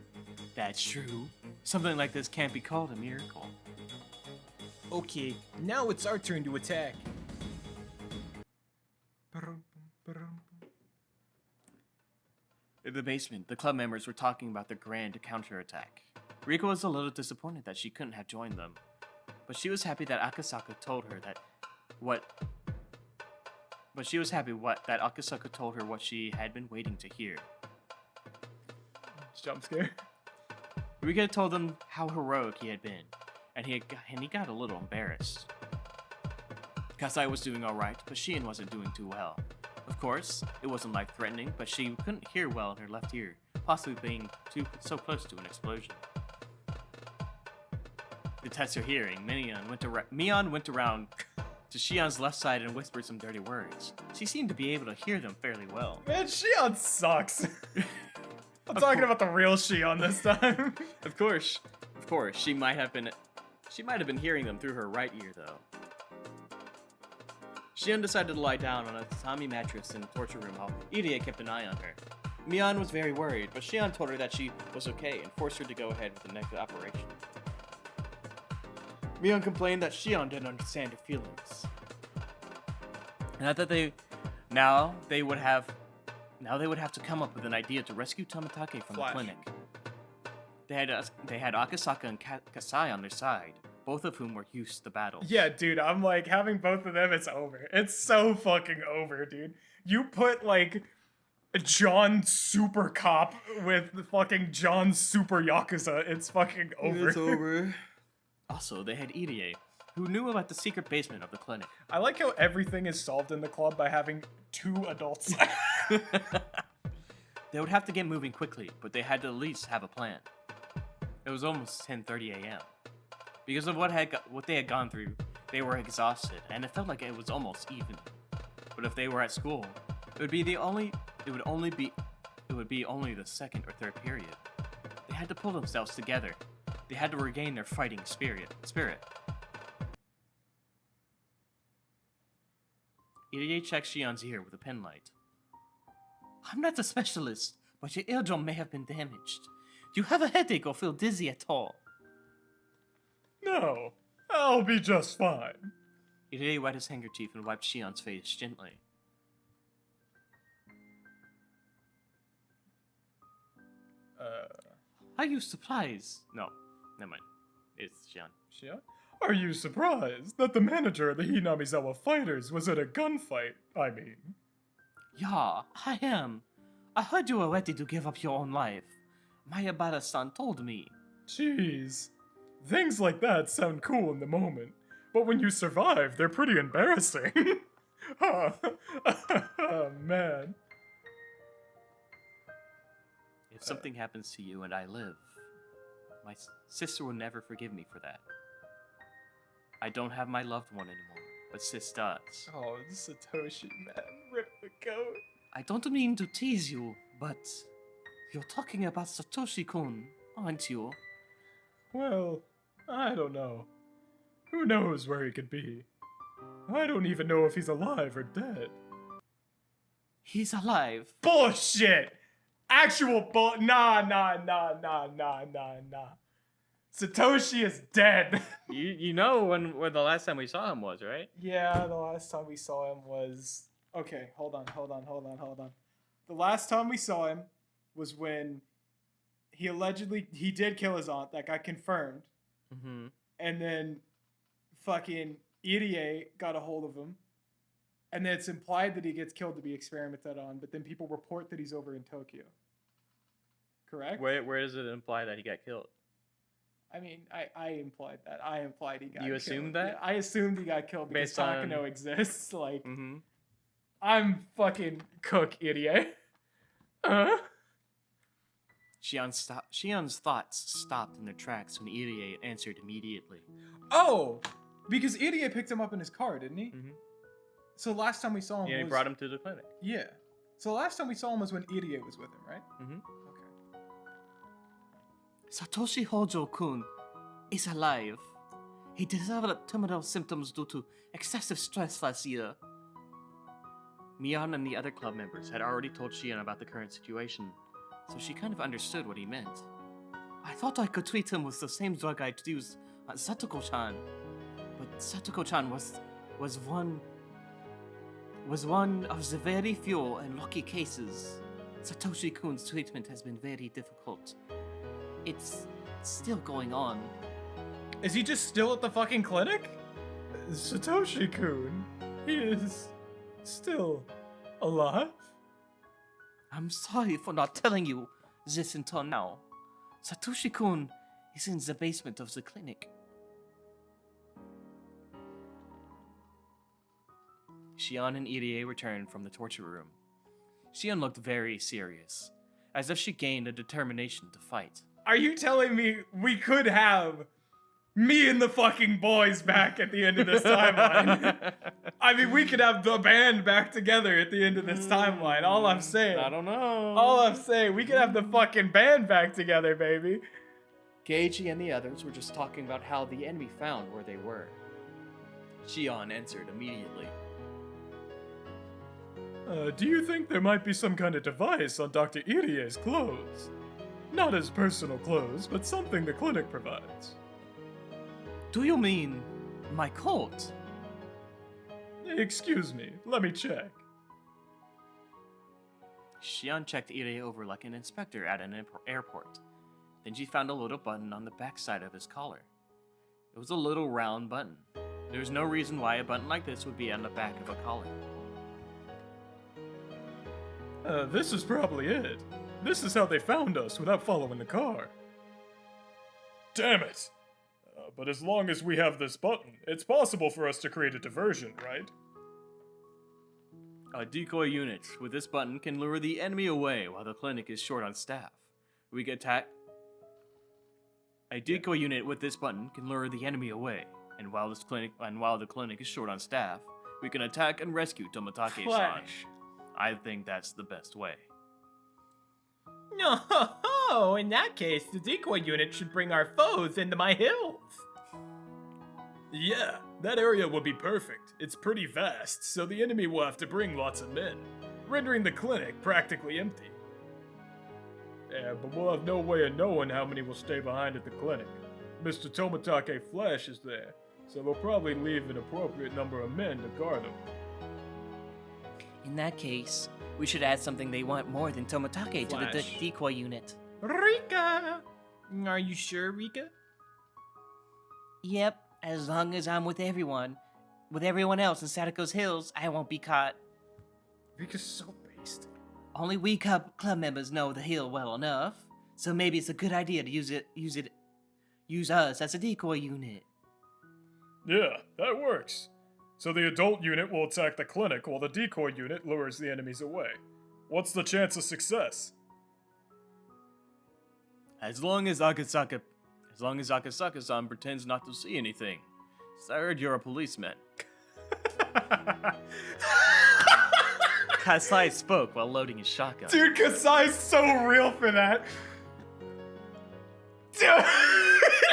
That's true. Something like this can't be called a miracle. Okay, now it's our turn to attack. In the basement, the club members were talking about their grand counterattack. Rika was a little disappointed that she couldn't have joined them, but she was happy that Akasaka told her that Akasaka told her what she had been waiting to hear. Jump scare. Rika told them how heroic he had been, and he got a little embarrassed. Kasai was doing alright, but Shion wasn't doing too well. Of course, it wasn't life-threatening, but she couldn't hear well in her left ear, possibly being so close to an explosion. To test her hearing, Mion went around to Shion's left side and whispered some dirty words. She seemed to be able to hear them fairly well. Man, Shion sucks. I'm talking about the real Shion this time. Of course, she might have been hearing them through her right ear though. Shion decided to lie down on a tatami mattress in the torture room while Irie kept an eye on her. Mion was very worried, but Shion told her that she was okay and forced her to go ahead with the next operation. Mion complained that Shion didn't understand her feelings. Now they would have to come up with an idea to rescue Tomitake from Flash. the clinic. They had Akasaka and Kasai on their side, both of whom were used to battle. Yeah, dude, I'm like, having both of them, it's over. It's so fucking over, dude. You put, like, John Super Cop with fucking John Super Yakuza, it's fucking over. It's over. Also, they had Irie, who knew about the secret basement of the clinic. I like how everything is solved in the club by having 2 adults. They would have to get moving quickly, but they had to at least have a plan. It was almost 10:30 a.m. Because of what they had gone through, they were exhausted, and it felt like it was almost evening. But if they were at school, it would be only the second or third period. They had to pull themselves together. They had to regain their fighting spirit. Irie checked Shion's ear with a penlight. I'm not a specialist, but your eardrum may have been damaged. Do you have a headache or feel dizzy at all? No, I'll be just fine. Irie wet his handkerchief and wiped Shion's face gently. Are you surprised? No, never mind. It's Shion. Shion? Are you surprised that the manager of the Hinamizawa Fighters was at a gunfight, I mean? Yeah, I am. I heard you were ready to give up your own life. Mayabara-san told me. Jeez. Things like that sound cool in the moment, but when you survive, they're pretty embarrassing. Oh, man. If something happens to you and I live, my sister will never forgive me for that. I don't have my loved one anymore, but sis does. Oh, Satoshi, man. Rip the goat. I don't mean to tease you, but you're talking about Satoshi-kun, aren't you? Well, I don't know. Who knows where he could be? I don't even know if he's alive or dead. He's alive. Bullshit! Actual Nah. Satoshi is dead. You know when the last time we saw him was, right? Yeah, the last time we saw him was... Okay, hold on. The last time we saw him was when he did kill his aunt. That got confirmed. Mm-hmm. And then fucking Irie got a hold of him. And then it's implied that he gets killed to be experimented on, but then people report that he's over in Tokyo. Correct? Where does it imply that he got killed? I mean, I implied that. I implied he got killed. You assumed that? Yeah, I assumed he got killed because Based on- Takano exists. Like, Mm-hmm. I'm fucking cook, idiot. Shion's thoughts stopped in their tracks when Irie answered immediately. Oh! Because Irie picked him up in his car, didn't he? Mm-hmm. So last time we saw him Yeah, he was... brought him to the clinic. Yeah. So the last time we saw him was when Irie was with him, right? Mm-hmm. Okay. Satoshi Hojo-kun is alive. He developed terminal symptoms due to excessive stress last year. Mion and the other club members had already told Shion about the current situation, so she kind of understood what he meant. I thought I could treat him with the same drug I'd used on Satoko-chan, but Satoko-chan was one of the very few and lucky cases. Satoshi-kun's treatment has been very difficult. It's still going on. Is he just still at the fucking clinic? Satoshi-kun, he is still alive? I'm sorry for not telling you this until now. Satoshi-kun is in the basement of the clinic. Shion and Irie returned from the torture room. Shion looked very serious, as if she gained a determination to fight. Are you telling me we could have me and the fucking boys back at the end of this timeline? I mean, we could have the band back together at the end of this timeline. All I'm saying. I don't know. All I'm saying, we could have the fucking band back together, baby. Keiichi and the others were just talking about how the enemy found where they were. Shion answered immediately. Do you think there might be some kind of device on Dr. Irie's clothes? Not his personal clothes, but something the clinic provides. Do you mean my coat? Excuse me, let me check. Shion checked Irie over like an inspector at an airport. Then she found a little button on the backside of his collar. It was a little round button. There was no reason why a button like this would be on the back of a collar. This is probably it. This is how they found us without following the car. Damn it! But as long as we have this button, it's possible for us to create a diversion, right? A decoy unit with this button can lure the enemy away while the clinic is short on staff. We can attack. A decoy unit with this button can lure the enemy away, and while the clinic is short on staff, we can attack and rescue Tomitake-san. Flash. I think that's the best way. No, in that case, the decoy unit should bring our foes into my hills. Yeah, that area will be perfect. It's pretty vast, so the enemy will have to bring lots of men, rendering the clinic practically empty. Yeah, but we'll have no way of knowing how many will stay behind at the clinic. Mr. Tomitake Flash is there, so they'll probably leave an appropriate number of men to guard them. In that case, we should add something they want more than Tomitake to the Flash. decoy unit. Rika! Are you sure, Rika? Yep, as long as I'm with everyone else in Sadako's Hills, I won't be caught. Rika's so based. Only we club members know the hill well enough, so maybe it's a good idea to use us as a decoy unit. Yeah, that works. So the adult unit will attack the clinic while the decoy unit lures the enemies away. What's the chance of success? As long as Akasaka-san pretends not to see anything. I heard you're a policeman. Kasai spoke while loading his shotgun. Dude, Kasai's so real for that. Dude,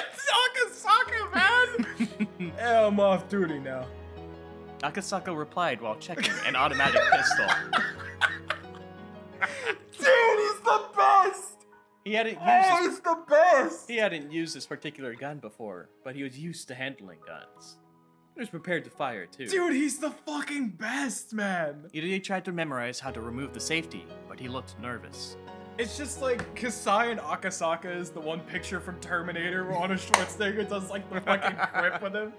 it's Akasaka, man. Yeah, I'm off duty now. Akasaka replied while checking an automatic pistol. Dude, he's the best. He hadn't He's the best. He hadn't used this particular gun before, but he was used to handling guns. He was prepared to fire too. Dude, he's the fucking best, man. Irie tried to memorize how to remove the safety, but he looked nervous. It's just like Kasai and Akasaka is the one picture from Terminator where Arnold Schwarzenegger does like the fucking grip with him.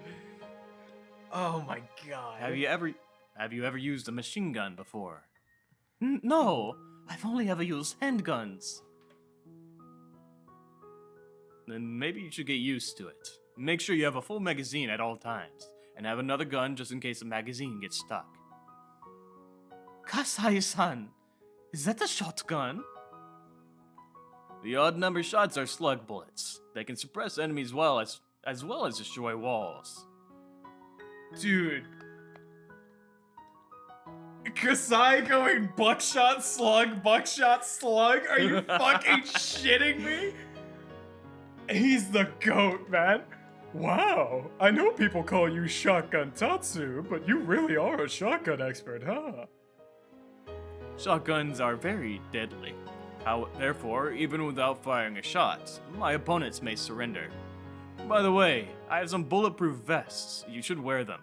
Oh my god. Have you ever used a machine gun before? No, I've only ever used handguns. Then maybe you should get used to it. Make sure you have a full magazine at all times, and have another gun just in case the magazine gets stuck. Kasai-san, is that a shotgun? The odd number shots are slug bullets. They can suppress enemies as well as destroy walls. Dude. Kasai going buckshot, slug? Are you fucking shitting me? He's the GOAT, man. Wow, I know people call you Shotgun Tatsu, but you really are a shotgun expert, huh? Shotguns are very deadly. Therefore, even without firing a shot, my opponents may surrender. By the way, I have some bulletproof vests. You should wear them.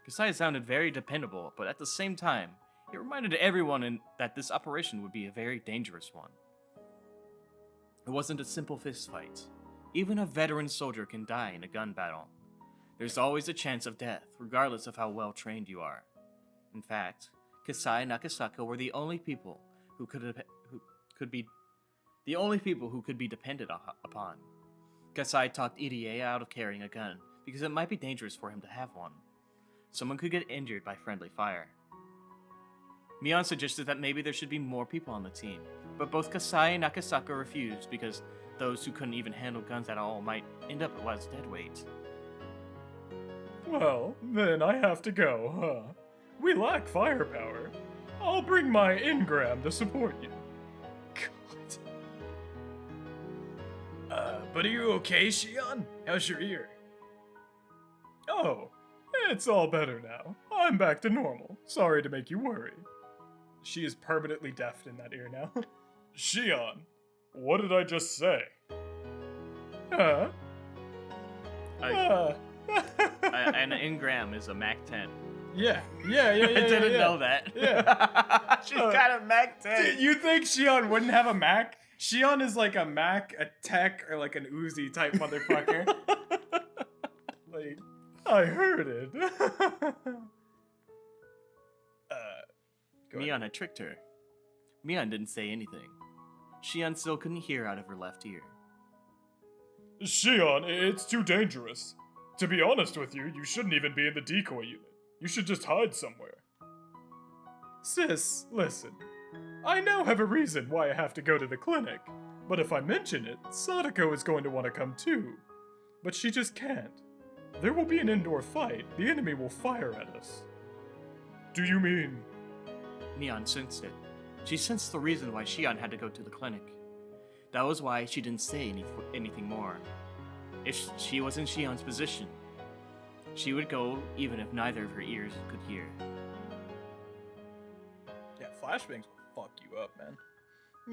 Kasai sounded very dependable, but at the same time, it reminded everyone that this operation would be a very dangerous one. It wasn't a simple fistfight. Even a veteran soldier can die in a gun battle. There's always a chance of death, regardless of how well trained you are. In fact, Kasai and Akasaka were the only people who could be depended upon. Kasai talked Irie out of carrying a gun because it might be dangerous for him to have one. Someone could get injured by friendly fire. Mion suggested that maybe there should be more people on the team, but both Kasai and Akasaka refused because those who couldn't even handle guns at all might end up as deadweight. Well, then I have to go, huh? We lack firepower. I'll bring my Ingram to support you. But are you okay, Shion? How's your ear? Oh, it's all better now. I'm back to normal. Sorry to make you worry. She is permanently deaf in that ear now. Shion, what did I just say? Huh? An Ingram is a Mac 10. Yeah. I didn't know that. Yeah. She's got a Mac 10. You think Shion wouldn't have a Mac? Shion is like a Mac, a Tech, or like an Uzi type motherfucker. Like, I heard it. Mion had tricked her. Mion didn't say anything. Shion still couldn't hear out of her left ear. Shion, it's too dangerous. To be honest with you, you shouldn't even be in the decoy unit. You should just hide somewhere. Sis, listen. I now have a reason why I have to go to the clinic, but if I mention it, Sadako is going to want to come too. But she just can't. There will be an indoor fight. The enemy will fire at us. Do you mean... Mion sensed it. She sensed the reason why Shion had to go to the clinic. That was why she didn't say anything more. If she was in Shion's position, she would go even if neither of her ears could hear. Yeah, flashbangs will fuck you up, man.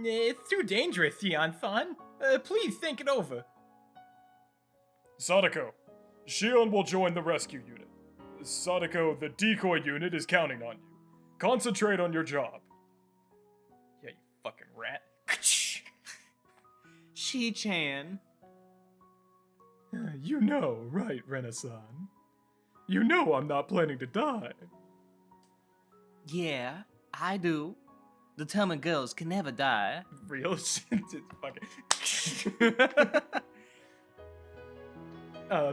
It's too dangerous, Shion-san. Please think it over. Sadako, Shion will join the rescue unit. Sadako, the decoy unit is counting on you. Concentrate on your job. Yeah, you fucking rat. Shi-chan. You know, right, Rena-san? You know I'm not planning to die. Yeah, I do. The Tillman girls can never die. Real shit. Fucking.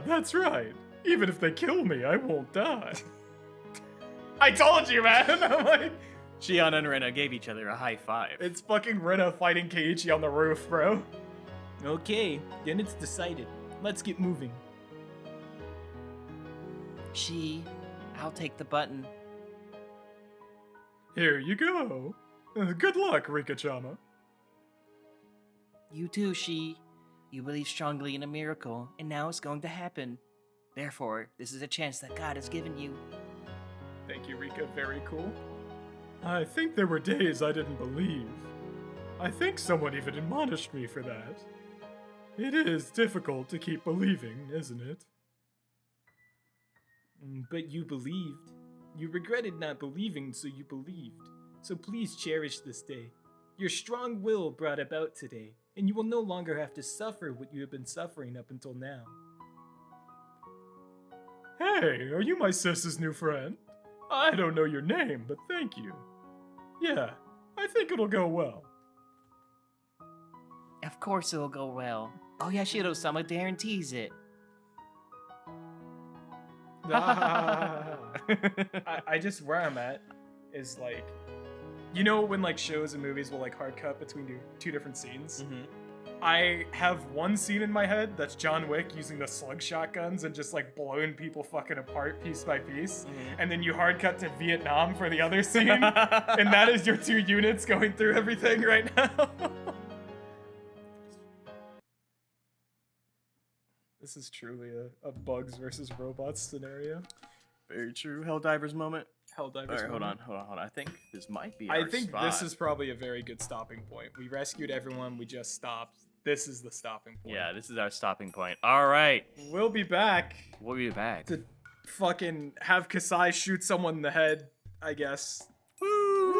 That's right. Even if they kill me, I won't die. I told you, man. I'm like, Shion and Rena gave each other a high five. it's fucking Rena fighting Keiichi on the roof, bro. Okay, then it's decided. Let's get moving. I'll take the button. Here you go. Good luck, Rika-chama. You too, You believe strongly in a miracle, and now it's going to happen. Therefore, this is a chance that God has given you. Thank you, Rika. Very cool. I think there were days I didn't believe. I think someone even admonished me for that. It is difficult to keep believing, isn't it? But you believed. You regretted not believing, so you believed. So please cherish this day. Your strong will brought about today, and you will no longer have to suffer what you have been suffering up until now. Hey, are you my sis's new friend? I don't know your name, but thank you. Yeah, I think it'll go well. Of course it'll go well. Oh Yashiro-sama guarantees it. I just, where I'm at is like, you know when like shows and movies will like hard cut between two different scenes? Mm-hmm. I have one scene in my head that's John Wick using the slug shotguns and just like blowing people fucking apart piece by piece. And then you hard cut to Vietnam for the other scene. And that is your 2 units going through everything right now. This is truly a bugs versus robots scenario. Very true. Helldivers moment. Helldivers. All right, hold moment. on. I think this might be I our think spot. this is probably a very good stopping point. We rescued everyone. We just stopped. This is the stopping point. Yeah, this is our stopping point. All right. We'll be back We'll be back. to fucking have Kasai shoot someone in the head, I guess. Woo!